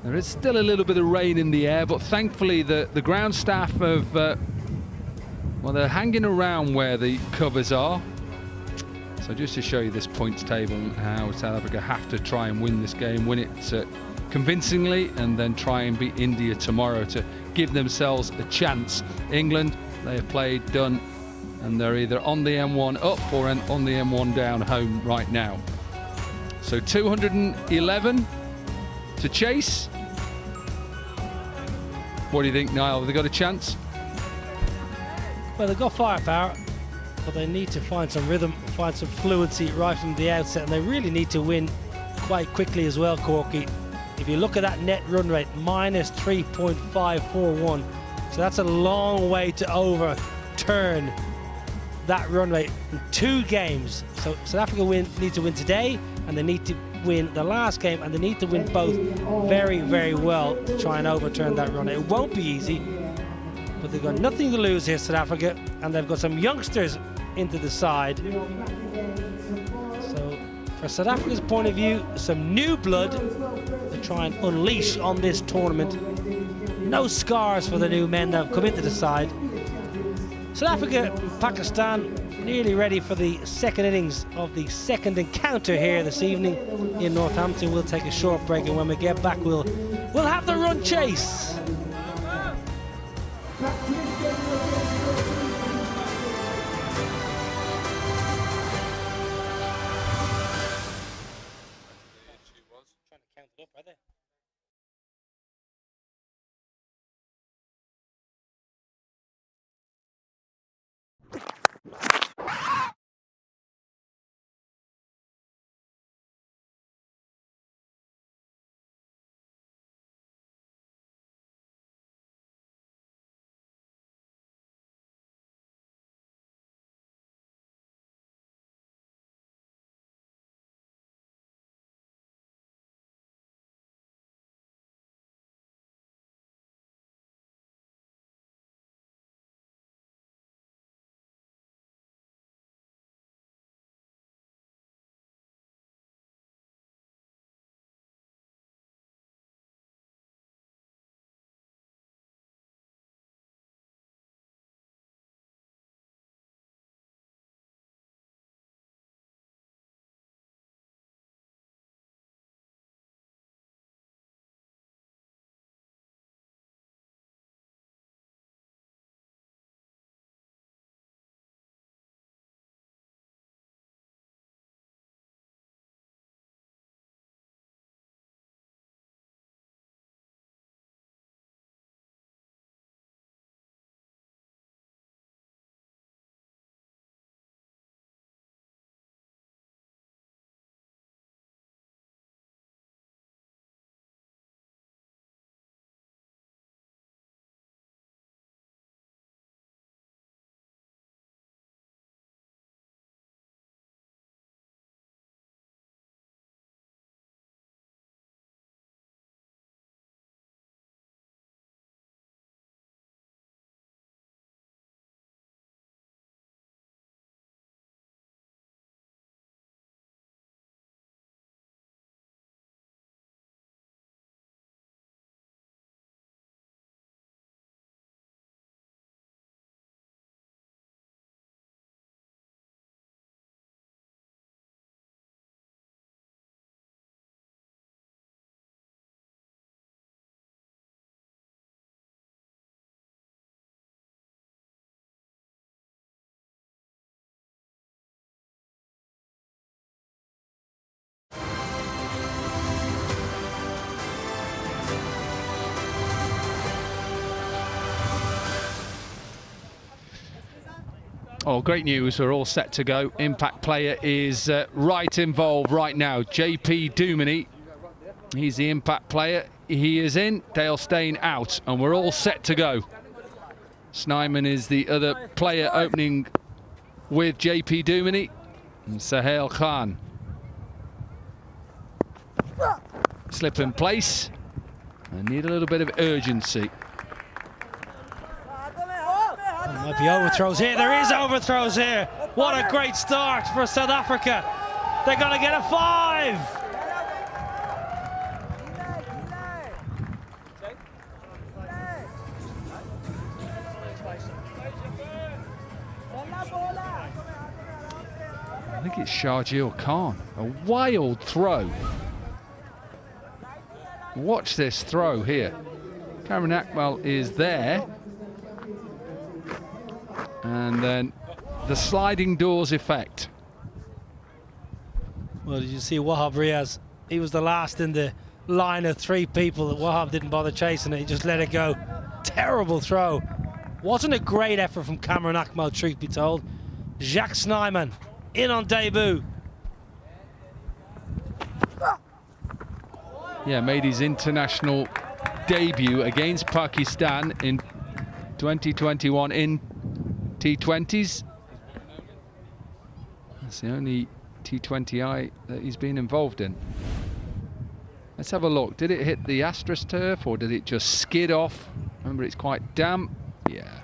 There is still a little bit of rain in the air, but thankfully the ground staff have, well, they're hanging around where the covers are. So just to show you this points table and how South Africa have to try and win this game, win it convincingly, and then try and beat India tomorrow to give themselves a chance. England, they have played, done, and they're either on the M1 up or on the M1 down home right now. So 211 to chase. What do you think, Niall? Have they got a chance? Well, they've got firepower, but they need to find some rhythm, find some fluency right from the outset, and they really need to win quite quickly as well, Corky. If you look at that net run rate, minus 3.541, so that's a long way to overturn that run rate in 2 games. So South Africa need to win today, and they need to win the last game, and they need to win both very well to try and overturn that run. It won't be easy, but they've got nothing to lose here, South Africa, and they've got some youngsters into the side. So for South Africa's point of view, some new blood to try and unleash on this tournament. No scars for the new men that have come into the side. South Africa, Pakistan, nearly ready for the second innings of the second encounter here this evening in Northampton. We'll take a short break, and when we get back, we'll have the run chase. Oh, great news. We're all set to go. Impact player is right involved right now. JP Duminy. He's the impact player. He is in. Dale Steyn out. And we're all set to go. Snyman is the other player opening with JP Duminy. And Sahel Khan. Slip in place. I need a little bit of urgency. There might be overthrows here. There is overthrows here. What a great start for South Africa. They're going to get a 5. I think it's Sharjeel Khan. A wild throw. Watch this throw here. Cameron Akmal is there. And then the sliding doors effect. Well, did you see Wahab Riaz? He was the last in the line of 3 people that Wahab didn't bother chasing it. He just let it go. Terrible throw. Wasn't a great effort from Cameron Akmal, truth be told. Jacques Snyman in on debut. Yeah, made his international debut against Pakistan in 2021 in T20s. That's the only T20I that he's been involved in. Let's have a look. Did it hit the AstroTurf or did it just skid off? Remember, it's quite damp. Yeah.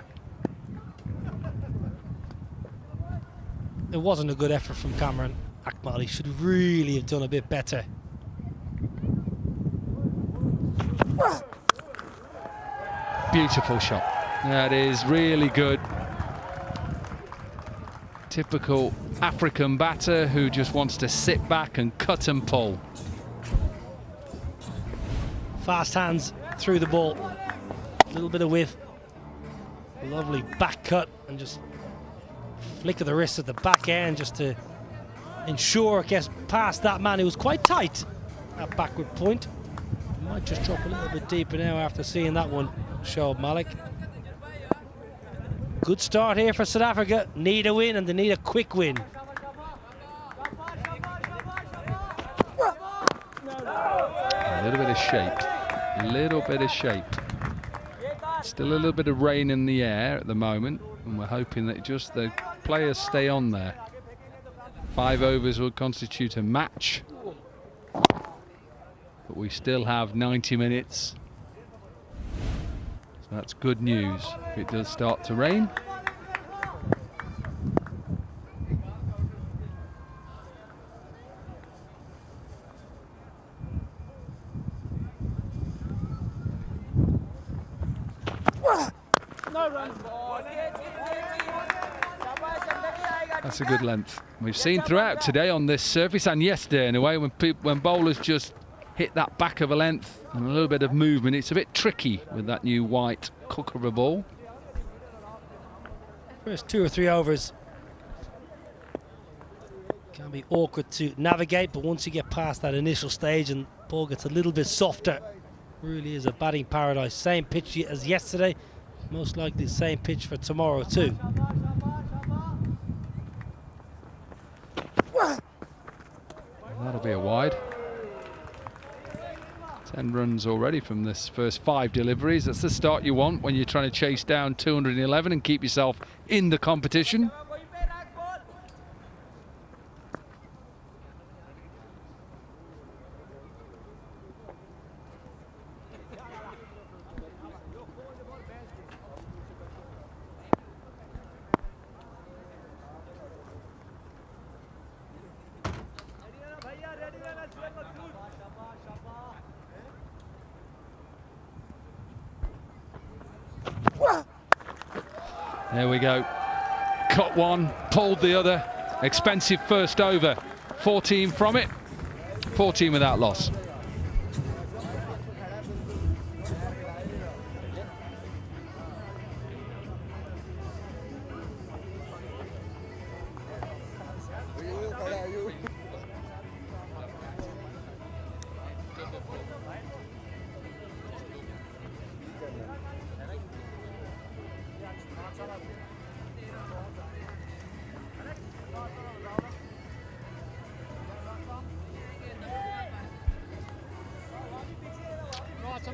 It wasn't a good effort from Cameron Akmal. He should really have done a bit better. Beautiful shot. That is really good. Typical African batter who just wants to sit back and cut and pull. Fast hands through the ball. A little bit of width. Lovely back cut and just flick of the wrist at the back end just to ensure it gets past that man who was quite tight at backward point. Might just drop a little bit deeper now after seeing that one, Shoaib Malik. Good start here for South Africa. Need a win and they need a quick win. A little bit of shape. A little bit of shape. Still a little bit of rain in the air at the moment, and we're hoping that just the players stay on there. 5 overs will constitute a match, but we still have 90 minutes. So that's good news if it does start to rain. That's a good length. We've seen throughout today on this surface and yesterday in a way when bowlers just hit that back of a length and a little bit of movement, it's a bit tricky with that new white Kookaburra ball. First 2 or 3 overs can be awkward to navigate, but once you get past that initial stage and ball gets a little bit softer, really is a batting paradise. Same pitch as yesterday, most likely the same pitch for tomorrow too. That'll be a wide. 10 runs already from this first 5 deliveries. That's the start you want when you're trying to chase down 211 and keep yourself in the competition. There we go. Cut one, pulled the other. Expensive first over. 14 from it. 14 without loss.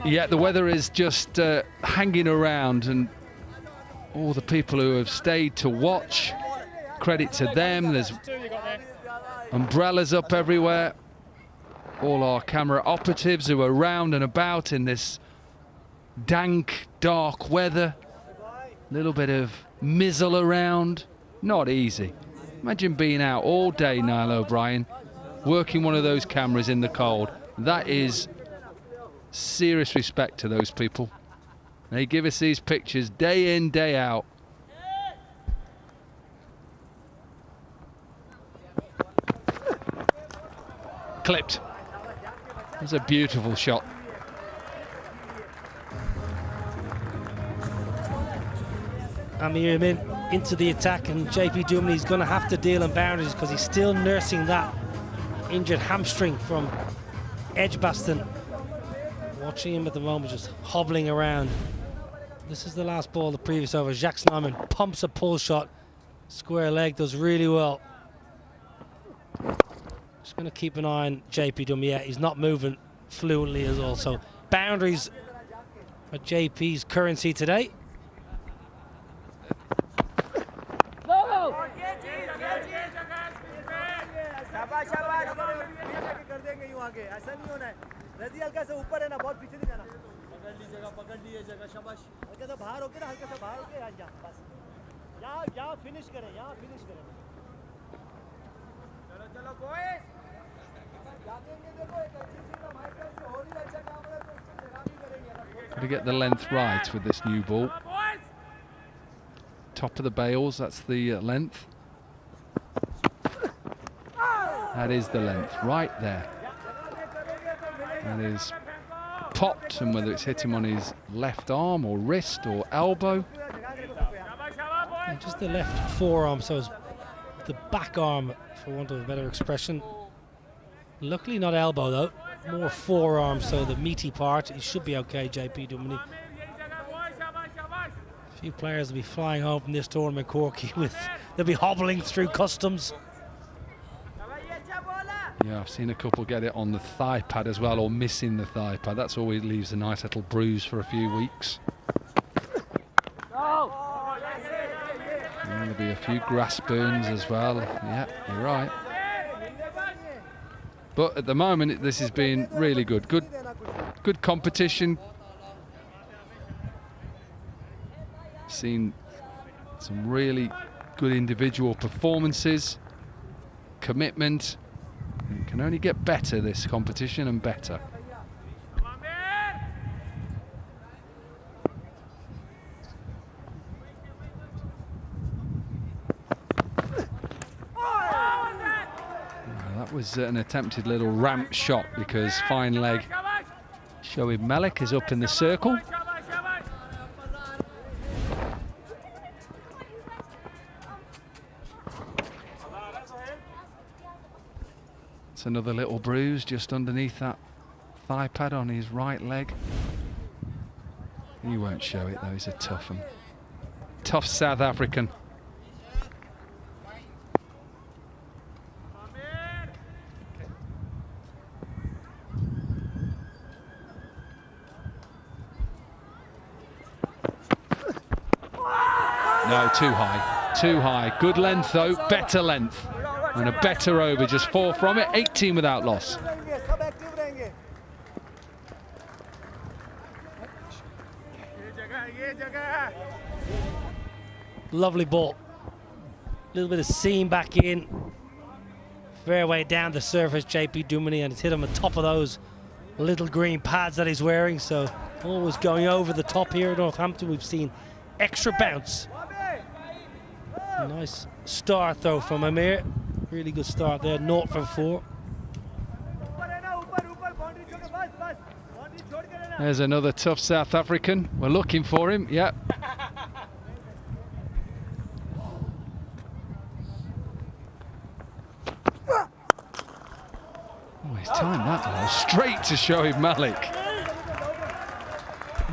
Yeah, the weather is just hanging around, and all the people who have stayed to watch, credit to them. There's umbrellas up everywhere. All our camera operatives who are round and about in this dank, dark weather. A little bit of mizzle around. Not easy. Imagine being out all day, Niall O'Brien, working one of those cameras in the cold. That is serious respect to those people. They give us these pictures day in, day out. Clipped. That's a beautiful shot. Amir into the attack, and JP Dumley's going to have to deal in boundaries because he's still nursing that injured hamstring from Edgbaston. Watching him at the moment just hobbling around. This is the last ball of the previous over. Jacques Snyman pumps a pull shot. Square leg, does really well. Just going to keep an eye on JP Dumley. Yeah, he's not moving fluently as well. So boundaries are JP's currency today. Got to get the length right with this new ball. Top of the bails, that's the length. That is the length, right there. That is popped, and whether it's hit him on his left arm or wrist or elbow. And just the left forearm, so it's the back arm, for want of a better expression. Luckily not elbow though, more forearm, so the meaty part. He should be okay, JP Dumley. A few players will be flying home from this tournament, Corky, they'll be hobbling through customs. Yeah, I've seen a couple get it on the thigh pad as well, or missing the thigh pad. That's always leaves a nice little bruise for a few weeks. There'll be a few grass burns as well. Yeah, you're right. But at the moment, this has been really good. Good competition. Seen some really good individual performances, commitment. It can only get better, this competition, and better. That was an attempted little ramp shot because fine leg Shoaib Malik is up in the circle. It's another little bruise just underneath that thigh pad on his right leg. He won't show it though, he's a tough one. Tough South African. No, too high, too high. Good length though, better length. And a better over, just 4 from it, 18 without loss. Lovely ball. A little bit of seam back in. Fairway down the surface, JP Dumley, and it's hit on the top of those little green pads that he's wearing. So always going over the top here at Northampton. We've seen extra bounce. Nice start though from Amir. Really good start there, 0 from 4. There's another tough South African. We're looking for him, yep. Oh, he's timed that well. Straight to Shoaib Malik.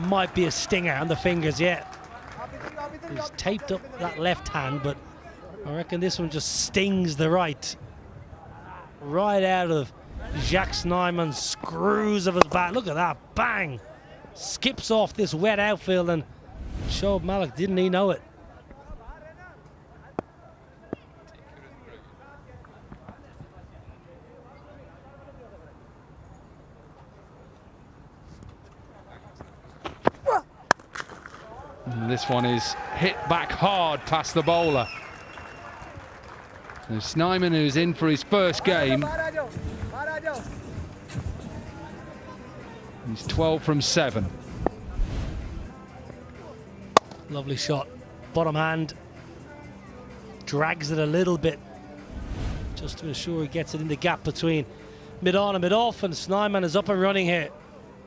Might be a stinger on the fingers yet. He's taped up that left hand, but I reckon this one just stings the right. Right out of Jacques Snyman's screws of his bat. Look at that, bang! skips off this wet outfield, and Shoaib Malik, didn't he know it? And this one is hit back hard past the bowler. So Snyman, who's in for his first game, he's 12 from 7. Lovely shot, bottom hand, drags it a little bit just to ensure he gets it in the gap between mid-on and mid-off, and Snyman is up and running here.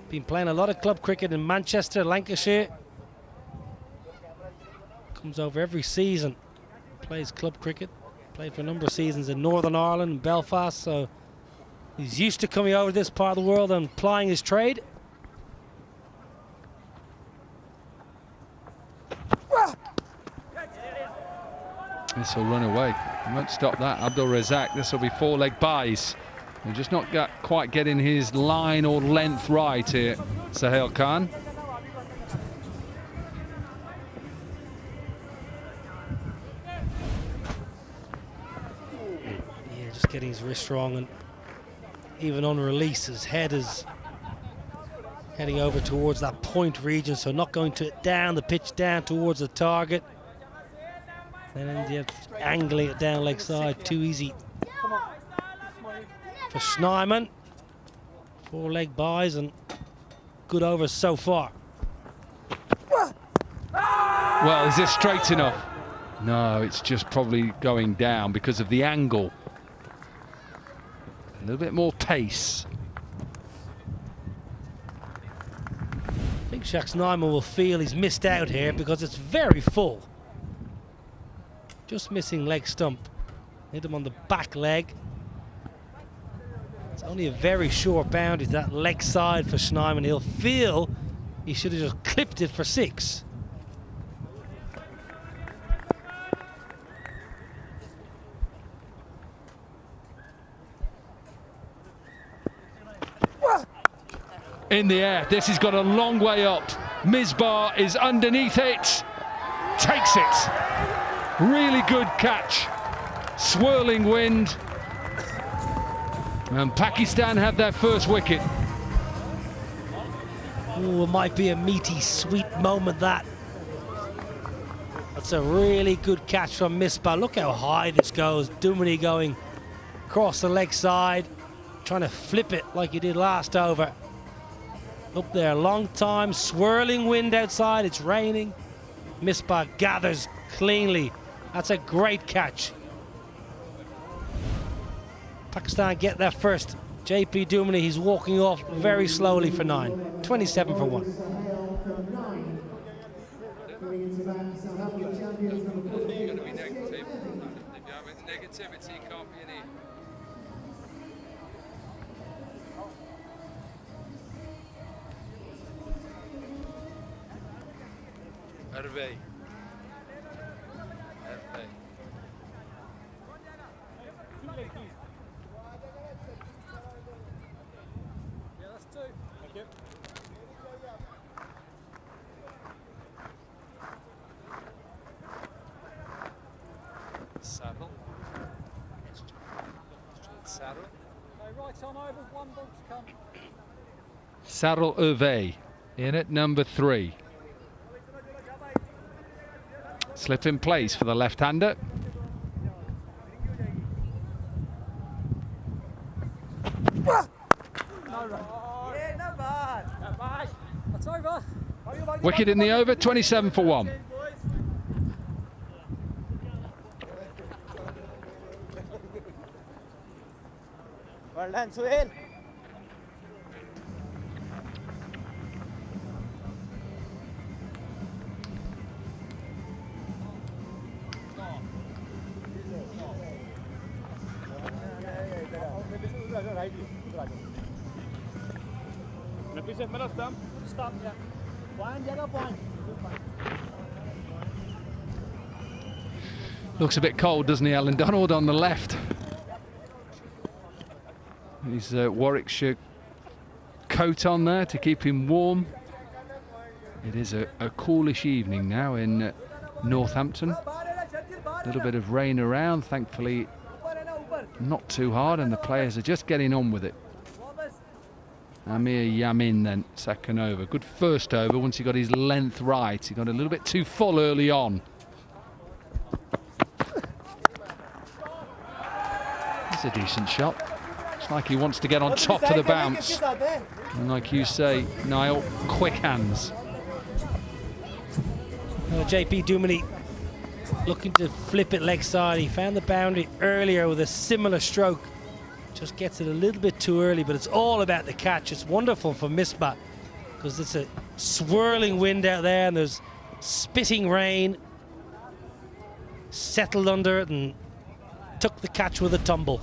Been playing a lot of club cricket in Manchester, Lancashire. Comes over every season, plays club cricket, played for a number of seasons in Northern Ireland and Belfast, so he's used to coming over to this part of the world and plying his trade. This will run away. He won't stop that. Abdul Razak, this will be 4-leg buys. He's just not quite getting his line or length right here, Sahel Khan. Yeah, just getting his wrist strong, and even on release, his head is heading over towards that point region, so not going to down the pitch, down towards the target. And then you're angling it down leg side, too easy for Snyman. 4-leg buys and good overs so far. Well, is this straight enough? No, it's just probably going down because of the angle. A little bit more pace. I think Shaq Snyman will feel he's missed out here because it's very full. Just missing leg stump. Hit him on the back leg. It's only a very short boundary to that leg side for Snyman. He'll feel he should have just clipped it for 6. In the air, this has got a long way up. Misbah is underneath it, takes it. Really good catch. Swirling wind. And Pakistan have their first wicket. Ooh, it might be a meaty, sweet moment, that. That's a really good catch from Misbah. Look how high this goes. Duminy going across the leg side, trying to flip it like he did last over. Up there, long time, swirling wind outside, it's raining. Misbah gathers cleanly. That's a great catch. Pakistan get there first. JP Duminy, he's walking off very slowly for 9. 27 for 1. Negativity can't be any. Hervey. Yeah, that's 2. Thank you. Saddle. Saddle. Okay, right on over, 1 ball to come. Sarul Hervey in at number 3. Slip in place for the left-hander. That's over. Wicket in the over, 27 for 1. Well done, Suhail. Stop, yeah. Point. Looks a bit cold, doesn't he, Alan Donald on the left? His Warwickshire coat on there to keep him warm. It is a coolish evening now in Northampton. A little bit of rain around, thankfully not too hard, and the players are just getting on with it. Amir Yamin then, second over. Good first over once he got his length right. He got a little bit too full early on. It's a decent shot. It's like he wants to get on top of the bounce. And like you say, Niall, quick hands. JP Duminy looking to flip it leg side. He found the boundary earlier with a similar stroke. Just gets it a little bit too early, but it's all about the catch. It's wonderful for Misbah because it's a swirling wind out there and there's spitting rain. Settled under it and took the catch with a tumble.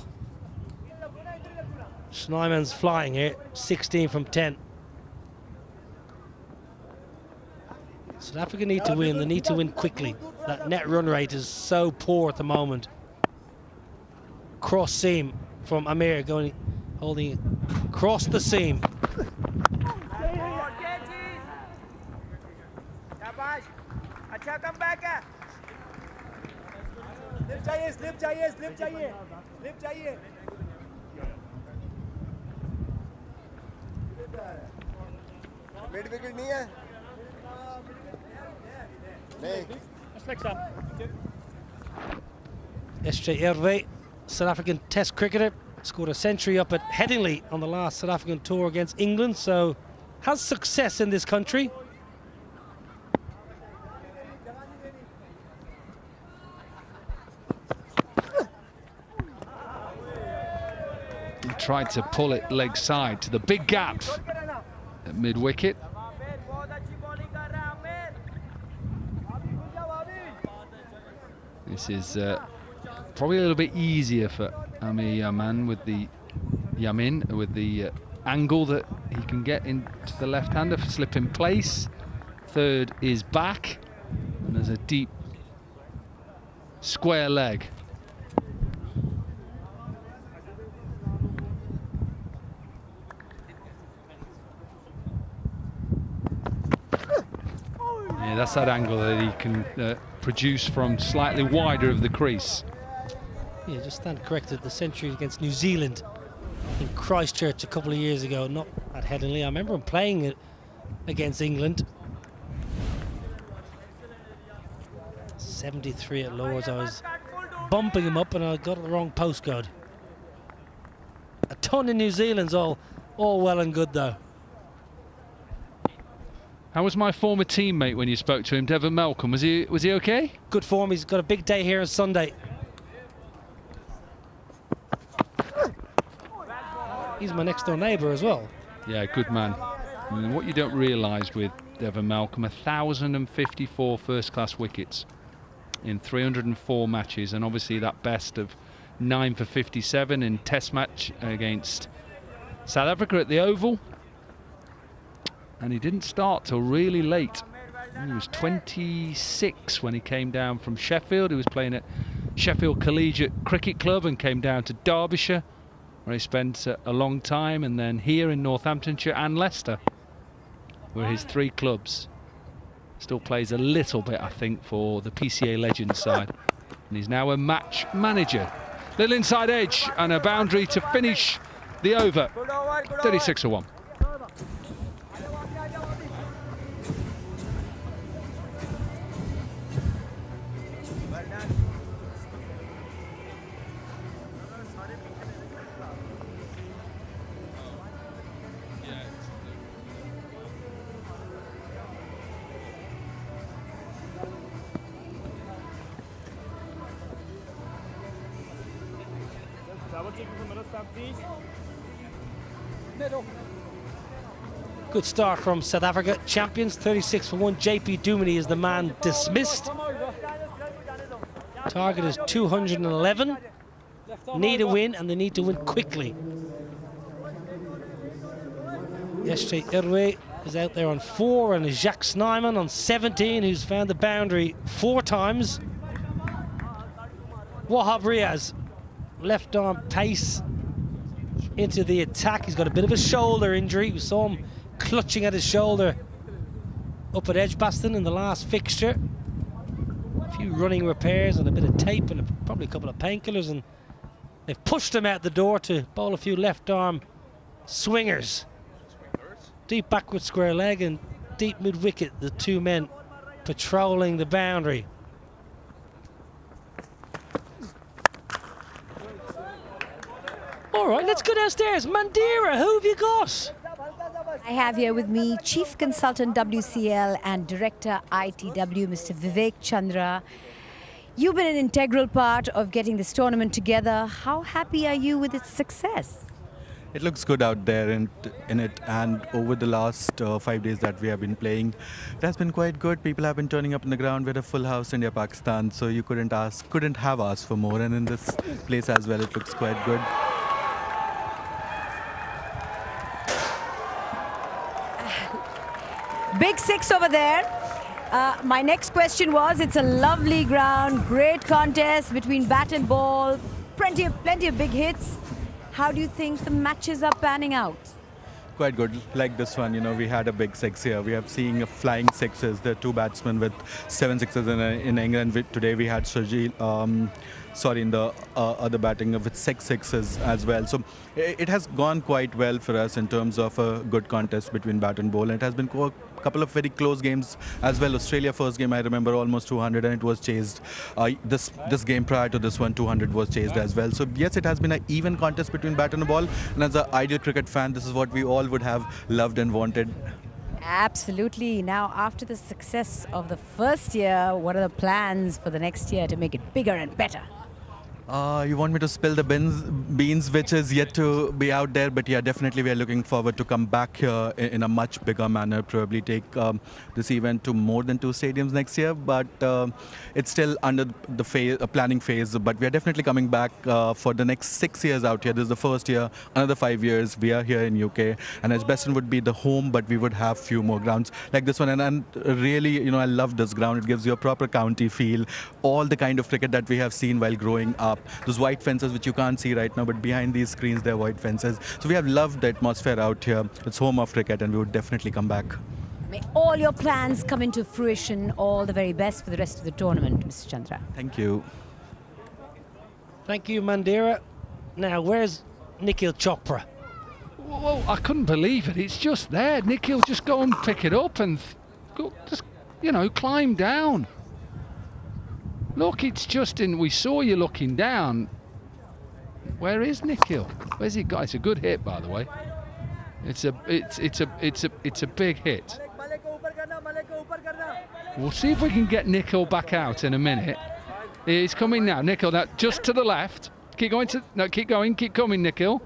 Snyman's flying here, 16 from 10. South Africa need to win. They need to win quickly. That net run rate is so poor at the moment. Cross seam from Amir going, holding it across the seam. Mid wicket नहीं है नहीं SJ Erwe, South African Test cricketer, scored a century up at Headingley on the last South African tour against England, so has success in this country. He tried to pull it leg side to the big gap at mid-wicket. This is probably a little bit easier for Amir Yamin with the angle that he can get into the left-hander for slip in place. Third is back, and there's a deep square leg. Yeah, that's that angle that he can produce from slightly wider of the crease. Yeah, just stand corrected. The century against New Zealand in Christchurch a couple of years ago, not at Headingley. I remember him playing it against England. 73 at Lords. I was bumping him up and I got the wrong postcode. A ton in New Zealand's all well and good though. How was my former teammate when you spoke to him, Devon Malcolm? Was he okay? Good form. He's got a big day here on Sunday. He's my next door neighbour as well. Yeah, good man. I mean, what you don't realise with Devon Malcolm, 1,054 first-class wickets in 304 matches, and obviously that best of 9 for 57 in Test match against South Africa at the Oval. And he didn't start till really late. He was 26 when he came down from Sheffield. He was playing at Sheffield Collegiate Cricket Club and came down to Derbyshire, where he spent a long time, and then here in Northamptonshire and Leicester were his three clubs. Still plays a little bit, I think, for the PCA Legends side. And he's now a match manager. Little inside edge and a boundary to finish the over. 36 for 1. Good start from South Africa. Champions, 36 for 1. JP Duminy is the man dismissed. Target is 211. Need a win, and they need to win quickly. SJ Erwe is out there on 4, and Jacques Snyman on 17, who's found the boundary 4 times. Wahab Riaz, left arm pace into the attack. He's got a bit of a shoulder injury. We saw him clutching at his shoulder up at Edgbaston in the last fixture. A few running repairs and a bit of tape and probably a couple of painkillers, and they've pushed him out the door to bowl a few left arm swingers. Deep backward square leg and deep mid wicket, the two men patrolling the boundary. All right, let's go downstairs. Mandira, who have you got? I have here with me Chief Consultant WCL and Director ITW, Mr. Vivek Chandra. You've been an integral part of getting this tournament together. How happy are you with its success? It looks good out there in it, and over the last 5 days that we have been playing, it has been quite good. People have been turning up in the ground with a full house, India-Pakistan, so you couldn't have asked for more, and in this place as well, it looks quite good. Big six over there. My next question was, it's a lovely ground, great contest between bat and ball, plenty of big hits. How do you think the matches are panning out? Quite good, like this one, we had a big six here. We have seen flying sixes. There are two batsmen with 7 sixes in England. Today we had in the other batting with 6 sixes as well. So it has gone quite well for us in terms of a good contest between bat and ball. And it has been a couple of very close games as well. Australia first game, I remember, almost 200, and it was chased. This game prior to this one, 200 was chased as well. So yes, it has been an even contest between bat and ball. And as an ideal cricket fan, this is what we all would have loved and wanted. Absolutely. Now, after the success of the first year, what are the plans for the next year to make it bigger and better? You want me to spill the beans, which is yet to be out there, but yeah, definitely we are looking forward to come back here in a much bigger manner, probably take this event to more than 2 stadiums next year, but it's still under the planning phase, but we are definitely coming back for the next 6 years out here. This is the first year, another 5 years, we are here in UK, and Edgbaston would be the home, but we would have few more grounds like this one, and really, I love this ground. It gives you a proper county feel, all the kind of cricket that we have seen while growing up. Those white fences which you can't see right now, but behind these screens there are white fences. So we have loved the atmosphere out here. It's home of cricket, and we would definitely come back. May all your plans come into fruition. All the very best for the rest of the tournament, Mr. Chandra. Thank you. Thank you, Mandira. Now, where's Nikhil Chopra? Well, I couldn't believe it. It's just there. Nikhil, just go and pick it up and go, just, climb down. Look, it's just in. We saw you looking down. Where is Nikhil? Where's he got? It's a good hit, by the way. It's a big hit. We'll see if we can get Nikhil back out in a minute. He's coming now. Nikhil, now just to the left. Keep going keep going. Keep coming, Nikhil.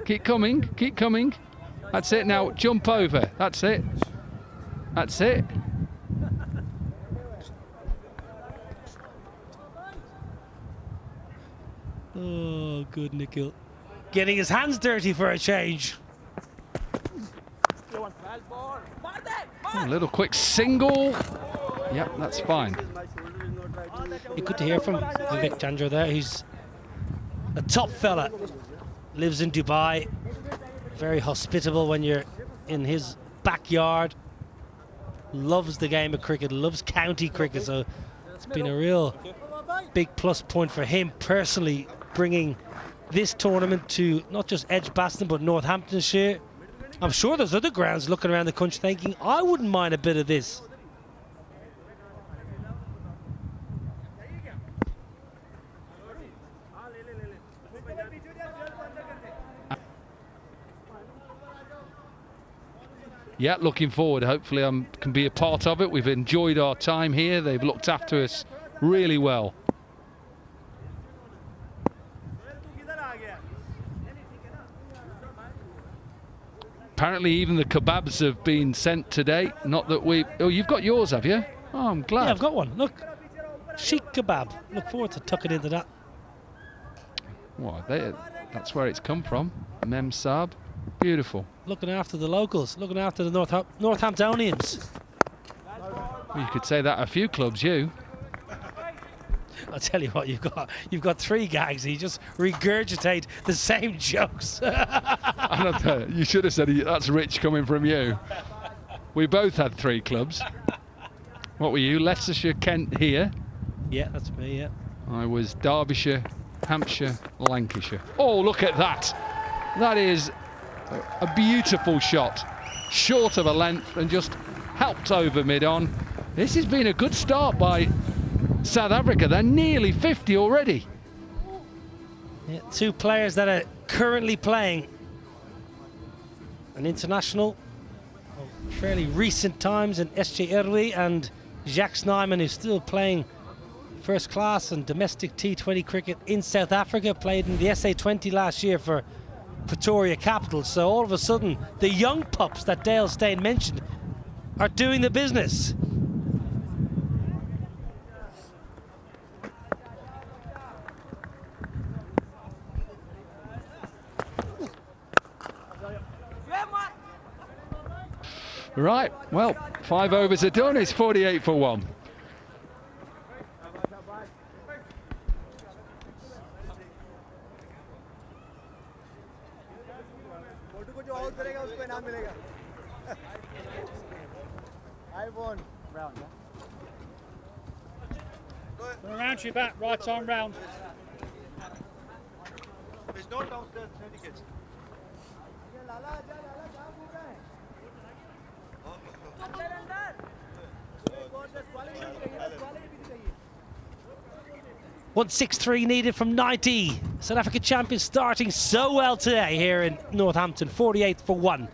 Keep coming. Keep coming. That's it. Now jump over. That's it. That's it. Oh, good Nikhil. Getting his hands dirty for a change. A little quick single. Yep, that's fine. Good to hear from Vivek Chandra there. He's a top fella. Lives in Dubai. Very hospitable when you're in his backyard. Loves the game of cricket. Loves county cricket. So it's been a real big plus point for him personally, bringing this tournament to not just Edgbaston but Northamptonshire. I'm sure there's other grounds looking around the country thinking, I wouldn't mind a bit of this. Yeah, looking forward. Hopefully I can be a part of it. We've enjoyed our time here. They've looked after us really well. Apparently even the kebabs have been sent today. Not that we... Oh, you've got yours, have you? Oh, I'm glad. Yeah, I've got one. Look, Sheikh kebab. Look forward to tucking into that. Well, that's where it's come from. Mem Saab. Beautiful. Looking after the locals. Looking after the Northamptonians. Well, you could say that a few clubs, you. I'll tell you what, you've got 3 gags. You just regurgitate the same jokes. You should have said that's rich coming from you. We both had 3 clubs. What were you? Leicestershire, Kent here. Yeah, that's me, yeah. I was Derbyshire, Hampshire, Lancashire. Oh, look at that. That is a beautiful shot. Short of a length and just helped over mid-on. This has been a good start by South Africa. They're nearly 50 already. Yeah, 2 players that are currently playing an international of fairly recent times in SJ Erwi and Jacques Snyman, who's still playing first class and domestic T20 cricket in South Africa, played in the SA20 last year for Pretoria Capital. So all of a sudden, the young pups that Dale Steyn mentioned are doing the business. Right, well, 5 overs are done. It's 48 for 1. Around to your back, right arm round. There's no downstairs etiquette. .163 needed from 90. South Africa champions starting so well today here in Northampton. 48 for 1.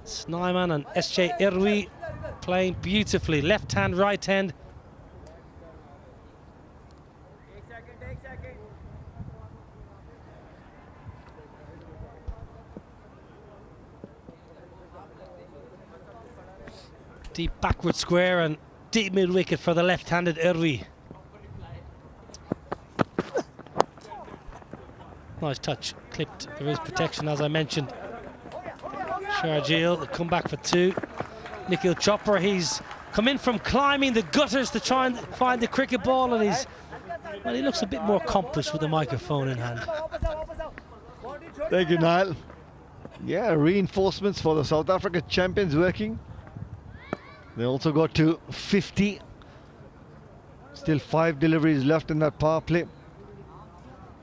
Snyman and SJ Erwi playing beautifully. Left hand, right hand. Deep backward square and deep mid wicket for the left-handed Erwi. Nice touch, clipped. There is protection, as I mentioned. Sharjeel, the comeback for 2. Nikhil Chopra, he's come in from climbing the gutters to try and find the cricket ball, and he looks a bit more accomplished with the microphone in hand. Thank you, Niall. Yeah, reinforcements for the South Africa champions working. They also got to 50. Still 5 deliveries left in that power play.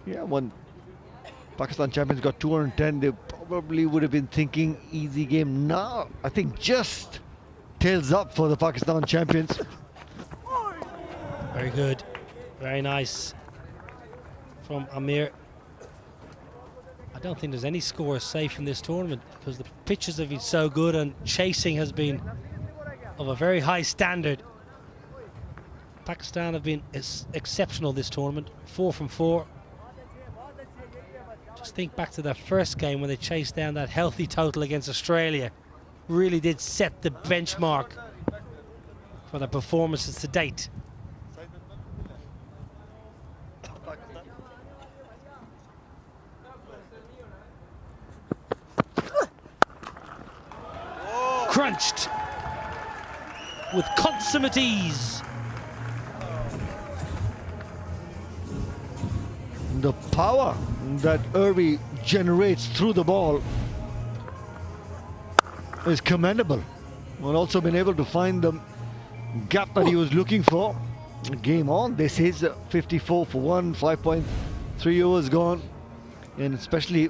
Yeah, when Pakistan champions got 210, they probably would have been thinking easy game. Now, I think just tails up for the Pakistan champions. Very good. Very nice from Amir. I don't think there's any score safe in this tournament because the pitches have been so good and chasing has been of a very high standard. Pakistan have been exceptional this tournament. 4 from 4. Just think back to their first game when they chased down that healthy total against Australia. Really did set the benchmark for their performances to date. Crunched with consummate ease. The power that Erwi generates through the ball is commendable. Well, also been able to find the gap that he was looking for. Game on. This is 54 for 1, 5.3 overs gone, and especially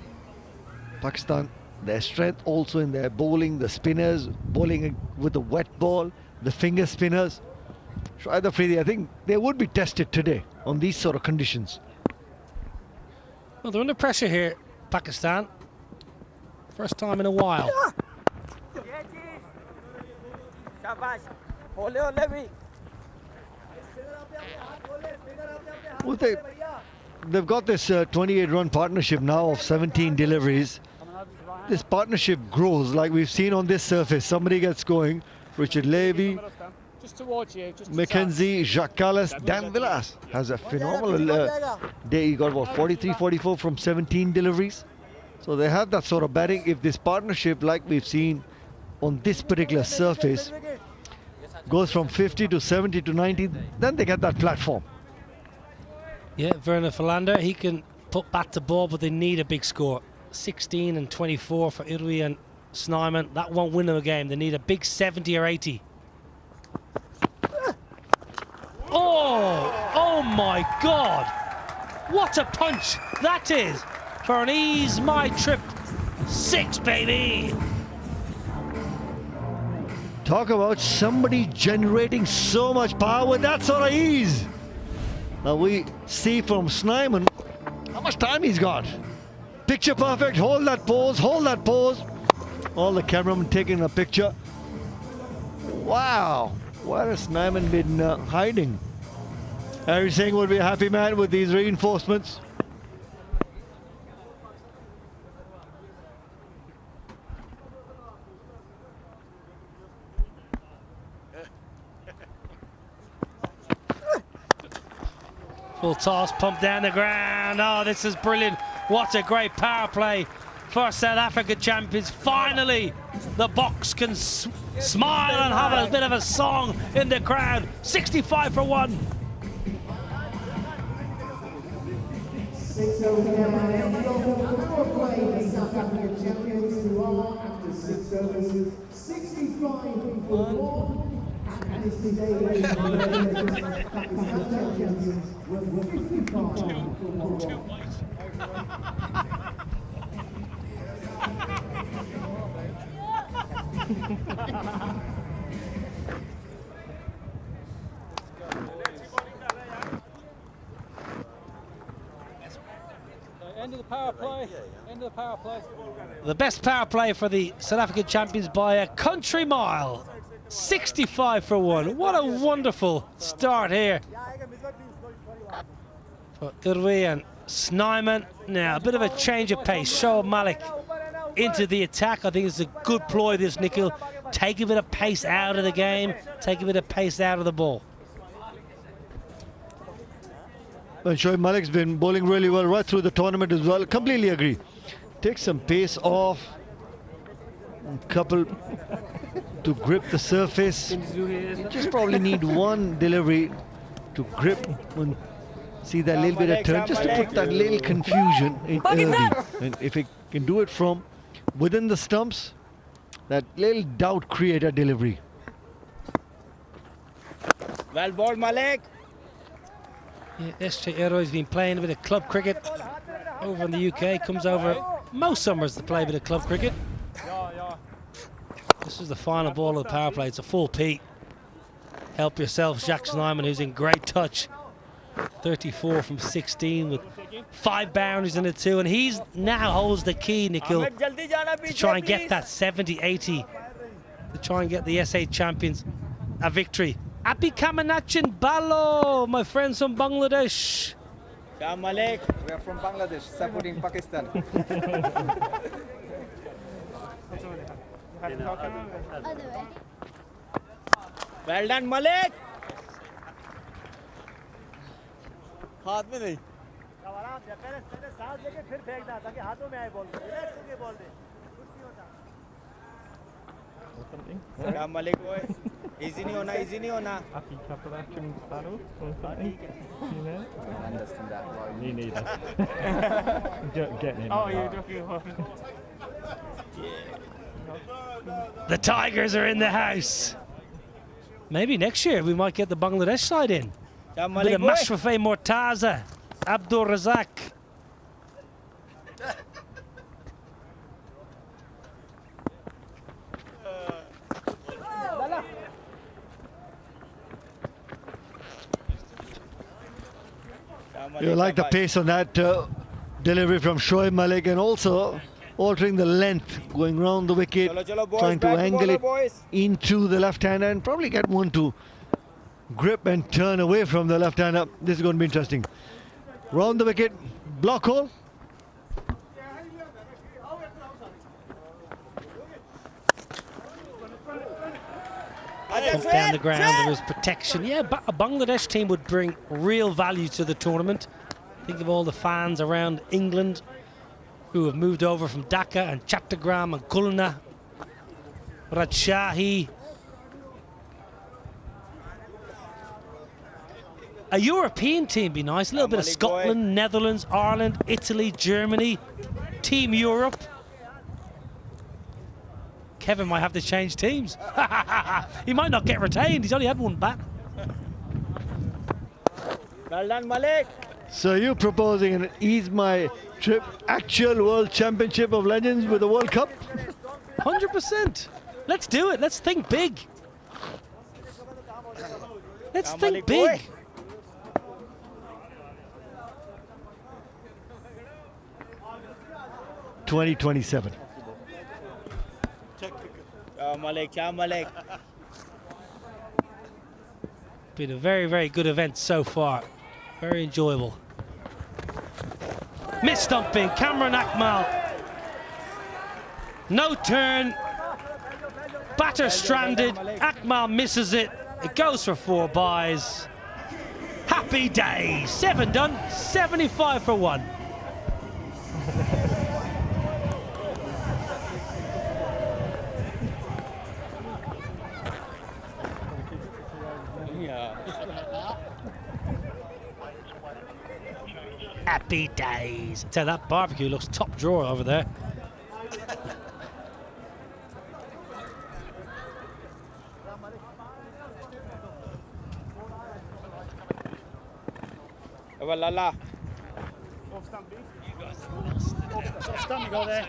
Pakistan, their strength also in their bowling, the spinners bowling with the wet ball, the finger spinners. Shoaib Afridi, I think they would be tested today on these sort of conditions. Well, they're under pressure here, Pakistan. First time in a while. Well, they've got this 28-run partnership now of 17 deliveries. This partnership grows like we've seen on this surface. Somebody gets going. Richard Levy, Just towards you. Just Mackenzie, Jacques Callis, Dan Villas has a phenomenal day. He got about 43, 44 from 17 deliveries. So they have that sort of batting. If this partnership, like we've seen on this particular surface, goes from 50 to 70 to 90, then they get that platform. Yeah, Werner Philander, he can put bat to ball, but they need a big score. 16 and 24 for Erwi and Snyman. That won't win them a game. They need a big 70 or 80. Oh my God. What a punch that is for an Ease My Trip 6, baby. Talk about somebody generating so much power with that sort of ease. Now we see from Snyman how much time he's got. Picture perfect, hold that pose, hold that pose. All the cameramen taking a picture. Wow, where has Snyman been hiding? Harry Singh would be a happy man with these reinforcements. Full toss, pump down the ground. Oh, this is brilliant. What a great power play for South Africa champions. Finally, the box can smile and have a bit of a song in the crowd. 65 for 1. 6 overs now by Powerplay, the South African champions who are, after 6 overs, 65 for 1. And this is a Pakistan champions with 55 for 1. End of the power play. End of the power play. The best power play for the South African champions by a country mile. 65 for 1. What a wonderful start here for Urwi and Snyman. Now a bit of a change of pace. Shoaib Malik into the attack. I think it's a good ploy, this, Nikhil. Take a bit of pace out of the game. Take a bit of pace out of the ball. Well, Shoaib Malik's been bowling really well right through the tournament as well. Completely agree. Take some pace off. Couple to grip the surface. You just probably need one delivery to grip and see that little bit of turn, just to put that little confusion in early. And if it can do it from within the stumps, that little doubt creator delivery. Well bowled, Malik. Yeah, SJ Erroy's been playing a bit of club cricket over in the UK. Comes over most summers to play a bit of club cricket. This is the final ball of the power play. It's a full P. Help yourself, Jacques Snyman, who's in great touch. 34 from 16 with 5 boundaries in it too. And he's now holds the key, Nikhil, to try and get that 70, 80, to try and get the SA champions a victory. Api Kamanachin Balo, my friends from Bangladesh. Malik. We are from Bangladesh, supporting Pakistan. Well done, Malik. हाथ में नहीं Malik boy. Easy नहीं होना, easy नहीं होना. I understand that. Me neither. Getting in. Oh, you're joking. The Tigers are in the house. Maybe next year we might get the Bangladesh side in. A bit of Mashrafe Mortaza, Abdul Razak. You like the pace on that delivery from Shoaib Malik, and also altering the length, going round the wicket, trying to angle it into the left-hander and probably get one to grip and turn away from the left-hander. This is going to be interesting. Round the wicket, block hole. Pump down the ground, there is protection. Yeah, but a Bangladesh team would bring real value to the tournament. Think of all the fans around England who have moved over from Dhaka and Chattogram and Khulna, Rajshahi. A European team be nice, a little bit of Scotland, Netherlands, Ireland, Italy, Germany, Team Europe. Kevin might have to change teams. He might not get retained. He's only had one bat. Well done, Malik. So you're proposing an Ease My Trip actual World Championship of Legends with the World Cup? 100%. Let's do it. Let's think big. Let's think big. (2027). Malik, Malik. Been a very, very good event so far. Very enjoyable. Miss stumping, Cameron Akmal. No turn. Batter stranded. Akmal misses it. It goes for 4 byes. Happy days. 7 done. 75 for 1. Happy days. I tell you, that barbecue looks top drawer over there. Lala. Stump go there.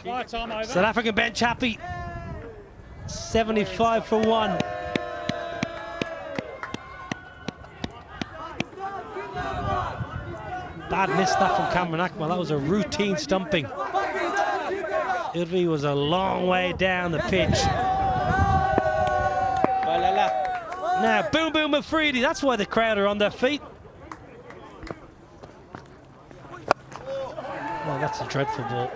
Right, time over. South African bench happy. 75 for 1. Bad miss that from Cameron Akmal. That was a routine stumping. Irvi was a long way down the pitch. Now, Boom Boom Afridi. That's why the crowd are on their feet. Oh, that's a dreadful ball.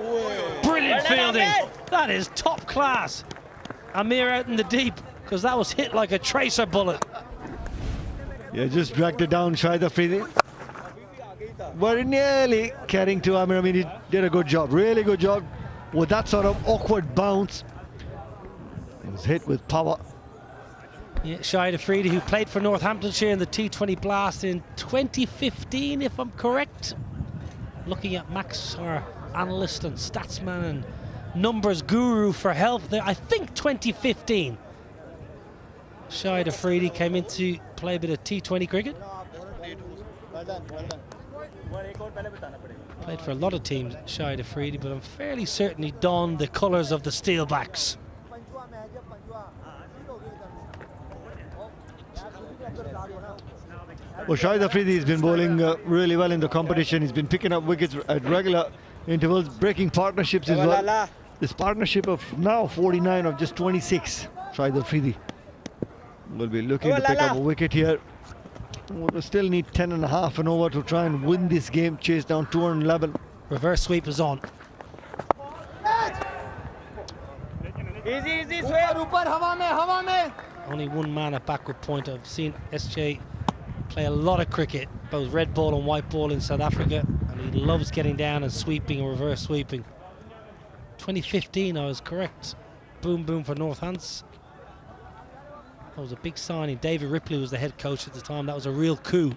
Brilliant fielding. That is top class. Amir out in the deep, because that was hit like a tracer bullet. Yeah, just dragged it down, Shahid Afridi. Very nearly carrying to Amir. I mean, he did a good job, really good job. With that sort of awkward bounce, it was hit with power. Yeah, Shahid Afridi, who played for Northamptonshire in the T20 Blast in 2015, if I'm correct. Looking at Max, our analyst and statsman and numbers guru, for help there. I think 2015. Shahid Afridi came in to play a bit of T20 cricket. Played for a lot of teams, Shahid Afridi, but I'm fairly certain he donned the colours of the Steelbacks. Well, Shahid Afridi has been bowling really well in the competition. He's been picking up wickets at regular intervals, breaking partnerships as well. This partnership of now 49 of just 26. Shahid Afridi will be looking to pick up a wicket here. We'll still need 10.5 and over to try and win this game, chase down 211. Reverse sweep is on. Easy, sweep. Only one man at backward point. I've seen SJ play a lot of cricket, both red ball and white ball in South Africa, and he loves getting down and sweeping and reverse sweeping. 2015, I was correct. Boom Boom for Northants. That was a big signing. David Ripley was the head coach at the time. That was a real coup.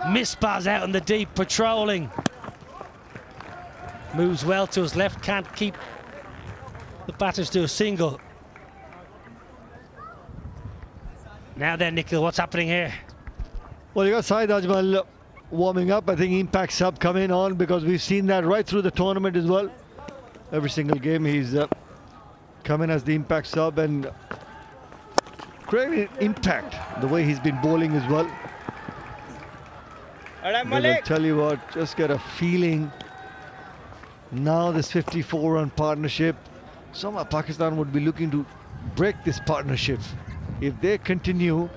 Misbah's out in the deep, patrolling. Moves well to his left, can't keep the batters to a single. Now then, Nikhil, what's happening here? Well, you got Syed Ajmal warming up. I think impact sub coming on, because we've seen that right through the tournament as well. Every single game he's coming as the impact sub and creating impact the way he's been bowling as well. But I'll tell you what, just get a feeling now this 54-run partnership, somehow Pakistan would be looking to break this partnership. If they continue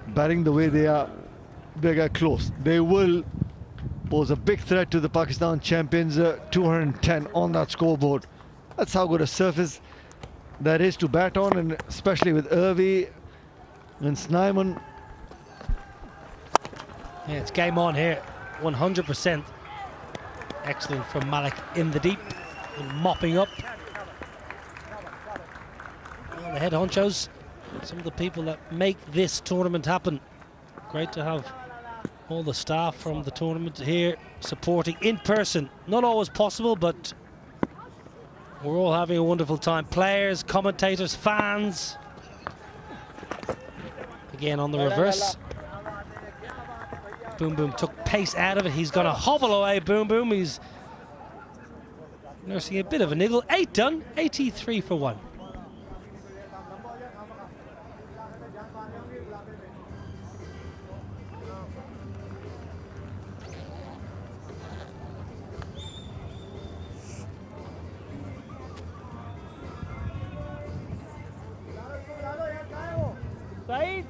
batting the way they are, they get close. They will pose a big threat to the Pakistan champions. 210 on that scoreboard. That's how good a surface that is to bat on, and especially with Irvi and Snyman. Yeah, it's game on here, 100%. Excellent from Malik in the deep, and mopping up. the head honchos, some of the people that make this tournament happen. Great to have all the staff from the tournament here supporting in person. Not always possible, but we're all having a wonderful time. Players, commentators, fans. Again on the reverse. Boom Boom took pace out of it. He's going to hobble away, Boom Boom. He's nursing a bit of a niggle. 8 done, 83 for 1. Said.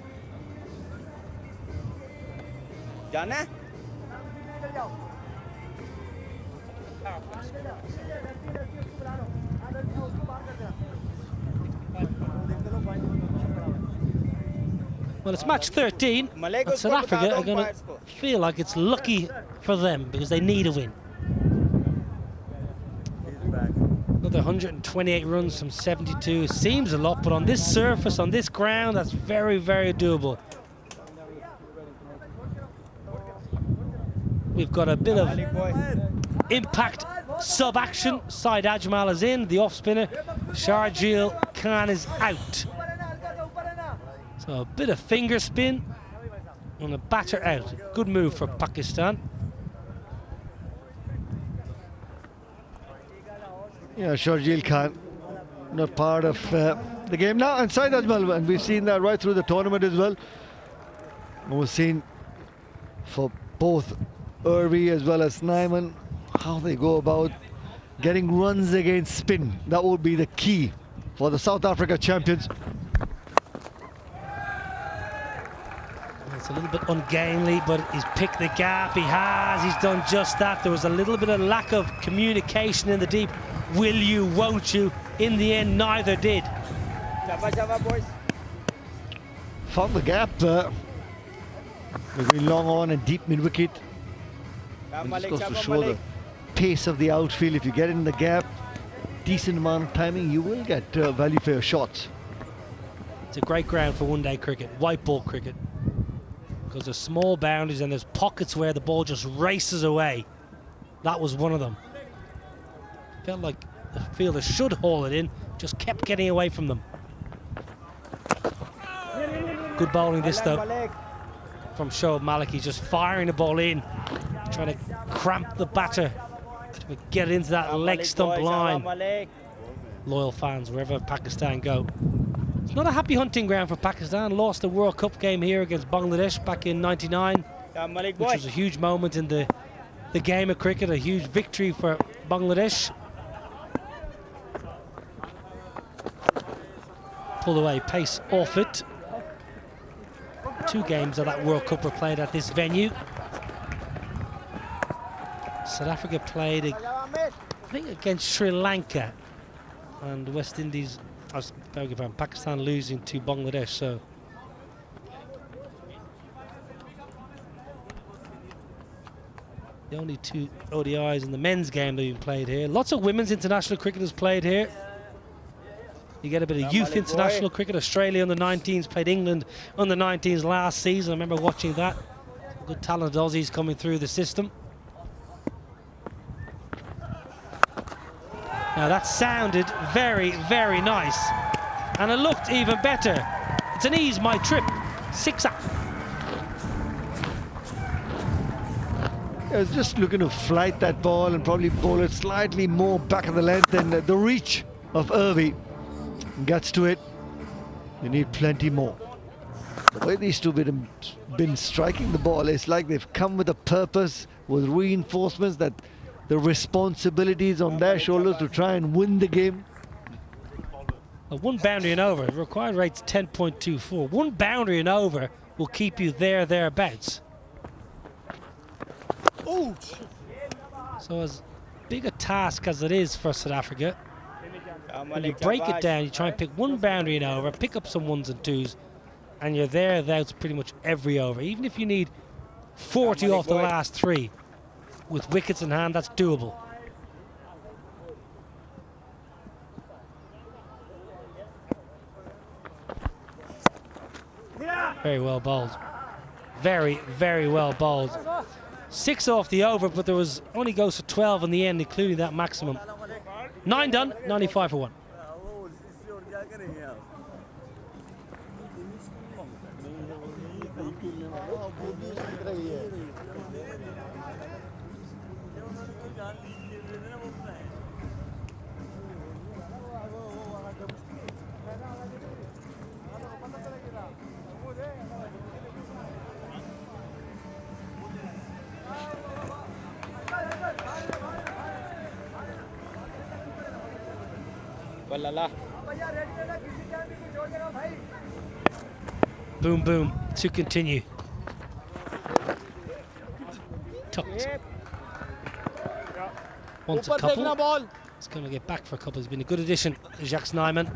जाना है? Well, it's match 13, and South Africa are going to feel like it's lucky for them because they need a win. Another 128 runs from 72 seems a lot, but on this surface, on this ground, that's very, very doable. We've got a bit of impact sub-action. Said Ajmal is in, the off-spinner. Sharjeel Khan is out. So a bit of finger spin and a batter out. Good move for Pakistan. Yeah, Sharjeel Khan not part of the game now. And Said Ajmal, and we've seen that right through the tournament as well. And we've seen for both Irvi as well as Nyman how they go about getting runs against spin. That would be the key for the South Africa champions. It's a little bit ungainly, but he's picked the gap. He has. He's done just that. There was a little bit of lack of communication in the deep. Will you, won't you? In the end, neither did. Boys. Found the gap between long on and deep mid-wicket. And this goes to show the pace of the outfield. If you get in the gap, decent amount of timing, you will get value for your shots. It's a great ground for one-day cricket, white ball cricket. Because there's small boundaries and there's pockets where the ball just races away. That was one of them. Felt like the fielder should haul it in, just kept getting away from them. Good bowling this though from Shoaib Malik. He's just firing the ball in, trying to cramp the batter to get into that leg stump line. Loyal fans wherever Pakistan go. It's not a happy hunting ground for Pakistan. Lost the World Cup game here against Bangladesh back in '99, which was a huge moment in the game of cricket, a huge victory for Bangladesh. Pulled away, pace off it. 2 games of that World Cup were played at this venue. South Africa played, I think, against Sri Lanka, and West Indies, Pakistan losing to Bangladesh. So the only 2 ODIs in the men's game that have been played here. Lots of women's international cricketers played here. You get a bit of youth international cricket. Australia under 19s played England under 19s last season. I remember watching that. Some good talented Aussies coming through the system. Now that sounded very, very nice. And it looked even better. It's an ease my trip. 6 up. I was just looking to flight that ball and probably bowl it slightly more back of the length than the reach of Irvi. Gets to it, you need plenty more. The way these two been striking the ball, it's like they've come with a purpose, with reinforcements, that the responsibility is on their shoulders to try and win the game. One boundary and over, required rate's 10.24. One boundary and over will keep you thereabouts. So as big a task as it is for South Africa, when you break it down, you try and pick one boundary and over, pick up some 1s and 2s, and you're thereabouts pretty much every over. Even if you need 40 off the last 3, with wickets in hand, that's doable. Very well bowled. Very, very well bowled. 6 off the over, but there was only goes to 12 in the end, including that maximum. 9 done, 95 for 1. Boom, boom, to continue. Tucked. Wants a couple. He's going to get back for a couple. He's been a good addition, Jacques Snyman.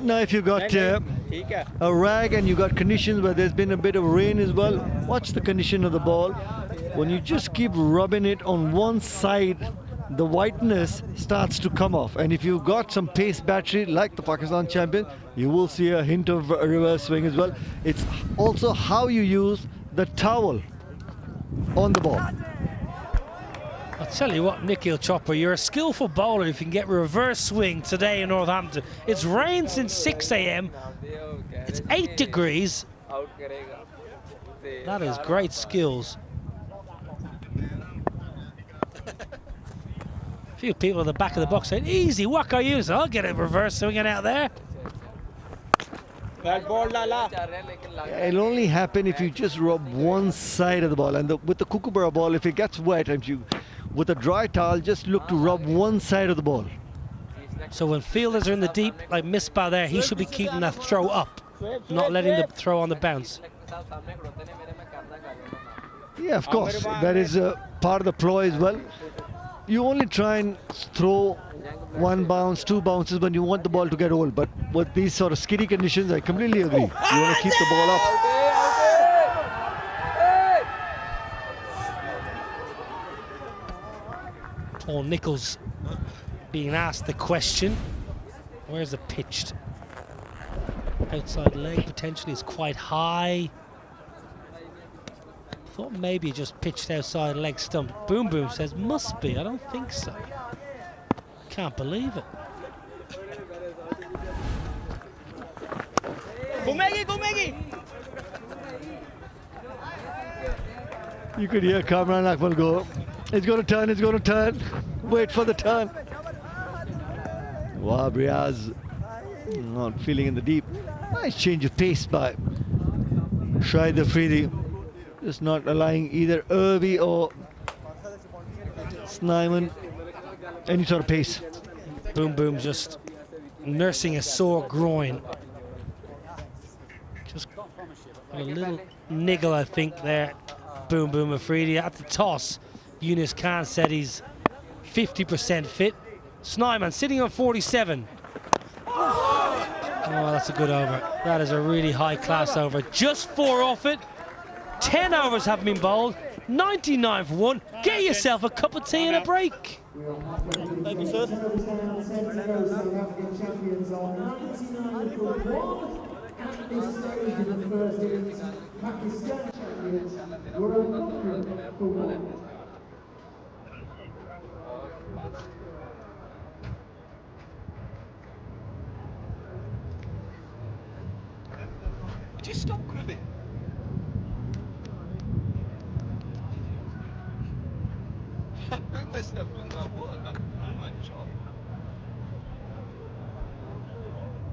Now if you got a rag and you got conditions where there's been a bit of rain as well, watch the condition of the ball. When you just keep rubbing it on one side, the whiteness starts to come off. And if you've got some pace battery like the Pakistan champion, you will see a hint of a reverse swing as well. It's also how you use the towel on the ball. I'll tell you what, Nikhil Chopra, you're a skillful bowler if you can get reverse swing today in Northampton. It's rained since 6 a.m. It's 8 degrees. That is great skills. A few people at the back of the box saying, easy, what can I use? I'll get a reverse swinging out there. It'll only happen if you just rub one side of the ball. And with the Kookaburra ball, if it gets wet, and you, with a dry towel, just look to rub one side of the ball. So when fielders are in the deep, like Misbah there, he should be keeping that throw up, not letting the throw on the bounce. Yeah, of course. That is part of the ploy as well. You only try and throw 1 bounce, 2 bounces when you want the ball to get old. But with these sort of skiddy conditions, I completely agree. You want to keep the ball up. Paul Nicholls being asked the question, where's the pitched? Outside leg potentially is quite high. Thought maybe just pitched outside leg stump. Boom Boom says must be. I don't think so. Can't believe it. You could hear Kamran Akmal go, it's going to turn, it's going to turn. Wait for the turn. Wow, Riaz not feeling in the deep. Nice change of pace by Shahid Afridi. Just not allowing either Irvi or Snyman any sort of pace. Boom Boom just nursing a sore groin. Just a little niggle, I think, there. Boom Boom Afridi at the toss. Yunus Khan said he's 50% fit. Snyman sitting on 47. Oh, that's a good over. That is a really high-class over. Just 4 off it. 10 overs have been bowled. 99 for 1. Get yourself a cup of tea and a break. Thank you, sir. Champions are 99 for 1. At this stage in the first innings, Pakistan champions were 100 for 1. Just stop cribbing.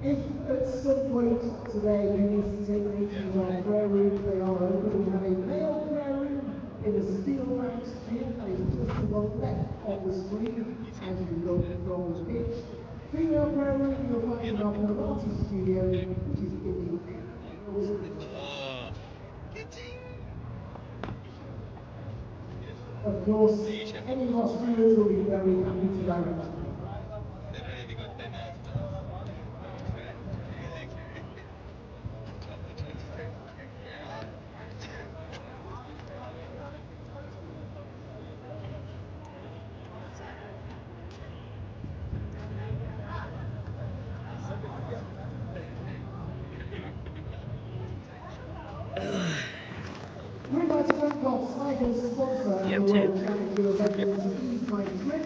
If at some point today you need to take meetings on prayer rooms, they are open. We have a male prayer room in the steel ranks gym that is just to the left of the screen as you look from the pitch. Female prayer room, you'll find in our Pilates studio, which is in the of course, any of our students will be very happy to direct you. Peacock Sliders sponsor the World Championship of Legends Ease My Trip.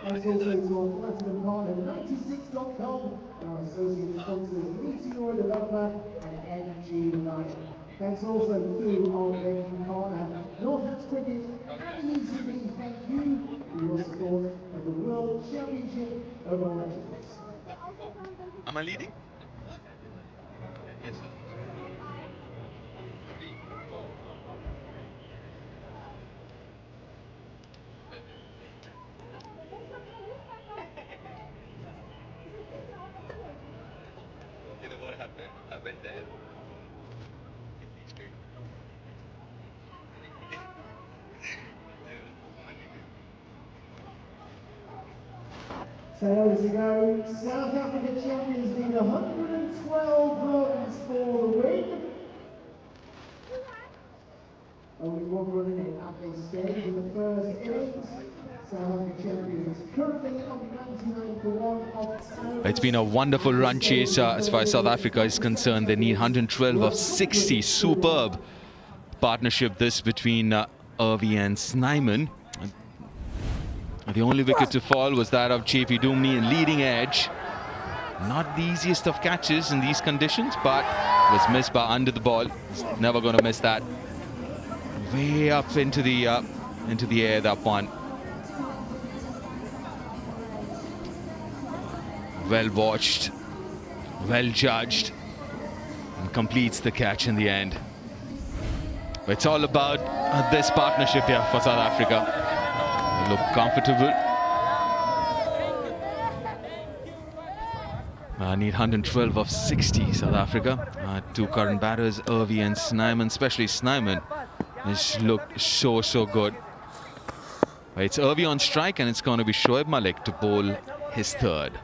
Thanks also to our platinum partner 96.com and our associate sponsors Meteor Developer and NG Lion. Thanks also to our main partner Northwoods Cricket and UCB. Thank you for your support of the World Championship of Legends. Am I leading? Yes, sir. You know what happened? I went there. So to go, South Africa champions need 112 runs for the win. Only one run in at this stage in the first innings. South Africa champions currently on 99 for 1 off. It's been a wonderful run chase as far as South Africa is concerned. They need 112 of 60. Superb partnership this between Irvi and Snyman. The only wicket to fall was that of JP Dumney in leading edge. Not the easiest of catches in these conditions, but was missed by under the ball. He's never going to miss that. Way up into the air, that one. Well watched, well judged, and completes the catch in the end. But it's all about this partnership here for South Africa. They look comfortable. Need 112 of 60, South Africa. Two current batters, Irvi and Snyman, especially Snyman, has looked so good. It's Irvi on strike, and it's going to be Shoaib Malik to bowl his third.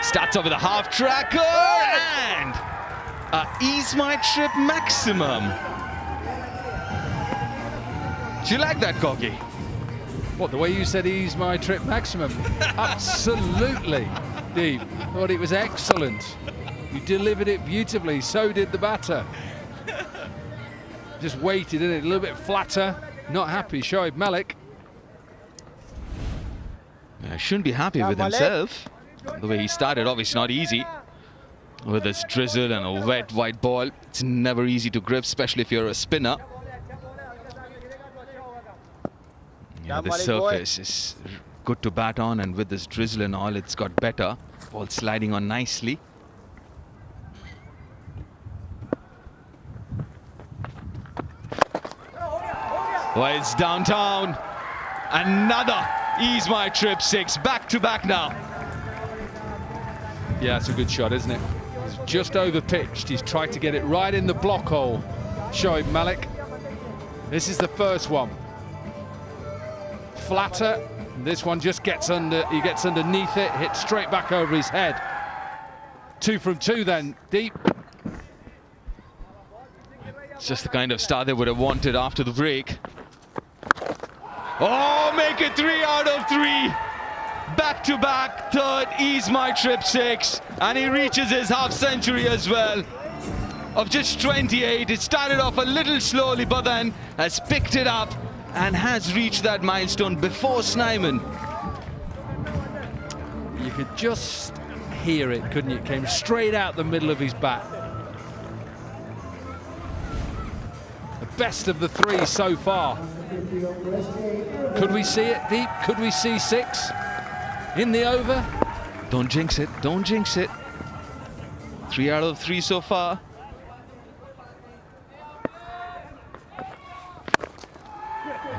Starts off with a half tracker and ease my trip maximum. Do you like that, Coggy? What, the way you said ease my trip maximum? Absolutely, Deep. Thought it was excellent. You delivered it beautifully, so did the batter. Just waited, didn't it? A little bit flatter. Not happy, Shoaib Malik. Yeah, shouldn't be happy with himself. The way he started, obviously not easy. With this drizzle and a wet white ball, it's never easy to grip, especially if you're a spinner. Yeah, the surface is good to bat on, and with this drizzle and all, it's got better. Ball sliding on nicely. Well, it's downtown. Another ease my trip 6, back to back now. Yeah, it's a good shot, isn't it? He's just over pitched. He's tried to get it right in the block hole. Shoaib Malik. This is the first one. Flatter. This one just gets under. He gets underneath it, hits straight back over his head. 2 from 2 then, Deep. It's just the kind of start they would have wanted after the break. Oh, make it 3 out of 3. Back to back, third, ease my trip 6. And he reaches his half century as well. Of just 28. It started off a little slowly, but then has picked it up and has reached that milestone before Snyman. You could just hear it, couldn't you? It came straight out the middle of his bat. The best of the 3 so far. Could we see it, Deep? Could we see 6 in the over? Don't jinx it, don't jinx it. 3 out of 3 so far.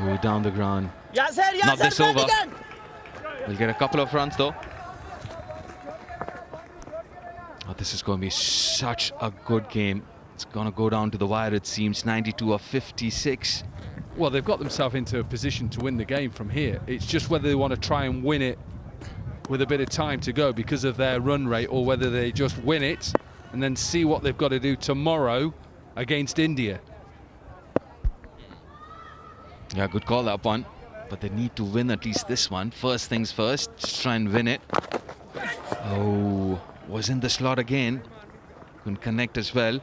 Oh, down the ground. Not this over. We'll get a couple of runs though. Oh, this is going to be such a good game. It's going to go down to the wire, it seems. 92 of 56. Well, they've got themselves into a position to win the game from here. It's just whether they want to try and win it with a bit of time to go because of their run rate, or whether they just win it and then see what they've got to do tomorrow against India. Yeah, good call, that one. But they need to win at least this one. First things first, just try and win it. Oh, was in the slot again. Couldn't connect as well.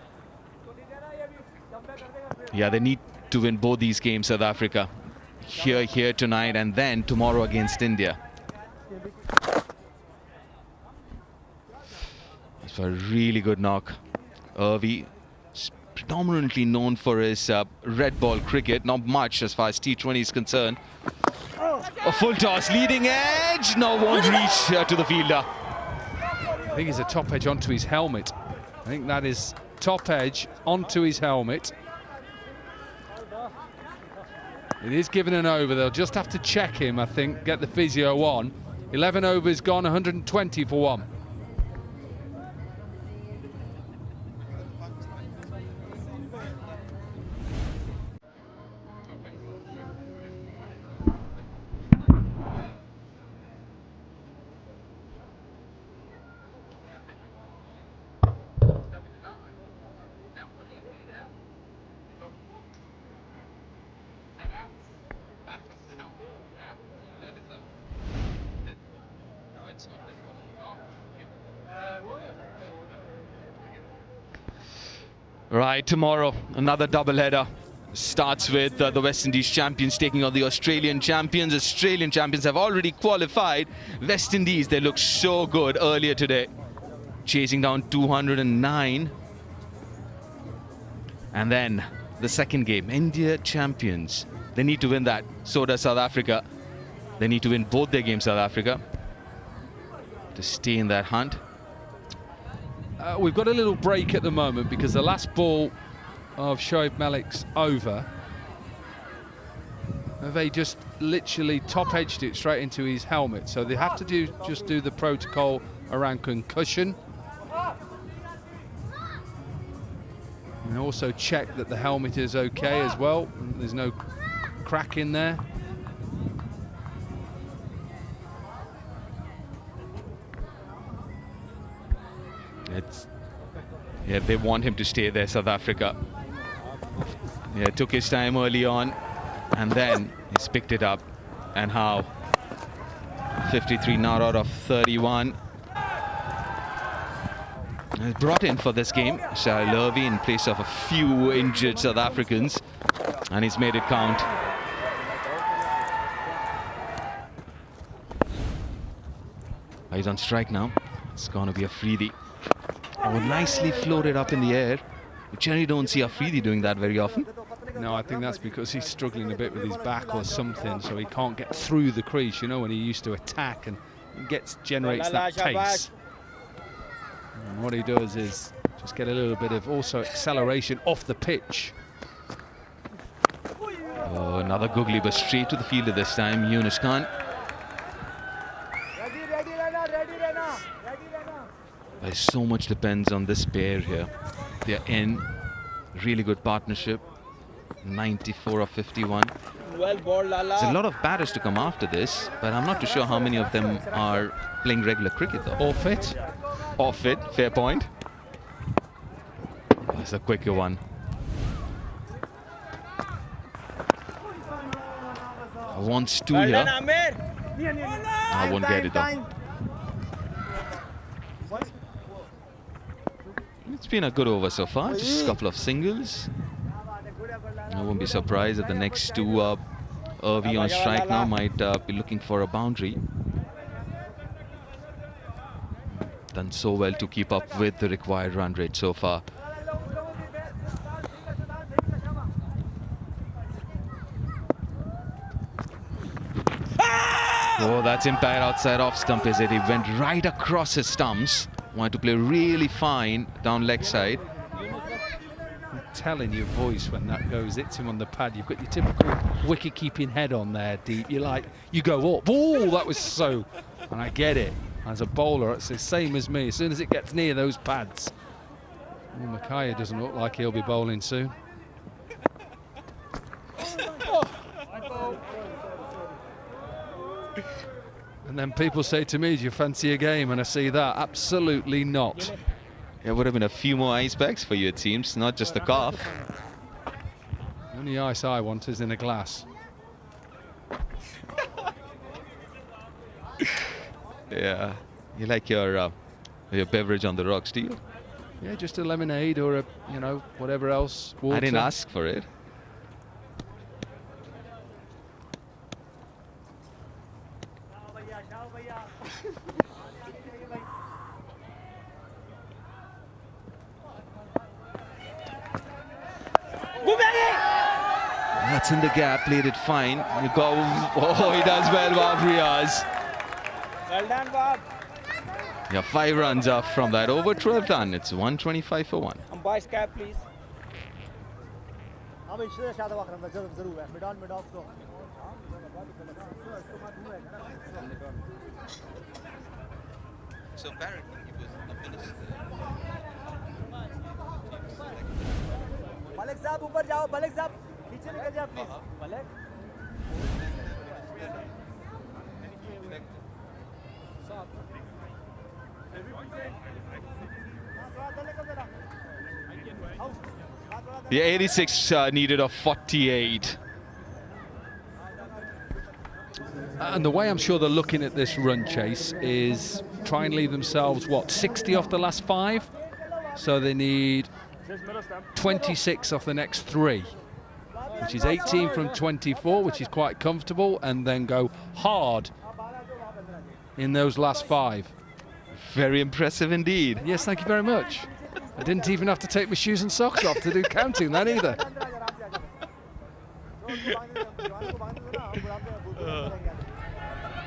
Yeah, they need to win both these games, South Africa. Here tonight and then tomorrow against India. That's a really good knock. Irvi is predominantly known for his red ball cricket, not much as far as T20 is concerned. A full toss, leading edge, no, won't reach to the fielder. I think he's a top edge onto his helmet. I think that is top edge onto his helmet. It is given an over. They'll just have to check him, I think, get the physio on. 11 overs gone, 120 for 1. Right, tomorrow, another doubleheader. Starts with the West Indies champions taking on the Australian champions. Australian champions have already qualified. West Indies, they looked so good earlier today. Chasing down 209. And then the second game, India champions. They need to win that. So does South Africa. They need to win both their games, South Africa, to stay in that hunt. We've got a little break at the moment because the last ball of Shoaib Malik's over, they just literally top-edged it straight into his helmet. So they have to just do the protocol around concussion. And also check that the helmet is okay as well. There's no crack in there. Yeah, they want him to stay there, South Africa. Yeah, took his time early on, and then he's picked it up. And how? 53 not out of 31. He's brought in for this game, Shahil Irvi, in place of a few injured South Africans, and he's made it count. He's on strike now. It's going to be a freebie. Oh, nicely floated up in the air. We generally don't see Afridi doing that very often. No, I think that's because he's struggling a bit with his back or something, so he can't get through the crease, you know, when he used to attack and generates that pace. And what he does is just get a little bit of also acceleration off the pitch. Oh, another googly, but straight to the fielder this time, Yunus Khan. So much depends on this pair here. They're in really good partnership. 94 of 51. Well ball, Lala. There's a lot of batters to come after this, but I'm not too sure how many of them are playing regular cricket though. Or fit. Or fit, fair point. That's a quicker one. Wants two here. I won't get it though. It's been a good over so far, just a couple of singles. I won't be surprised if the next two Irvi on strike now might be looking for a boundary. Done so well to keep up with the required run rate so far. Oh, that's impact outside off stump, is it? He went right across his stumps. Wanted to play really fine down leg side. I'm telling your voice when that goes, hits him on the pad. You've got your typical wicket-keeping head on there, deep. You're like, you go up. Oh, that was so. And I get it. As a bowler, it's the same as me. As soon as it gets near those pads. Well, Makaya doesn't look like he'll be bowling soon. And then people say to me, do you fancy a game? And I see that. Absolutely not. There would have been a few more ice bags for you, it seems, not just the cough. The only ice I want is in a glass. Yeah, you like your beverage on the rocks, do you? Yeah, just a lemonade or a, you know, whatever else. Water. I didn't ask for it. That's in the gap, played it fine. You go, oh, he does well, Bob Riaz. Well done, Bob. Yeah, 5 runs off from that. Over 12 done. It's 125 for 1. Umpire's cap, please. So apparently he was a minister. Balak साहब ऊपर जाओ, Balak साहब नीचे निकल जाओ please. Balak. The 86 needed a 48. And the way I'm sure they're looking at this run chase is try and leave themselves, what, 60 off the last 5? So they need 26 off the next 3, which is 18 from 24, which is quite comfortable, and then go hard in those last 5. Very impressive indeed. Yes, thank you very much. I didn't even have to take my shoes and socks off to do counting then either.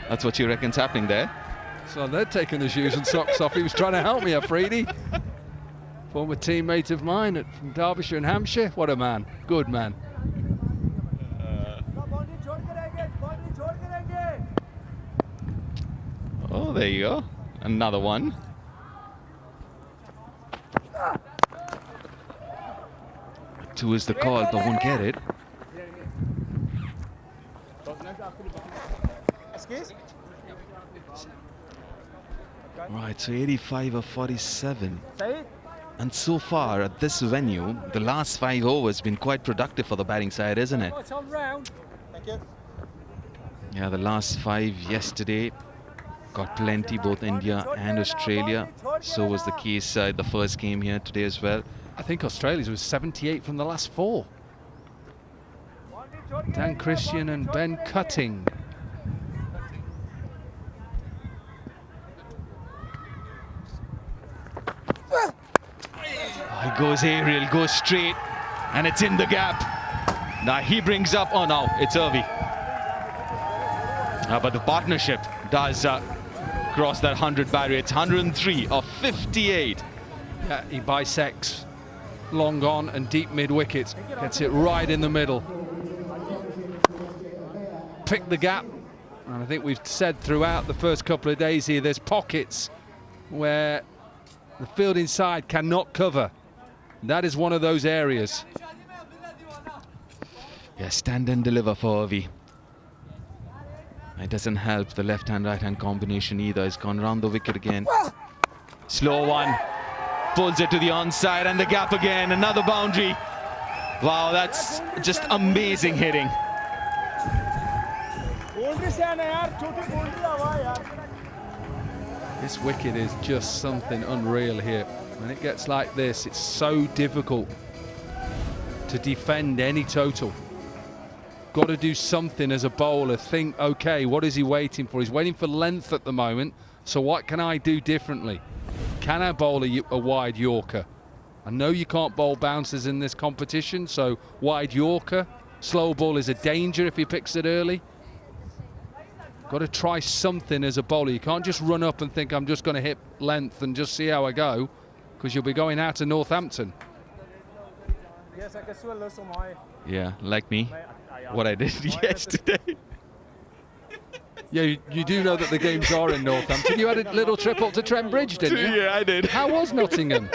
That's what you reckon's happening there? So they're taking the shoes and socks off. He was trying to help me, Afridi. Former teammate of mine from Derbyshire and Hampshire. What a man. Good man. Oh, there you go. Another one. Two is the call, but won't get it. Right, so 85 of 47. And so far at this venue, the last 5 overs been quite productive for the batting side, isn't it? Thank you. Yeah, the last 5 yesterday got plenty, both India and Australia. So was the case at the first game here today as well. I think Australia's was 78 from the last 4. Dan Christian and Ben Cutting. He goes aerial, goes straight, and it's in the gap. Now he brings up, oh no, it's Irvi. But the partnership does cross that 100 barrier. It's 103 of 58. Yeah, he bisects long on and deep mid-wicket. Gets it right in the middle. Pick the gap. And I think we've said throughout the first couple of days here, there's pockets where the fielding side cannot cover. That is one of those areas. Yeah, stand and deliver for Irvi. It doesn't help the left-hand, right-hand combination either. It's gone round the wicket again. Slow one. Pulls it to the onside and the gap again. Another boundary. Wow, that's just amazing hitting. This wicket is just something unreal here. When it gets like this, it's so difficult to defend any total. Got to do something as a bowler. Think, okay, what is he waiting for? He's waiting for length at the moment. So what can I do differently? Can I bowl a wide Yorker? I know you can't bowl bouncers in this competition, so wide Yorker. Slow ball is a danger if he picks it early. Got to try something as a bowler. You can't just run up and think I'm just going to hit length and just see how I go, because you'll be going out to Northampton. Yeah, like me, what I did yesterday. Yeah, you do know that the games are in Northampton. You had a little trip up to Trent Bridge, didn't you? Yeah, I did. How was Nottingham?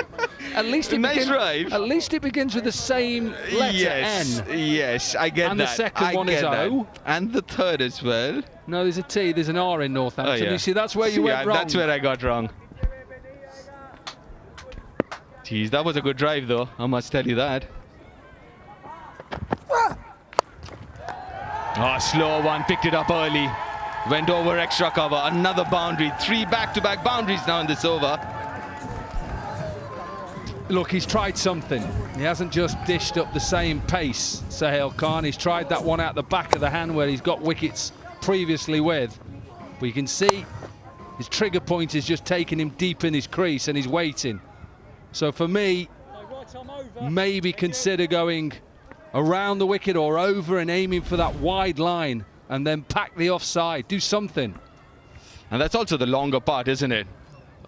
At least it nice drive. At least it begins with the same letter N. Yes, I get and that. And the second one is O. And the third as well. No, there's a T, there's an R in Northampton. Oh, yeah. You see, that's where you went wrong. That's where I got wrong. Jeez, that was a good drive though, I must tell you that. Oh, slow one, picked it up early. Went over extra cover, another boundary. 3 back-to-back boundaries now in this over. Look, he's tried something. He hasn't just dished up the same pace, Sahil Khan. He's tried that one out the back of the hand where he's got wickets previously with. But you can see His trigger point is just taking him deep in his crease and he's waiting. So for me, maybe consider going around the wicket or over and aiming for that wide line and then pack the offside. Do something. And that's also the longer part, isn't it?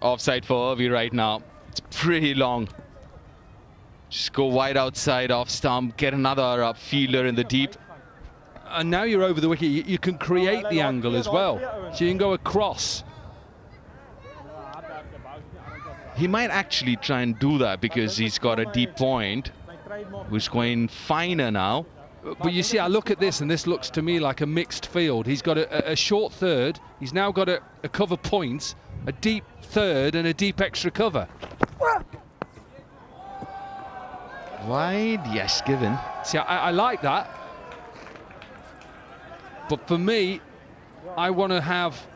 Offside for Irvi right now. It's pretty long. Just go wide outside, off stump, get another fielder in the deep. And now you're over the wicket, you can create the angle as well. So you can go across. He might actually try and do that because he's got a deep point, which is going finer now. But you see, I look at this and this looks to me like a mixed field. He's got a short third, he's now got a cover point, a deep third and a deep extra cover. Wide, yes, given. See, I like that. But for me, I want to have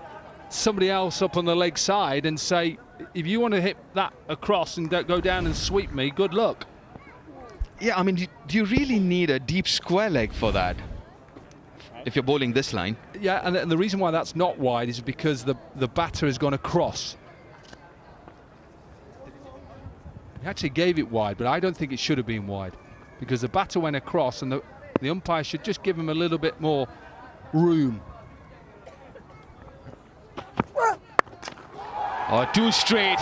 somebody else up on the leg side and say, if you want to hit that across and go down and sweep me, good luck. Yeah, I mean, do you really need a deep square leg for that? If you're bowling this line. Yeah, and the reason why that's not wide is because the batter has gone across. He actually gave it wide, but I don't think it should have been wide because the batter went across and the umpire should just give him a little bit more room. Oh, too straight.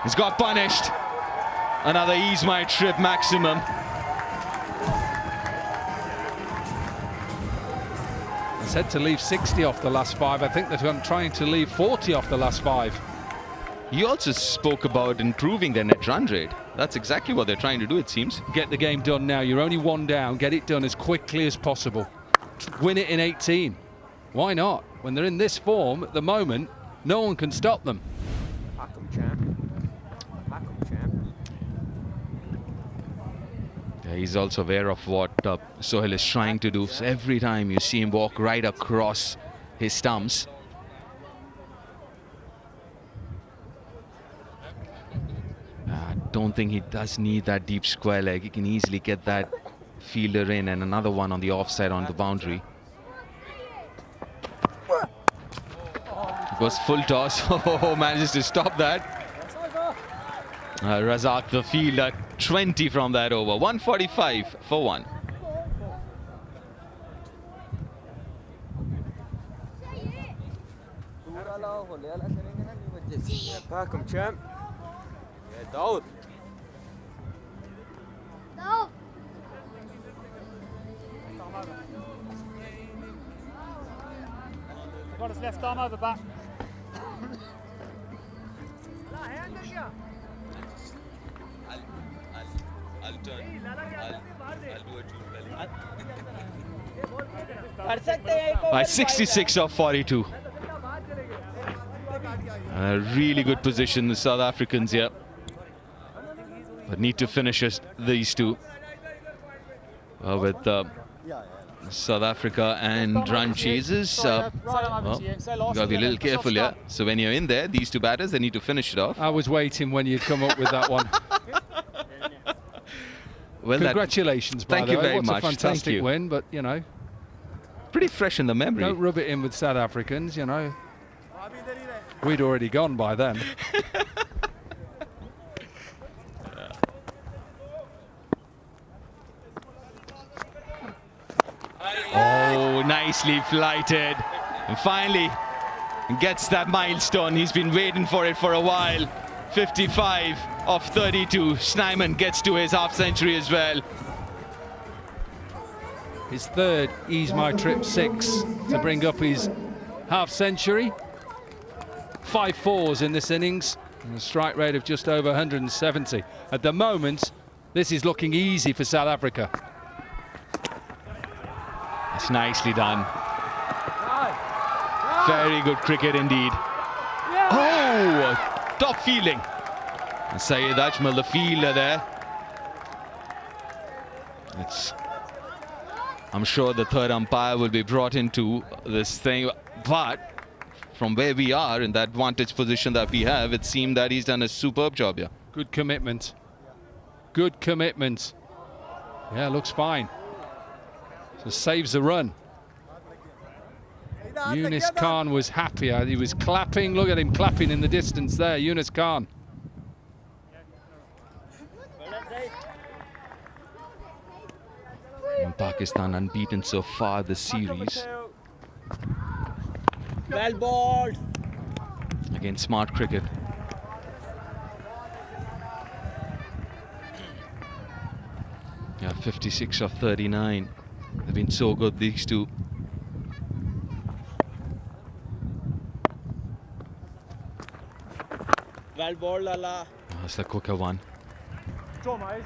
He's got punished. Another ease my trip maximum. I said to leave 60 off the last 5. I think they're trying to leave 40 off the last 5. You also spoke about improving their net run rate. That's exactly what they're trying to do, it seems. Get the game done now. You're only 1 down. Get it done as quickly as possible. Win it in 18. Why not? When they're in this form at the moment, no one can stop them. Yeah, he's also aware of what Sohail is trying to do. So every time you see him walk right across his stumps. I don't think he does need that deep square leg. He can easily get that fielder in and another one on the offside on the boundary. Goes full toss. Oh, manages to stop that. Razak, the fielder, 20 from that over. 145 for 1. Back him, champ. Yeah, Daud. Got his left arm over back. I'll turn. I'll do a 66 of 42. Really good position, the South Africans here. But need to finish these two. With South Africa and run chases. Well, gotta be a little careful here. So when you're in there, these two batters, they need to finish it off. I was waiting when you'd come up with that one. Well, congratulations, by thank the you way. very What's much. a fantastic win, but you know, pretty fresh in the memory. Don't rub it in with South Africans, you know. We'd already gone by then. Oh, nicely flighted. And finally gets that milestone. He's been waiting for it for a while. 55 of 32. Snyman gets to his half century as well. His third Ease My Trip 6 to bring up his half century. 5 4s in this innings and a strike rate of just over 170. At the moment, this is looking easy for South Africa. It's nicely done. Very good cricket indeed. Oh, top fielding. And Syed Ajmal, the fielder there. I'm sure the third umpire will be brought into this thing, but from where we are in that vantage position that we have, it seemed that he's done a superb job here. Good commitment. Good commitment. Yeah, looks fine. So saves the run. Yunus Khan was happy. He was clapping. Look at him clapping in the distance there, Yunus Khan. And Pakistan unbeaten so far this series. Well balled. Again, smart cricket. Yeah, 56 of 39. They've been so good, these two. Well balled, Lala. That's the quicker one. Very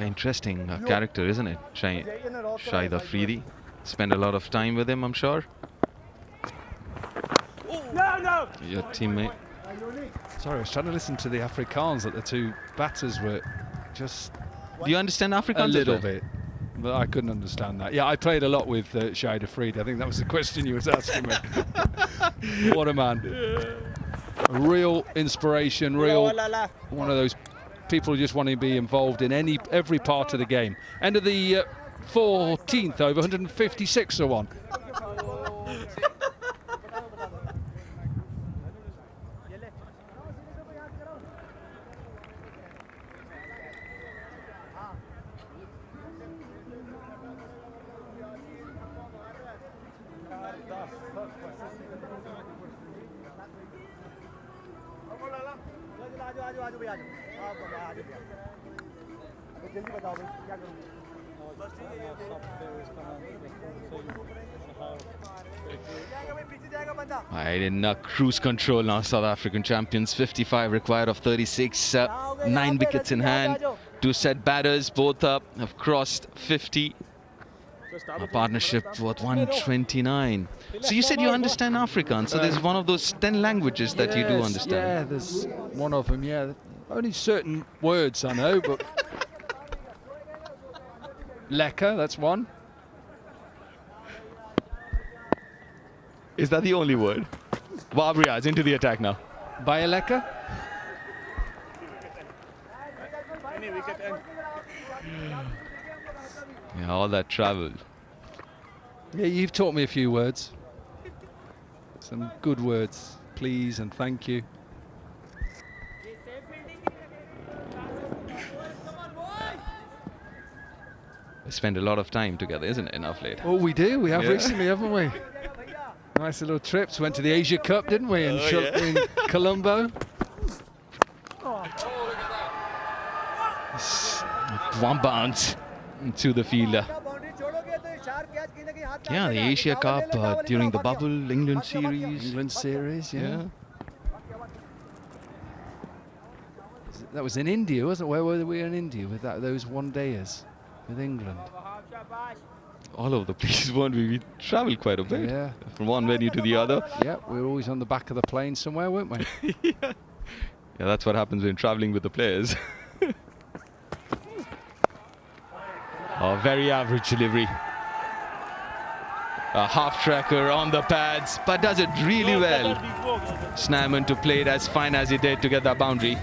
interesting character, isn't it? Shahid Afridi. Spend a lot of time with him, I'm sure. No! Your teammate. Sorry, I was trying to listen to the Afrikaans that the two batters were just... Do you understand Afrikaans? A little bit, but I couldn't understand that. Yeah, I played a lot with Shahid Afridi. I think that was the question you was asking me. What a man. A real inspiration, one of those people who just want to be involved in every part of the game. End of the 14th over, 156 or one. Right, in cruise control now, South African champions. 55 required of 36, 9 wickets in hand. 2 set batters, both up, have crossed 50. A partnership worth 129. So you said you understand Afrikaans, so there's one of those 10 languages that you do understand. Yeah, there's one of them, yeah. Only certain words I know, but... Lekker, that's one. Is that the only word? Wabriaz into the attack now. Baie lekker? Yeah, all that travel. Yeah, you've taught me a few words. Some good words. Please and thank you. We spend a lot of time together, isn't it, enough late? Oh, we do. We have Yeah. recently, haven't we? Nice little trips. Went to the Asia Cup, didn't we, in, in Colombo? One bounce to the fielder. Yeah, the Asia Cup during the bubble, England series. England series, yeah. That was in India, wasn't it? Where were we in India with those one-dayers with England? All over the place, weren't we? We travelled quite a bit. Yeah. From one venue to the other. Yeah, we were always on the back of the plane somewhere, weren't we? Yeah, that's what happens when travelling with the players. Oh, very average delivery. A half tracker on the pads, but does it really well. Snaiman to play it as fine as he did to get that boundary.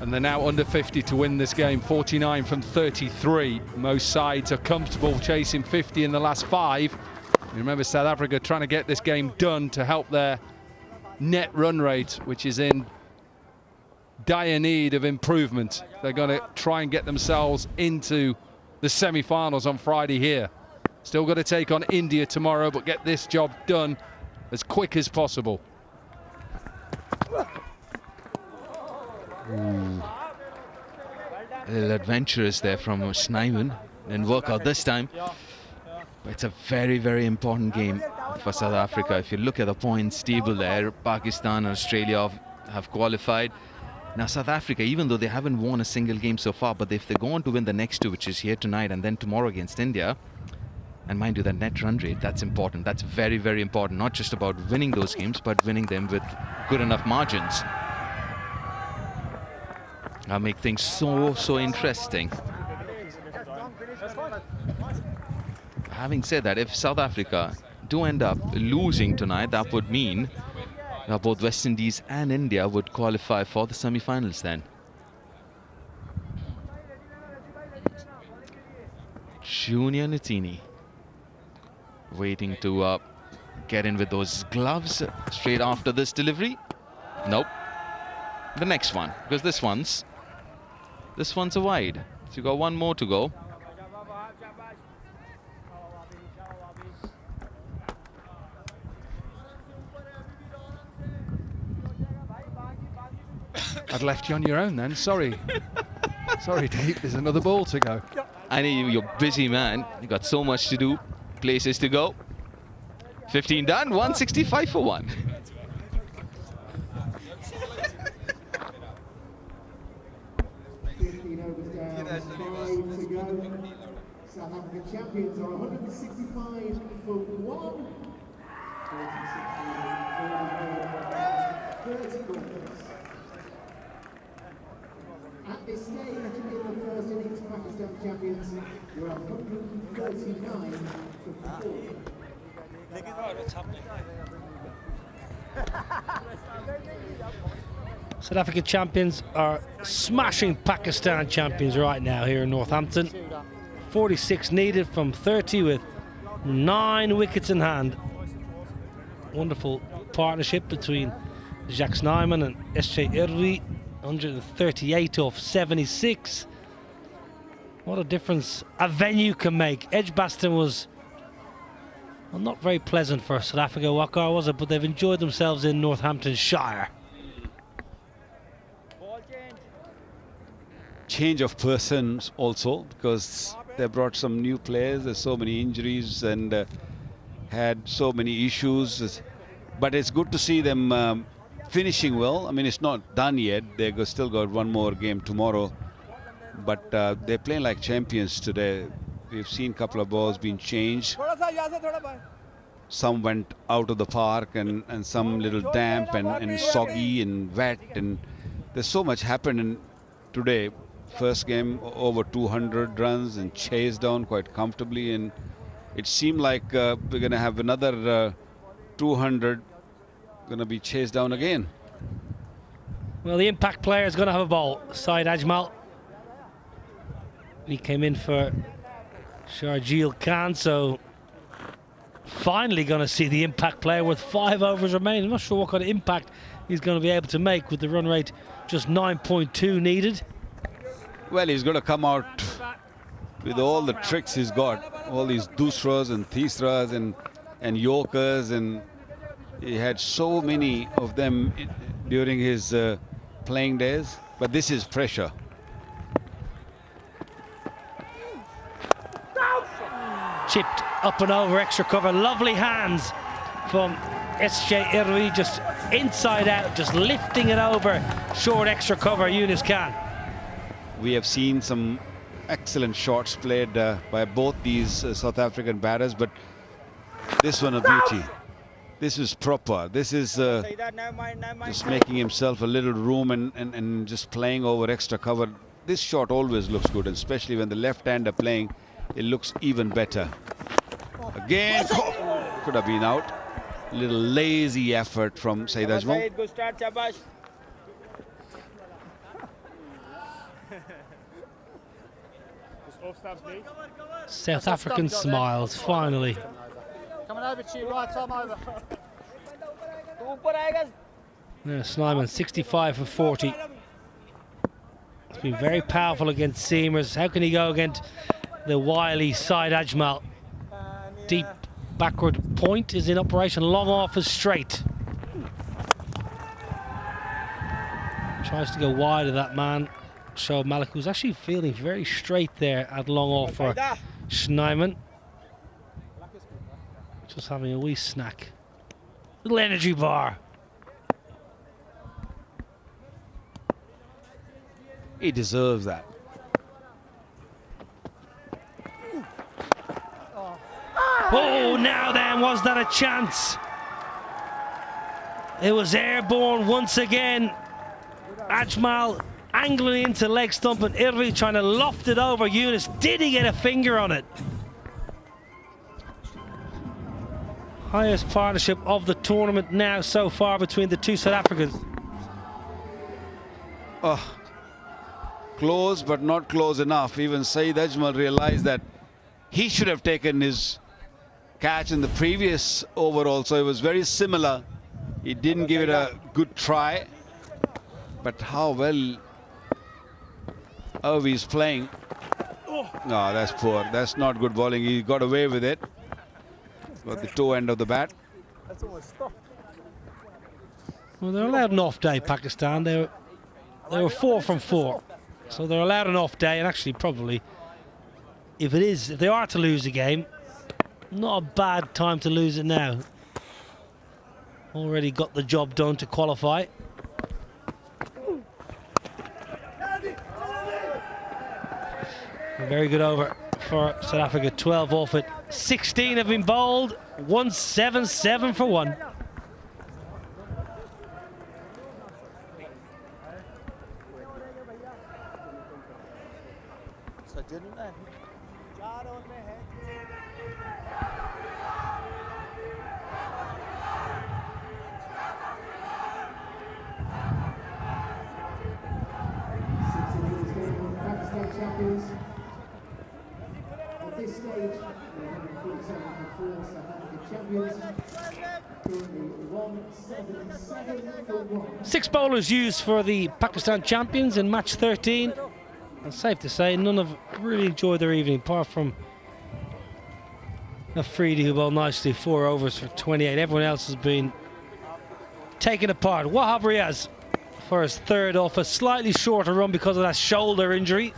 And they're now under 50 to win this game, 49 from 33. Most sides are comfortable chasing 50 in the last 5. You remember South Africa trying to get this game done to help their net run rate, which is in dire need of improvement. They're going to try and get themselves into the semi-finals on Friday here. Still got to take on India tomorrow, but get this job done as quick as possible. Ooh. A little adventurous there from Snaiman. Didn't work out this time. But it's a very, very important game for South Africa. If you look at the points table there, Pakistan and Australia have qualified. Now South Africa, even though they haven't won a single game so far, but if they go on to win the next 2, which is here tonight and then tomorrow against India, and mind you, that net run rate, that's important. That's very, very important. Not just about winning those games, but winning them with good enough margins. That'll make things so interesting. Having said that, if South Africa do end up losing tonight, that would mean both West Indies and India would qualify for the semi-finals then. Junior Nitini waiting to get in with those gloves straight after this delivery. Nope. The next one, because this one's a wide. So you got one more to go. I'd left you on your own then. Sorry. Sorry, Dave. There's another ball to go. I know you're busy, man. You got so much to do, places to go. 15 done, 165 for one. South African champions are 165 for one. 30 goals. At this stage in the first innings, Pakistan champions were 139 for 4. South Africa champions are smashing Pakistan champions right now here in Northampton. 46 needed from 30 with 9 wickets in hand. Wonderful partnership between Jacques Snyman and S.J. Irvi. 138 off 76. What a difference a venue can make. Edgbaston was, well, not very pleasant for South Africa, Wakar, was it? But they've enjoyed themselves in Northamptonshire. Change of persons also, because they brought some new players. There's so many injuries and had so many issues. But it's good to see them finishing well. I mean, it's not done yet. They've still got one more game tomorrow. But they're playing like champions today. We've seen a couple of balls being changed. Some went out of the park and some little damp and soggy and wet. And there's so much happened today. First game over 200 runs and chased down quite comfortably. And it seemed like we're going to have another 200 going to be chased down again. Well, the impact player is going to have a ball. Syed Ajmal. He came in for Sharjeel Khan, so finally going to see the impact player with 5 overs remaining. I'm not sure what kind of impact he's going to be able to make with the run rate just 9.2 needed. Well, he's going to come out with all the tricks he's got, all these dusras and tisras and yorkers, and he had so many of them during his playing days. But this is pressure. Chipped up and over, extra cover. Lovely hands from S.J. Irvi, just inside out, just lifting it over. Short extra cover, Yunus Khan. We have seen some excellent shots played by both these South African batters, but this one a beauty. This is proper. This is just making himself a little room and just playing over extra cover. This shot always looks good, and especially when the left-hander playing, it looks even better. Again, could have been out. A little lazy effort from Syed Ajmal. Good start, Shabash. South African smiles, finally. Coming over to you, right arm over. Yeah, Snyman, 65 for 40. It's been very powerful against seamers. How can he go against the wily Syed Ajmal? Deep backward point is in operation. Long off is straight. Tries to go wide of that man. Shoaib Malik, who's actually feeling very straight there at long off for Snyman. Just having a wee snack. Little energy bar. He deserves that. Oh, now then, was that a chance? It was airborne once again. Ajmal angling into leg stump and Irvi trying to loft it over Yunus. Did he get a finger on it? Highest partnership of the tournament now so far between the two South Africans. Oh, close but not close enough. Even Syed Ajmal realized that he should have taken his catch in the previous over also. It was very similar. He didn't give it a good try. But how well Irvi's playing. No, that's poor. That's not good bowling. He got away with it. Got the toe end of the bat. Well, they're allowed an off day, Pakistan. They were 4 from 4. So they're allowed an off day, and actually probably, if they are to lose a game, not a bad time to lose it now. Already got the job done to qualify. A very good over for South Africa. 12 off it. 16 have been bowled. 177 for 1. At this stage, we have 47 for 4 South Africa champions. Currently 177 for 1. 6 bowlers used for the Pakistan champions in match 13. It's safe to say none have really enjoyed their evening, apart from Afridi, who bowled nicely, 4 overs for 28. Everyone else has been taken apart. Wahab Riaz for his 3rd off, a slightly shorter run because of that shoulder injury.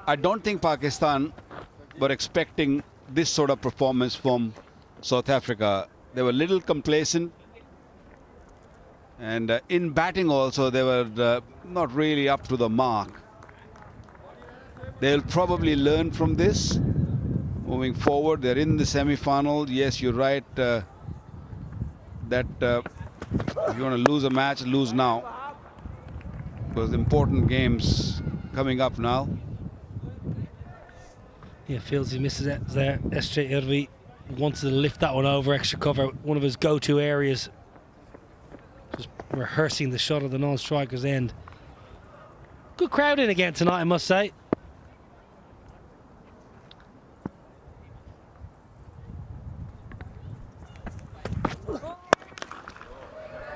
I don't think Pakistan were expecting this sort of performance from South Africa. They were a little complacent, and in batting also they were not really up to the mark. They'll probably learn from this moving forward. They're in the semi-final. Yes, you're right, that if you want to lose a match, lose now, because important games coming up now. Yeah, feels he misses it there. SJ Irvi wanted to lift that one over, extra cover, one of his go-to areas. Just rehearsing the shot of the non-striker's end. Good crowd in again tonight, I must say.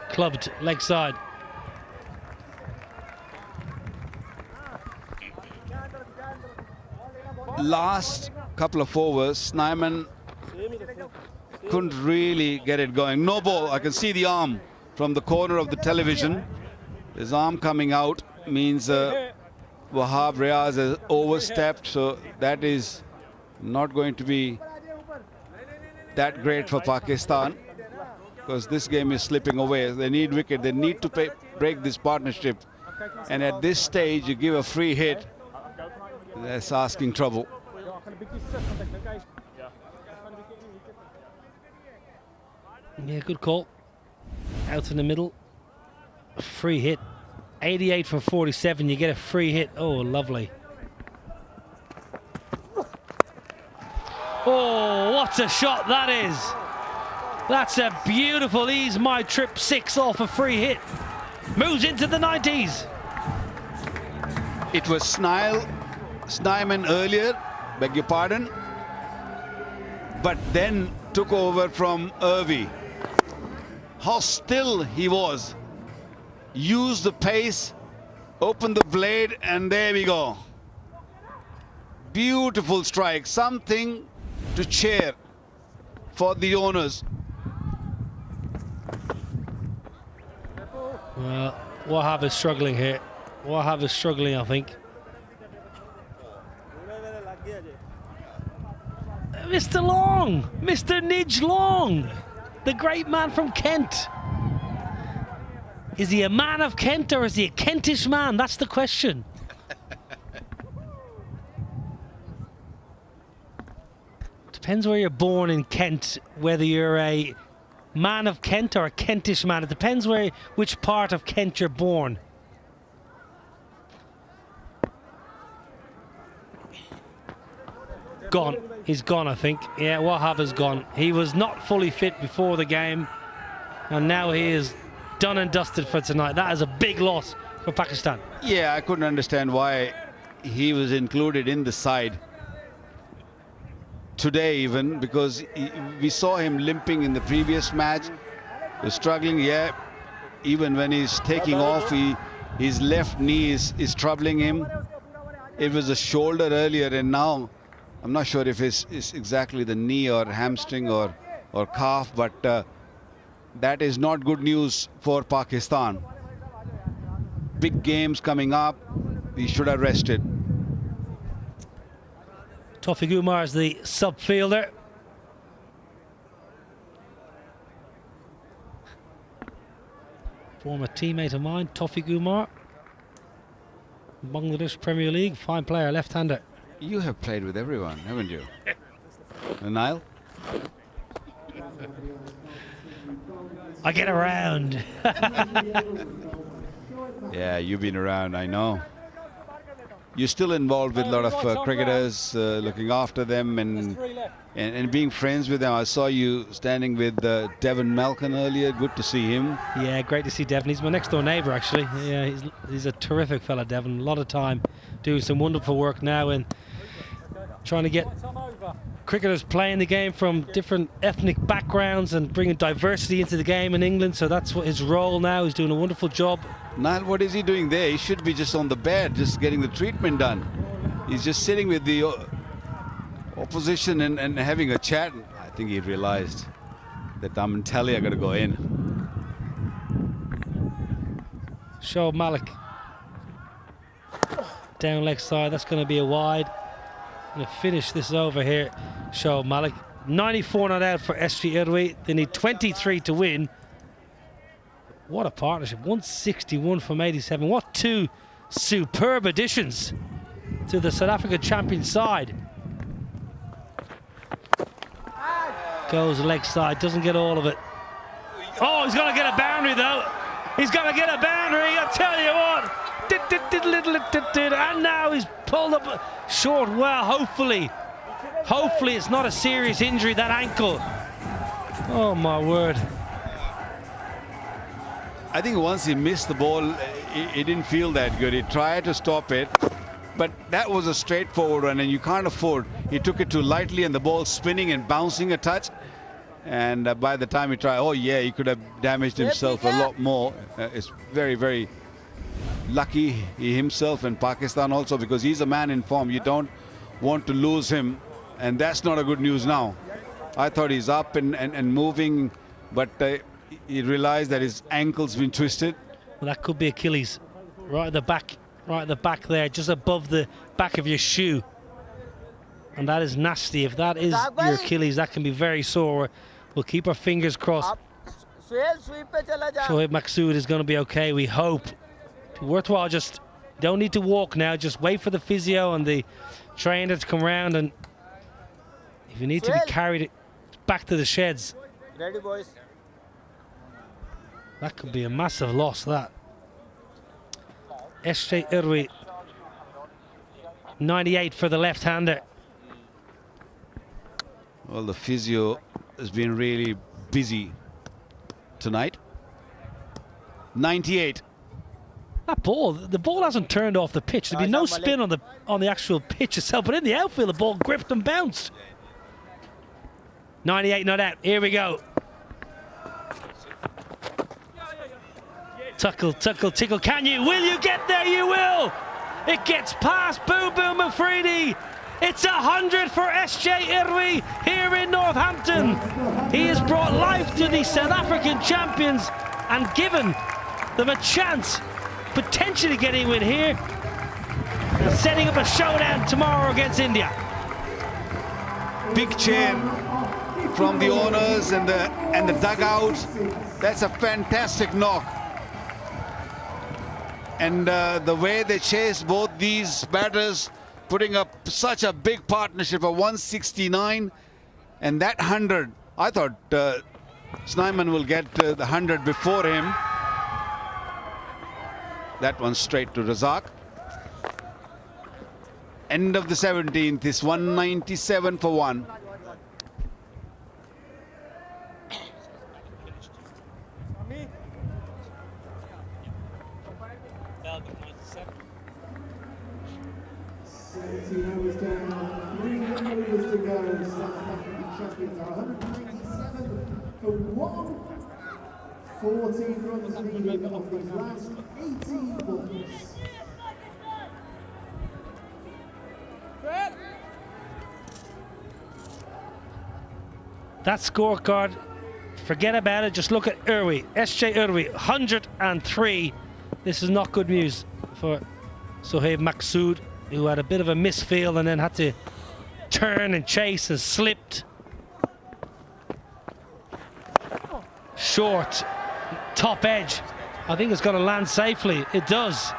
Clubbed leg side. Last couple of overs, Snyman couldn't really get it going. No ball. I can see the arm from the corner of the television. His arm coming out means Wahab Riaz has overstepped, so that is not going to be that great for Pakistan, because this game is slipping away. They need wicket. They need to break this partnership. And at this stage, you give a free hit. That's asking trouble. Yeah, good call. Out in the middle. Free hit. 88 from 47. You get a free hit. Oh, lovely. Oh, what a shot that is. That's a beautiful ease my trip 6 off a free hit. Moves into the 90s. It was Snyman earlier, beg your pardon, but then took over from Irvi. How still he was. Used the pace, opened the blade, and there we go. Beautiful strike, something to cheer for the owners. Well, Wahab is struggling here. Wahab is struggling, I think. Mr. Long, Mr. Nidge Long, the great man from Kent. Is he a man of Kent or is he a Kentish man? That's the question. Depends where you're born in Kent, whether you're a man of Kent or a Kentish man. It depends which part of Kent you're born. Gone. He's gone, I think. Yeah, Wahab is gone. He was not fully fit before the game, and now he is done and dusted for tonight. That is a big loss for Pakistan. Yeah, I couldn't understand why he was included in the side today even, because we saw him limping in the previous match. He was struggling, yeah. Even when he's taking off, his left knee is troubling him. It was a shoulder earlier, and now I'm not sure if it's exactly the knee or hamstring or calf, but that is not good news for Pakistan. Big games coming up. He should have rested. Tawfiq Umar is the sub fielder. Former teammate of mine, Tawfiq Umar. Bangladesh Premier League, fine player, left-hander. You have played with everyone, haven't you? Nile? I get around. Yeah, you've been around, I know. You're still involved with a lot of cricketers, looking after them and being friends with them. I saw you standing with Devon Malcolm earlier. Good to see him. Yeah, great to see Devon. He's my next door neighbour, actually. Yeah, he's a terrific fella, Devon. A lot of time doing some wonderful work now and trying to get cricketers playing the game from different ethnic backgrounds and bringing diversity into the game in England. So that's what his role now. He's doing a wonderful job. Niall, what is he doing there? He should be just on the bed, just getting the treatment done. He's just sitting with the opposition and having a chat. I think he realized that I'm telling you, I got to go in. Shoaib Malik down leg side. That's going to be a wide. Going to finish this over here. Shoaib Malik. 94 not out for SG Irwi. They need 23 to win. What a partnership. 161 from 87. What two superb additions to the South African champion side. Goes leg side, doesn't get all of it. Oh, he's going to get a boundary though. He's going to get a boundary, I tell you what. And now he's pulled up short. Well, hopefully it's not a serious injury, that ankle. Oh my word. I think once he missed the ball, he didn't feel that good. He tried to stop it, but that was a straightforward one, and you can't afford. He took it too lightly, and the ball spinning and bouncing a touch. And by the time he tried, oh yeah, he could have damaged himself a lot more. It's very, very lucky he himself and Pakistan also, because he's a man in form. You don't want to lose him, and that's not a good news now. I thought he's up and moving, but he realized that his ankle's been twisted. Well, that could be Achilles, right at the back there, just above the back of your shoe. And that is nasty. If that is your Achilles, that can be very sore. We'll keep our fingers crossed. Shoaib Maqsood is going to be okay, we hope. Worthwhile, just don't need to walk now. Just wait for the physio and the trainer to come around, and if you need to be carried back to the sheds. Ready, boys. That could be a massive loss, that. SJ Irwi, 98 for the left-hander. Well, the physio has been really busy tonight. 98. That ball, the ball hasn't turned off the pitch. There'd be no spin on the actual pitch itself, but in the outfield, the ball gripped and bounced. 98 not out. Here we go. Tuckle, tickle. Can you? Will you get there? You will. It gets past Boo Boo Mafridi. It's 100 for SJ Irwi here in Northampton. He has brought life to the South African champions and given them a chance, potentially getting a win here and setting up a showdown tomorrow against India. Big cheer from the owners and the dugout. That's a fantastic knock. And the way they chased both these batters, putting up such a big partnership of 169 and that 100. I thought Snyman will get the 100 before him. That one straight to Razak. End of the 17th is 197 for 1. champions are 197 for 1. 14 runs needed of these last 18 balls. That scorecard, forget about it. Just look at Irwi, SJ Irwi, 103. This is not good news for Sohaib Maqsood, who had a bit of a misfield and then had to turn and chase and slipped. Short, top edge. I think it's going to land safely. It does.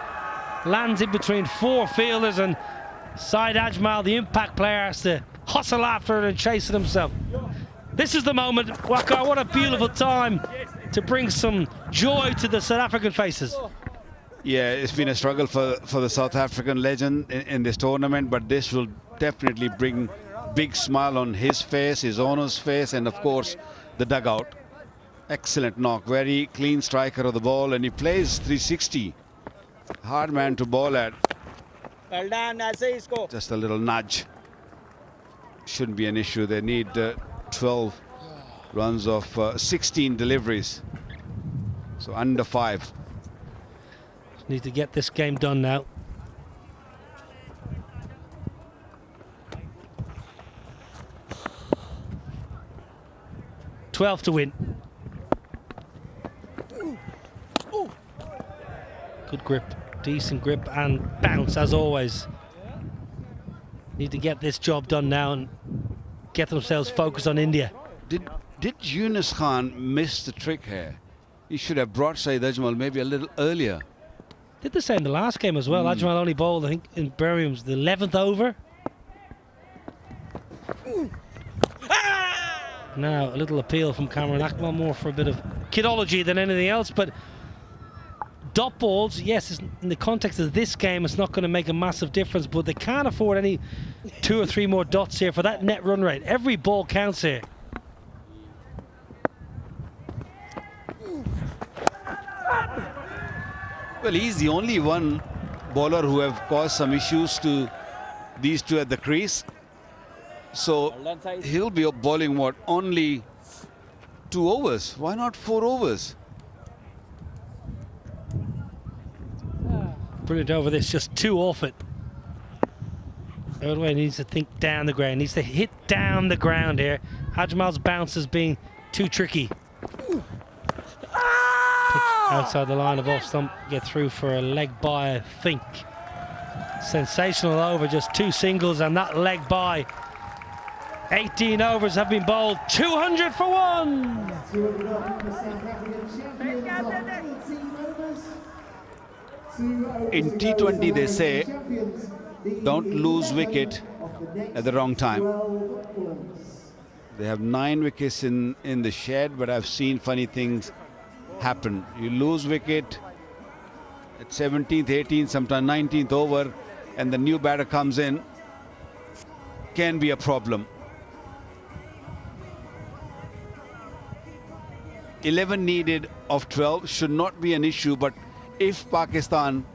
Lands in between 4 fielders, and Syed Ajmal, the impact player, has to hustle after it and chase it himself. This is the moment, Waqar. What a beautiful time to bring some joy to the South African faces. Yeah, it's been a struggle for the South African legend in this tournament, but this will definitely bring big smile on his face, his owner's face, and of course the dugout. Excellent knock, very clean striker of the ball, and he plays 360. Hard man to bowl at. Well done, ऐसे ही इसको. Just a little nudge. Shouldn't be an issue. They need 12 runs of 16 deliveries. So under 5. Need to get this game done now. $12 to win. Good grip, decent grip and bounce as always. Need to get this job done now and get themselves focused on India. Did Yunus Khan miss the trick here? He should have brought Syed Ajmal maybe a little earlier. Did the same in the last game as well. Ajmal only bowled, I think, in Birmingham's the 11th over. Now a little appeal from Cameron Akmal, more for a bit of kidology than anything else, but dot balls, yes, in the context of this game, it's not going to make a massive difference, but they can't afford any 2 or 3 more dots here for that net run rate. Every ball counts here. Well, he's the only one bowler who have caused some issues to these two at the crease. So he'll be bowling what, only 2 overs? Why not 4 overs? Brilliant over this, just 2 off it. Erdway needs to think down the ground, needs to hit down the ground here. Ajmal's bounce is being too tricky. Pitch outside the line of off stump, get through for a leg by, I think. Sensational over, just 2 singles and that leg by. 18 overs have been bowled, 200 for 1. In T20 they say don't lose wicket at the wrong time. They have 9 wickets in the shed, but I've seen funny things happen. You lose wicket at 17th, 18th, sometimes 19th over, and the new batter comes in, can be a problem. 11 needed of 12 should not be an issue, but if Pakistan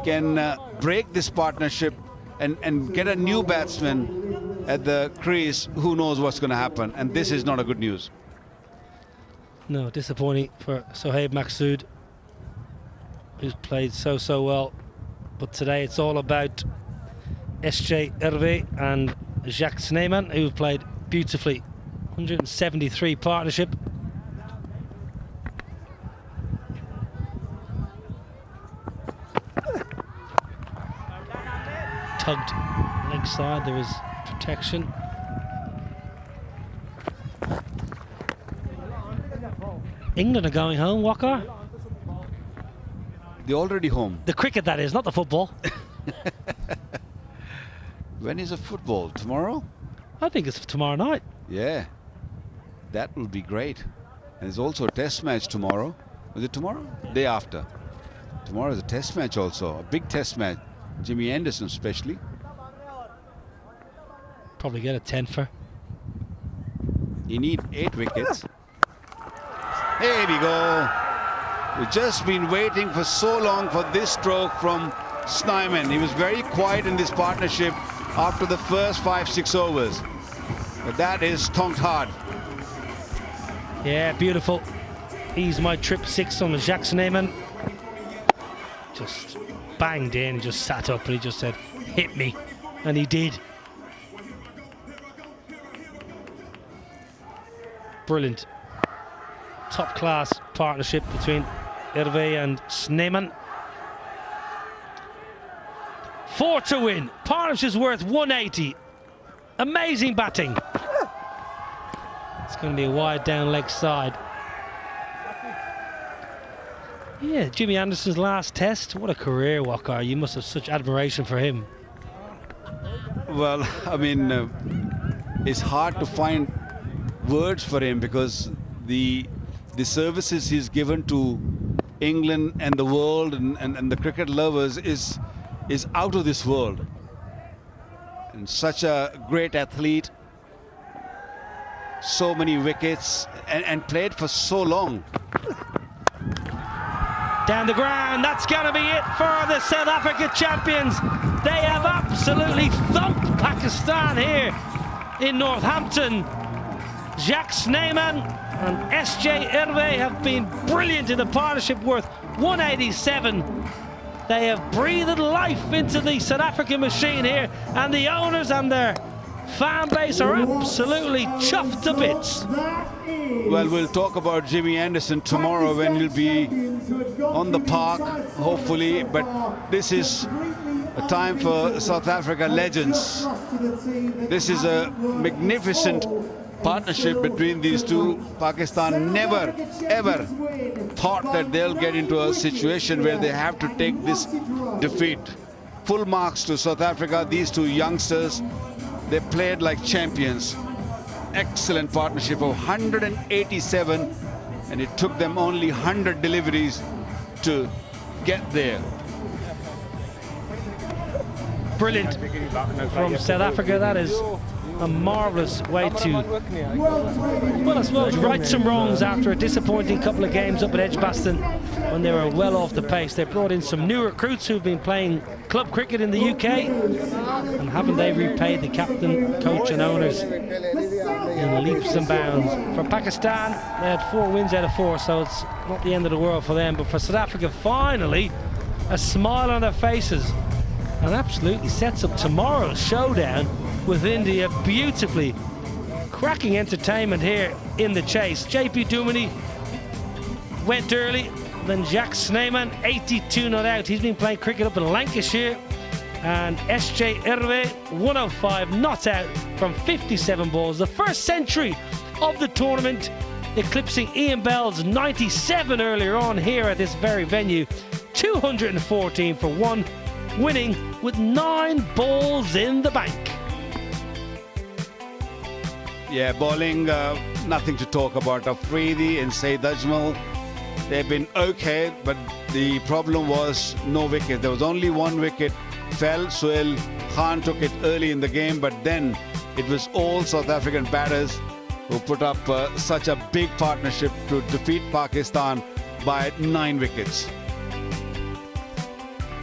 can break this partnership and get a new batsman at the crease, who knows what's going to happen, and this is not a good news. No, disappointing for Sohaib Maqsood, who's played so well, but today it's all about SJ Irwi and Jacques Sneeman, who've played beautifully. 173 partnership. Tugged leg side, there was protection. England are going home, Waqar. They're already home. The cricket, that is, not the football. When is the football? Tomorrow? I think it's tomorrow night. Yeah, that will be great. And there's also a test match tomorrow. Was it tomorrow? Day after. Tomorrow is a test match also, a big test match. Jimmy Anderson especially. Probably get a 10-fer. You need 8 wickets. Here we go. We've just been waiting for so long for this stroke from Snyman. He was very quiet in this partnership after the first 5-6 overs. But that is thonked hard. Yeah, beautiful. He's my trip 6 on the Jacques Sneeman. Just banged in, just sat up and he just said, hit me. And he did. Brilliant. Top class partnership between Hervé and Sneeman. 4 to win. Partnership's worth 180. Amazing batting. It's going to be a wide down leg side. Yeah, Jimmy Anderson's last test. What a career, Walker. You must have such admiration for him. Well, I mean, it's hard to find words for him because the services he's given to England and the world and the cricket lovers is out of this world. And such a great athlete, so many wickets, and played for so long. Down the ground, that's going to be it for the South Africa champions. They have absolutely thumped Pakistan here in Northampton. Jacques Sneeman and SJ Hervé have been brilliant in the partnership, worth 187. They have breathed life into the South African machine here, and the owners and their fan base are absolutely chuffed to bits. Well, we'll talk about Jimmy Anderson tomorrow when he'll be on the park, hopefully, but this is a time for South Africa legends. This is a magnificent partnership between these two. Pakistan never ever thought that they'll get into a situation where they have to take this defeat. Full marks to South Africa. These two youngsters, they played like champions. Excellent partnership of 187, and it took them only 100 deliveries to get there. Brilliant from South Africa. That is a marvellous way to, well, I suppose, right some wrongs after a disappointing couple of games up at Edgbaston when they were well off the pace. They brought in some new recruits who've been playing club cricket in the UK, and haven't they repaid the captain, coach and owners in leaps and bounds. For Pakistan, they had 4 wins out of 4, so it's not the end of the world for them. But for South Africa, finally, a smile on their faces, and absolutely sets up tomorrow's showdown with India beautifully. Cracking entertainment here in the chase. JP Duminy went early, then Jacques Sneeman, 82 not out. He's been playing cricket up in Lancashire. And SJ Hervé, 105 not out from 57 balls. The first century of the tournament, eclipsing Ian Bell's 97 earlier on here at this very venue. 214 for 1, winning with 9 balls in the bank. Yeah, bowling, nothing to talk about. Afridi and Saeed Ajmal, they've been okay, but the problem was no wicket. There was only 1 wicket fell. Sohail Khan took it early in the game, but then it was all South African batters who put up such a big partnership to defeat Pakistan by 9 wickets.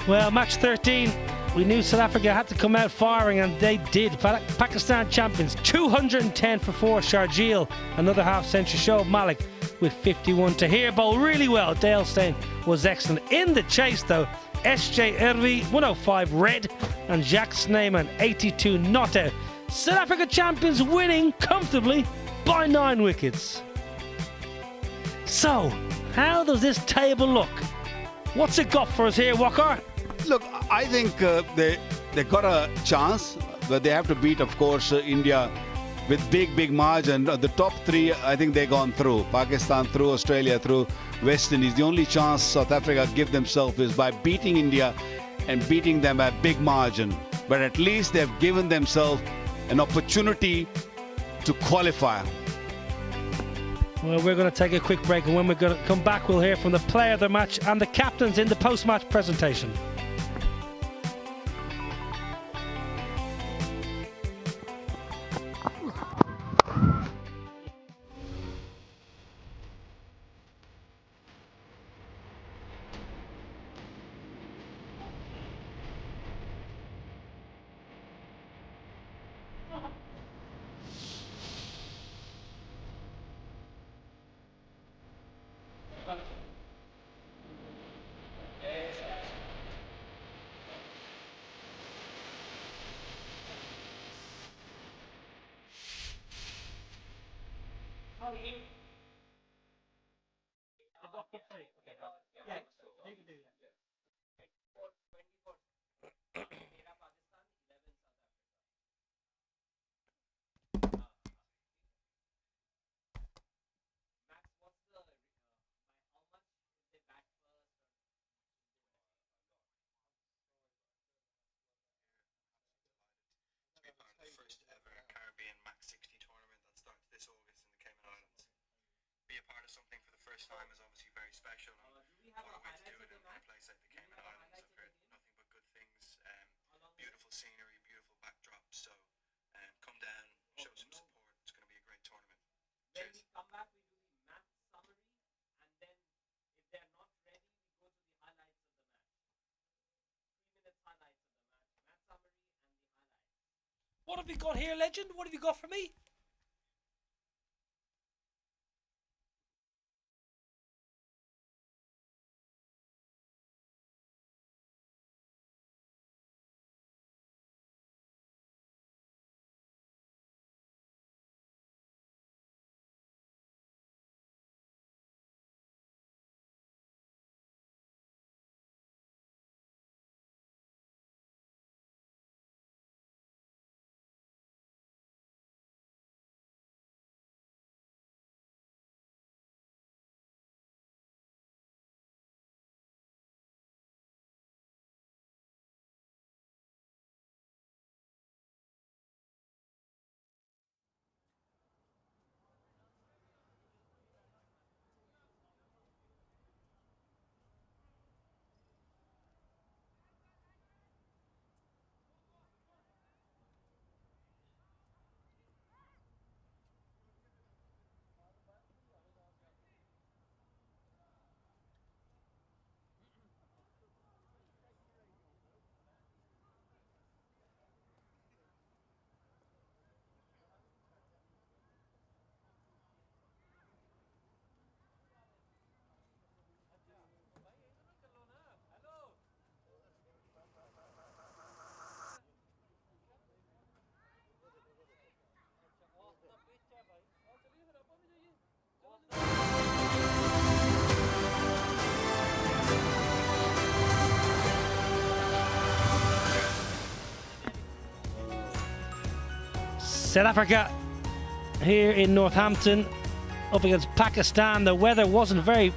Well, match 13, we knew South Africa had to come out firing, and they did. Pakistan champions, 210 for 4. Sharjeel, another half-century. Shoaib Malik with 51. Tahir bowled really well. Dale Steyn was excellent. In the chase, though, SJ Hervé, 105 red, and Jacques Sneeman, 82 not out. South Africa champions winning comfortably by 9 wickets. So, how does this table look? What's it got for us here, Walker? Look, I think they got a chance, but they have to beat, of course, India with big margin. The top 3, I think they've gone through. Pakistan through, Australia through, West Indies. The only chance South Africa give themselves is by beating India and beating them by a big margin. But at least they've given themselves an opportunity to qualify. Well, we're going to take a quick break, and when we're going to come back, we'll hear from the player of the match and the captains in the post-match presentation. First ever Caribbean Max 60 tournament that starts this August in the Cayman Islands. Be a part of something for the first time is obviously very special, and what a way to do it in a place like the Cayman Islands. I've heard nothing but good things, beautiful scenery, beautiful backdrops, so come down, show some support. It's going to be a great tournament. When we come back, we do the match summary, and then if they're not ready, we go to the highlights of the match. 3 minutes highlights of the match, match summary and the highlights. What have you got here, legend? What have you got for me? South Africa here in Northampton up against Pakistan. The weather wasn't very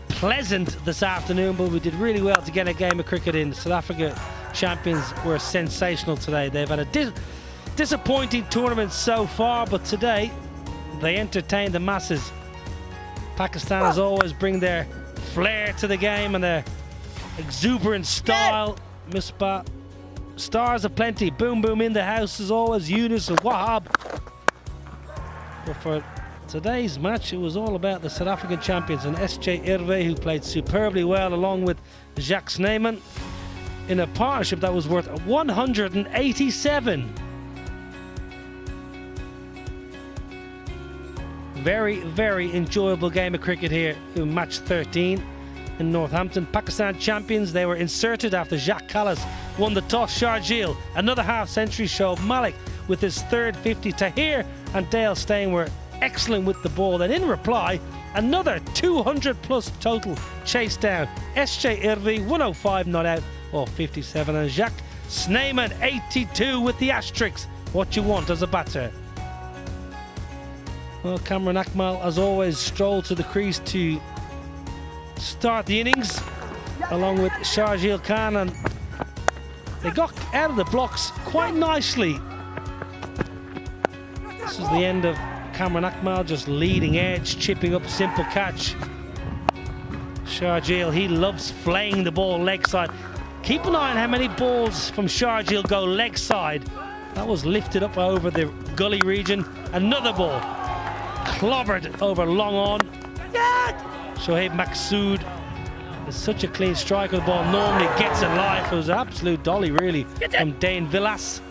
pleasant this afternoon, but we did really well to get a game of cricket in. South Africa champions were sensational today. They've had a disappointing tournament so far, but today they entertained the masses. Pakistan, as always, bring their flair to the game and their exuberant style. Misbah. Stars aplenty. Boom Boom in the house as always. Yunus and Wahab. But for today's match, it was all about the South African champions and S.J. Irve, who played superbly well along with Jacques Snyman in a partnership that was worth 187. Very, very enjoyable game of cricket here in match 13 in Northampton. Pakistan champions, they were inserted after Jacques Kallis won the toss. Sharjeel, another half century showed Malik with his third 50. Tahir and Dale Steyn were excellent with the ball. Then in reply, another 200 plus total chase down. S.J. Irvi, 105 not out, or 57. And Jacques Snyman, 82 with the asterisks. What you want as a batter. Well, Cameron Akmal, as always, strolled to the crease to start the innings, along with Sharjeel Khan, and they got out of the blocks quite nicely. This is the end of Cameron Akmal, just leading edge, chipping up, simple catch. Sharjeel, he loves flaying the ball leg side. Keep an eye on how many balls from Sharjeel go leg side. That was lifted up over the gully region. Another ball clobbered over long on. Shoaib Maqsood is such a clean strike of the ball, normally gets in life. It was an absolute dolly really from Dane Villas.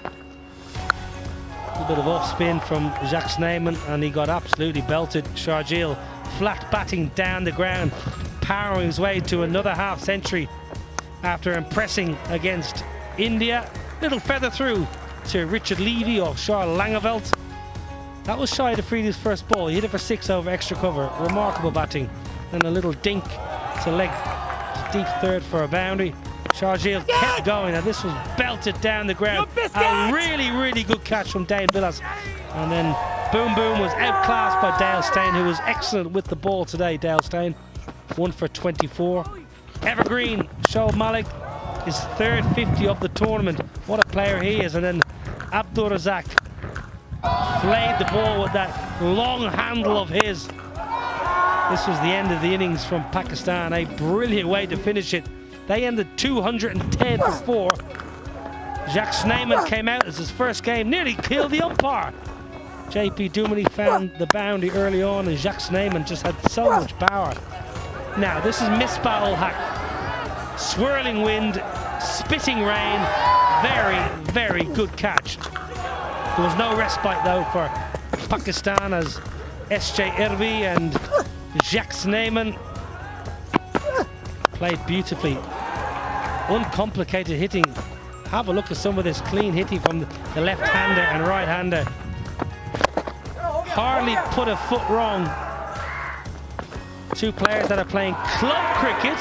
A bit of off spin from Jacques Snyman and he got absolutely belted. Sharjeel flat batting down the ground, powering his way to another half century after impressing against India. Little feather through to Richard Levy or Charles Langeveld. That was Shahid Afridi's first ball. He hit it for 6 over extra cover. Remarkable batting. And a little dink to leg deep third for a boundary. Sharjeel kept going, and this was belted down the ground. A really, really good catch from Dane Billas. And then Boom Boom was outclassed by Dale Steyn, who was excellent with the ball today. Dale Steyn, 1 for 24. Evergreen, Shoaib Malik, his third 50 of the tournament. What a player he is. And then Abdur Razak flayed the ball with that long handle of his. This was the end of the innings from Pakistan. A brilliant way to finish it. They ended 210 for 4. Jacques Sneijman came out as his first game, nearly killed the umpire. JP Duminy found the boundary early on, and Jacques Sneijman just had so much power. Now, this is Misbah ul Haq. Swirling wind, spitting rain, very, very good catch. There was no respite though for Pakistan as SJ Irvi and Jacques Sneijman played beautifully. Uncomplicated hitting. Have a look at some of this clean hitting from the left-hander and right-hander. Hardly put a foot wrong. Two players that are playing club cricket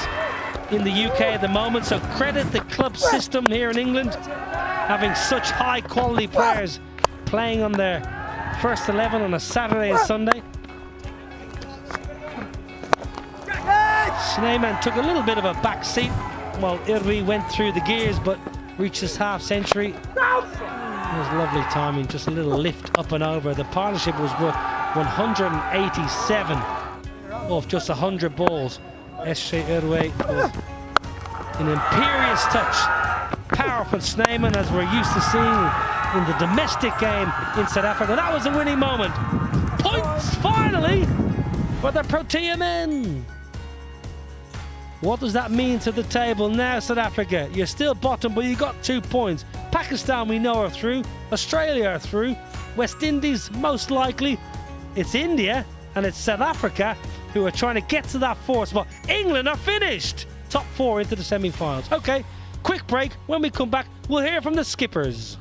in the UK at the moment, so credit the club system here in England, having such high-quality players playing on their first 11 on a Saturday and Sunday. Sneijman took a little bit of a back seat while Irvi went through the gears, but reached his half century. It was lovely timing, just a little lift up and over. The partnership was worth 187 off just 100 balls. SJ Irvi was an imperious touch. Powerful Sneijman, as we're used to seeing in the domestic game in South Africa. That was a winning moment. Points finally for the Protea men. What does that mean to the table now, South Africa? You're still bottom, but you got 2 points. Pakistan, we know, are through. Australia are through. West Indies, most likely. It's India and it's South Africa who are trying to get to that 4th spot. England are finished. Top 4 into the semi-finals. Okay, quick break. When we come back, we'll hear from the skippers.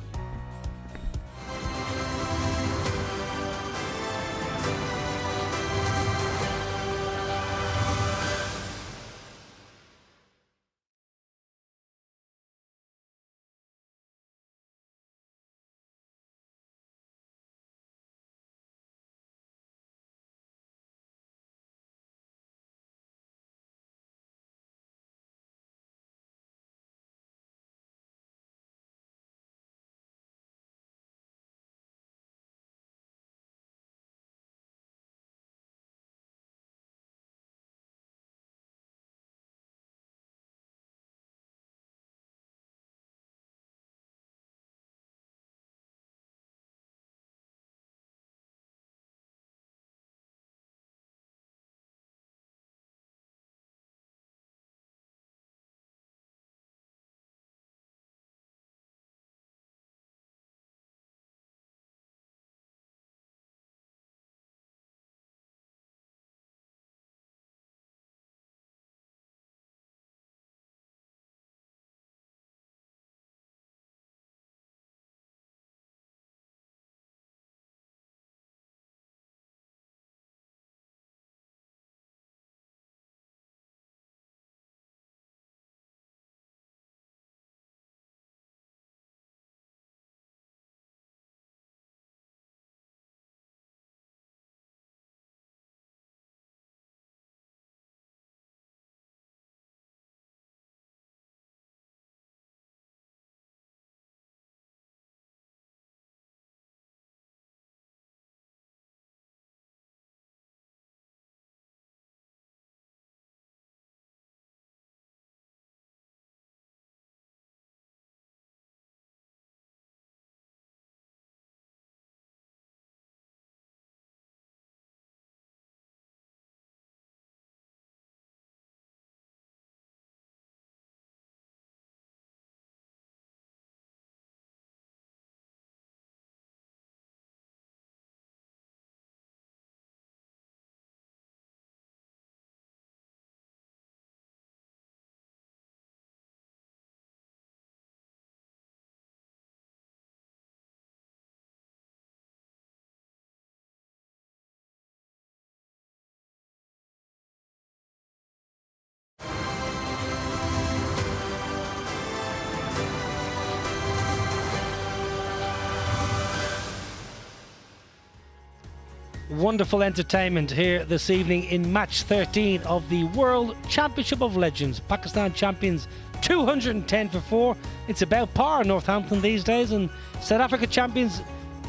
wonderful entertainment here this evening in match 13 of the World Championship of Legends. Pakistan champions 210 for 4. It's about par in Northampton these days, and South Africa champions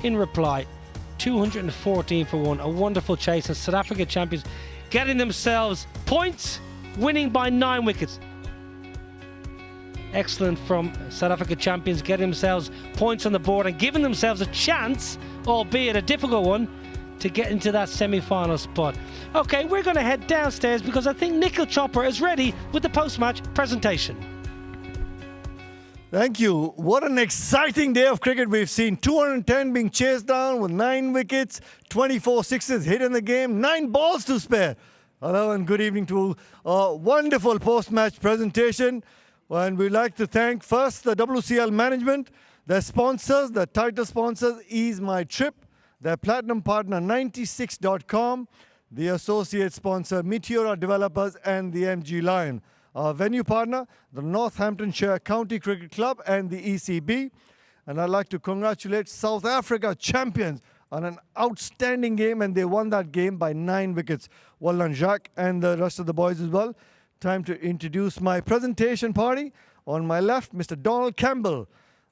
in reply 214 for 1. A wonderful chase, and South Africa champions getting themselves points, winning by 9 wickets. Excellent from South Africa champions, getting themselves points on the board and giving themselves a chance, albeit a difficult one, to get into that semi-final spot. Okay, we're going to head downstairs because I think Nikhil Chopra is ready with the post-match presentation. Thank you. What an exciting day of cricket we've seen. 210 being chased down with 9 wickets, 24 sixes hit in the game, 9 balls to spare. Hello and good evening to a wonderful post-match presentation. And we'd like to thank first the WCL management, their sponsors, the title sponsors, Ease My Trip, their platinum partner 96.com, the associate sponsor Meteora Developers and the MG Lion. Our venue partner, the Northamptonshire County Cricket Club and the ECB. And I'd like to congratulate South Africa champions on an outstanding game, and they won that game by 9 wickets. Well done, Jacques, and the rest of the boys as well. Time to introduce my presentation party. On my left, Mr. Donald Campbell,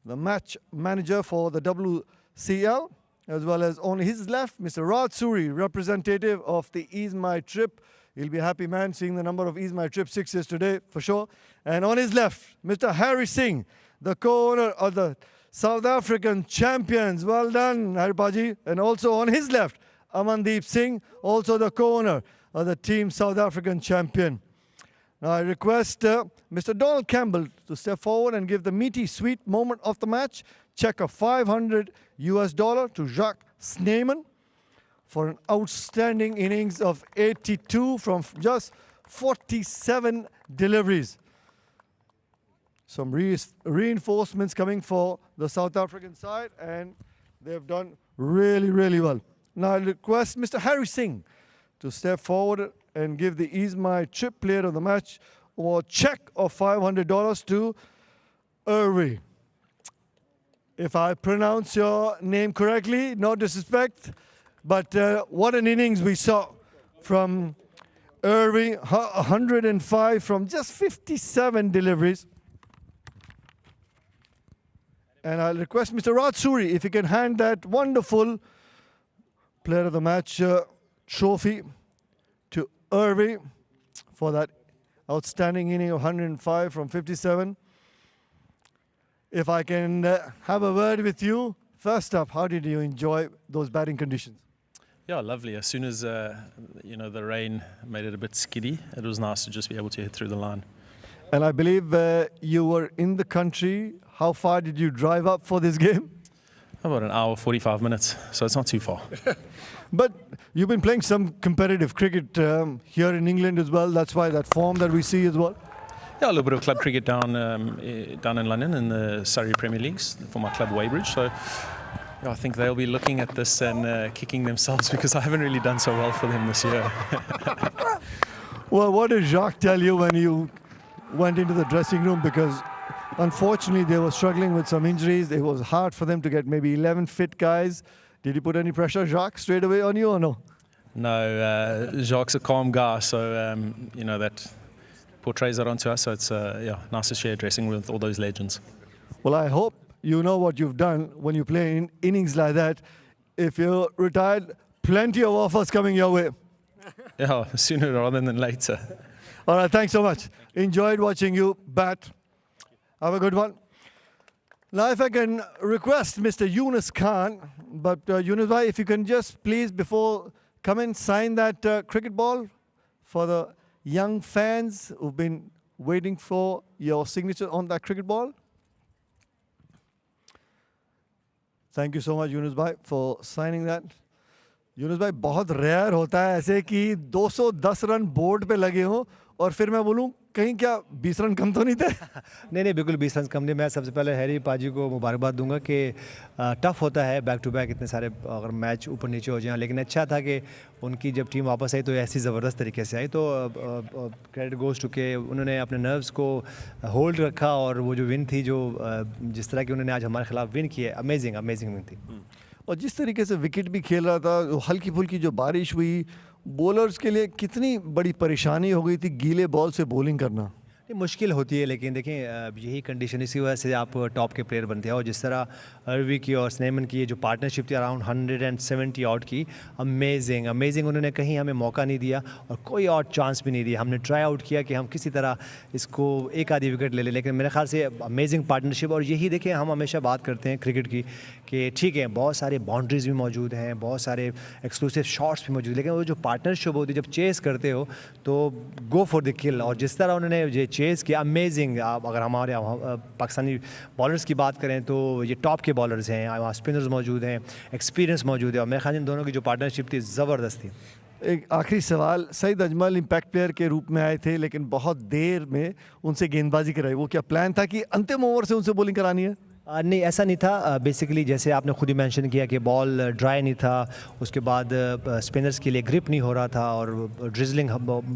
the match manager for the WCL, as well as on his left, Mr. Raj Suri, representative of the Ease My Trip. He'll be a happy man seeing the number of Ease My Trip 6s today, for sure. And on his left, Mr. Harry Singh, the co-owner of the South African champions. Well done, Haripaji. And also on his left, Amandeep Singh, also the co-owner of the team South African champion. Now I request Mr. Donald Campbell to step forward and give the meaty, sweet moment of the match. Check of $500 to Jacques Sneeman for an outstanding innings of 82 from just 47 deliveries. Some reinforcements coming for the South African side, and they've done really, really well. Now I request Mr. Harry Singh to step forward and give the Ease My Trip player of the match or check of $500 to Irvi. If I pronounce your name correctly, no disrespect, but what an innings we saw from Irvi, 105 from just 57 deliveries. And I'll request Mr. Raj Suri if he can hand that wonderful player of the match trophy to Irvi for that outstanding inning of 105 from 57. If I can have a word with you, first up, how did you enjoy those batting conditions? Yeah, lovely. As soon as the rain made it a bit skiddy, it was nice to just be able to hit through the line. And I believe you were in the country. How far did you drive up for this game? About an hour, 45 minutes, so it's not too far. But you've been playing some competitive cricket here in England as well. That's why that form that we see as well. Yeah, a little bit of club cricket down in London in the Surrey Premier Leagues for my club Weybridge. So yeah, I think they'll be looking at this and kicking themselves because I haven't really done so well for them this year. Well, what did Jacques tell you when you went into the dressing room? Because unfortunately they were struggling with some injuries. It was hard for them to get maybe 11 fit guys. Did he put any pressure, Jacques, straight away on you or no? No, Jacques' a calm guy, so that portrays that onto us. So it's nice to share dressing with all those legends. Well, I hope you know what you've done when you play in innings like that. If you're retired, plenty of offers coming your way. Yeah, sooner rather than later. All right, thanks so much. Enjoyed watching you bat. Have a good one. Now, if I can request Mr. Yunus Khan, but Yunus bhai, if you can just please, before come and sign that cricket ball for the young fans who've been waiting for your signature on that cricket ball. Thank you so much, Yunus bhai, for signing that. Yunus bhai, बहुत rare होता है ऐसे कि 210 run board पे लगे हों और फिर मैं बोलूं कहीं क्या 20 रन कम तो नहीं थे? नहीं बिल्कुल 20 रन कम नहीं. मैं सबसे पहले हैरी पाजी को मुबारकबाद दूंगा कि टफ होता है बैक टू बैक इतने सारे अगर मैच ऊपर नीचे हो जाएं, लेकिन अच्छा था कि उनकी जब टीम वापस आई तो ऐसी ज़बरदस्त तरीके से आई. तो क्रेडिट गोज़ टू के उन्होंने अपने नर्व्स को होल्ड रखा और वो जो विन थी जो जिस तरह की उन्होंने आज हमारे खिलाफ विन की है, अमेजिंग विन थी. और जिस तरीके से विकेट भी खेल रहा था, हल्की फुल्की जो बारिश हुई, बॉलर्स के लिए कितनी बड़ी परेशानी हो गई थी गीले बॉल से बॉलिंग करना। मुश्किल होती है, लेकिन देखें यही कंडीशन, इसी वजह से आप टॉप के प्लेयर बनते हैं। और जिस तरह अर्वी की और स्नेमन की ये जो पार्टनरशिप थी अराउंड 170 आउट की, अमेजिंग उन्होंने कहीं हमें मौका नहीं दिया और कोई और चांस भी नहीं दिया। हमने ट्राई आउट किया कि हम किसी तरह इसको एक आधी विकेट ले लें, लेकिन मेरे ख्याल से अमेजिंग पार्टनरशिप। और यही देखें, हम हमेशा बात करते हैं क्रिकेट की कि ठीक है बहुत सारे बाउंड्रीज भी मौजूद हैं, बहुत सारे एक्सक्लूसिव शॉट्स भी मौजूद हैं, लेकिन वो जो पार्टनरशिप होती है जब चेस करते हो तो गो फॉर द किल। और जिस तरह उन्होंने ये चेस किया अमेजिंग। आप अगर हमारे पाकिस्तानी बॉलर्स की बात करें तो ये टॉप के बॉलर्स हैं, वहाँ स्पिनर्स मौजूद हैं, एक्सपीरियंस मौजूद है, और मेरे ख्याल इन दोनों की जो पार्टनरशिप थी ज़बरदस्त थी। एक आखिरी सवाल, सईद अजमल इम्पैक्ट प्लेयर के रूप में आए थे लेकिन बहुत देर में उनसे गेंदबाजी कराई, वो क्या प्लान था कि अंतिम ओवर से उनसे बॉलिंग करानी है? नहीं, ऐसा नहीं था। बेसिकली जैसे आपने खुद ही मेंशन किया कि बॉल ड्राई नहीं था, उसके बाद स्पिनर्स के लिए ग्रिप नहीं हो रहा था और ड्रिजलिंग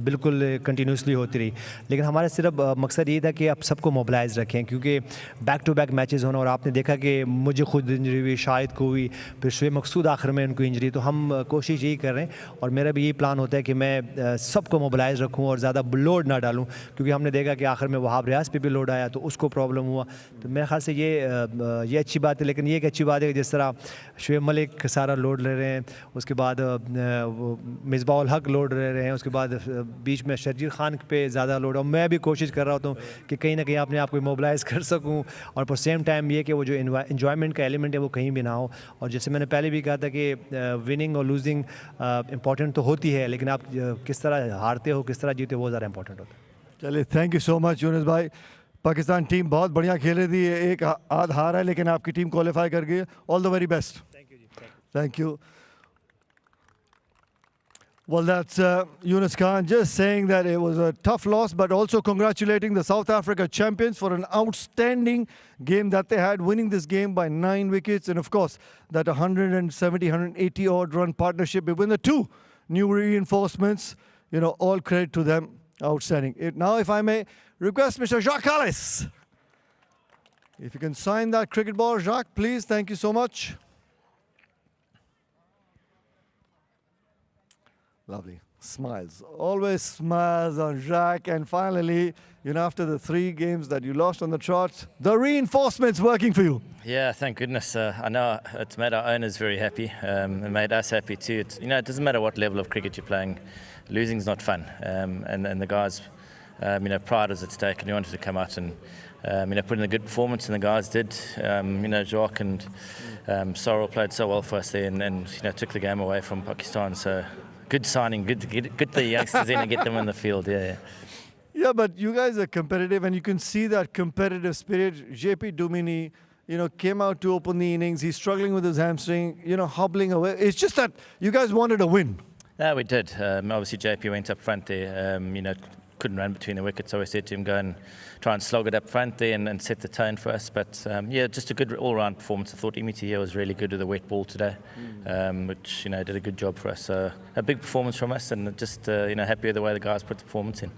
बिल्कुल कंटिन्यूसली होती रही। लेकिन हमारा सिर्फ मकसद ये था कि आप सबको मोबिलाइज रखें, क्योंकि बैक टू बैक मैचेस होना, और आपने देखा कि मुझे खुद इंजरी हुई, शाहिद को हुई, फिर शुएब मकसूद आखिर में उनको इंजरी। तो हम कोशिश यही कर रहे हैं और मेरा भी यही प्लान होता है कि मैं सबको मोबिलाइज रखूँ और ज़्यादा लोड ना डालूँ, क्योंकि हमने देखा कि आखिर में वहाब रियाज पे भी लोड आया तो उसको प्रॉब्लम हुआ। तो मेरे ख्याल से ये अच्छी बात है। लेकिन ये एक अच्छी बात है कि जिस तरह शुएब मलिक सारा लोड ले रहे हैं, उसके बाद मिसबाह उल हक लोड ले रहे हैं, उसके बाद बीच में शर्जील खान पे ज़्यादा लोड, और मैं भी कोशिश कर रहा होता हूँ कि कहीं ना कहीं अपने आप को मोबिलाइज़ कर सकूँ, और पर सेम टाइम ये कि वो जो इन्जॉयमेंट का एलिमेंट है वो कहीं भी ना हो। और जैसे मैंने पहले भी कहा था कि विनिंग और लूजिंग इंपॉर्टेंट तो होती है, लेकिन आप किस तरह हारते हो, किस तरह जीते हो, वो ज़्यादा इंपॉर्टेंट होता है। चलिए, thank you so much Yunus भाई। पाकिस्तान टीम बहुत बढ़िया खेल रही थी, एक आध हार है लेकिन आपकी टीम क्वालिफाई कर गई। All the very best. Thank you. Well, that's Yunus Khan just saying that it was a tough loss, but also congratulating the South Africa champions for an outstanding game that they had, winning this game by 9 wickets. And of course, that 170, 180 odd run partnership between the two new reinforcements, you know, all credit to them. Outstanding. Now, if I may request Mr. Jacques Alice, if you can sign that cricket ball, Jacques, please. Thank you so much. Lovely. Smiles. Always smiles on Jacques. And finally, you know, after the 3 games that you lost on the trot, the reinforcements working for you. Yeah, thank goodness. I know it's made our owners very happy. It made us happy too. You know, it doesn't matter what level of cricket you're playing. Losing's not fun. And the guys, you know, pride was at stake, and you wanted to come out and, you know, put in a good performance, and the guys did. You know, Jacques and Sorrel played so well for us there, and you know, took the game away from Pakistan. So good signing, good to get the youngsters in and get them in the field. Yeah, but you guys are competitive, and you can see that competitive spirit. JP Dumini, you know, came out to open the innings. He's struggling with his hamstring, you know, hobbling away. It's just that you guys wanted a win. No, we did. Obviously, JP went up front there. You know, couldn't run between the wickets, so I said to him, go and try and slog it up front there and set the tone for us. But yeah, just a good all-round performance. I thought Imiti here was really good with the wet ball today, which, you know, did a good job for us. So a big performance from us, and just you know, happy with the way the guys put the performance in.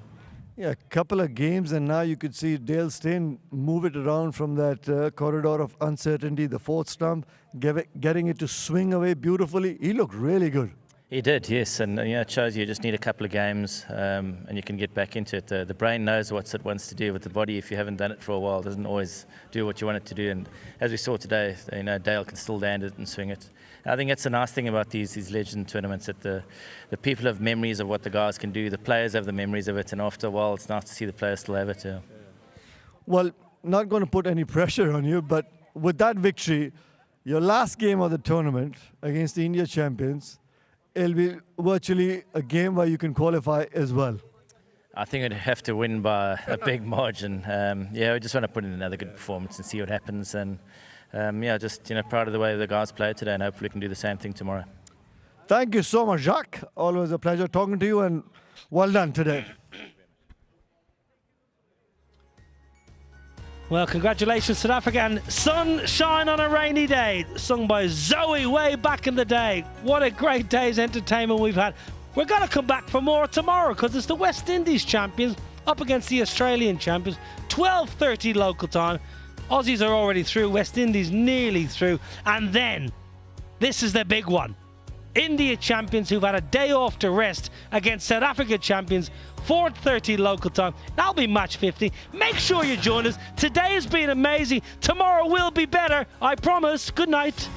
Yeah, a couple of games, and now you could see Dale Steyn move it around from that corridor of uncertainty, the 4th stump, getting it to swing away beautifully. He looked really good. He did, yes, and you know, it shows you just need a couple of games and you can get back into it. The brain knows what it wants to do, with the body, if you haven't done it for a while, doesn't always do what you want it to do. And as we saw today, you know, Dale can still land it and swing it. I think that's the nice thing about these legend tournaments, that the people have memories of what the guys can do, the players have the memories of it, and after a while it's nice to see the players still have it too. Well, not going to put any pressure on you, but with that victory, your last game of the tournament against the India champions, it'll be virtually a game where you can qualify as well. I think we'd have to win by a big margin. Yeah, we just want to put in another good performance and see what happens. And yeah, just, you know, proud of the way the guys played today, and hopefully we can do the same thing tomorrow. Thank you so much, Jacques. Always a pleasure talking to you, and well done today. Well, congratulations, South Africa, and Sunshine on a Rainy Day, sung by Zoe way back in the day. What a great day's entertainment we've had. We're going to come back for more tomorrow, because it's the West Indies champions up against the Australian champions, 12:30 local time. Aussies are already through, West Indies nearly through, and then This is the big one. India champions who've had a day off to rest against South Africa champions, 4:30 local time. That'll be match 50. Make sure you join us. Today has been amazing. Tomorrow will be better. I promise. Good night.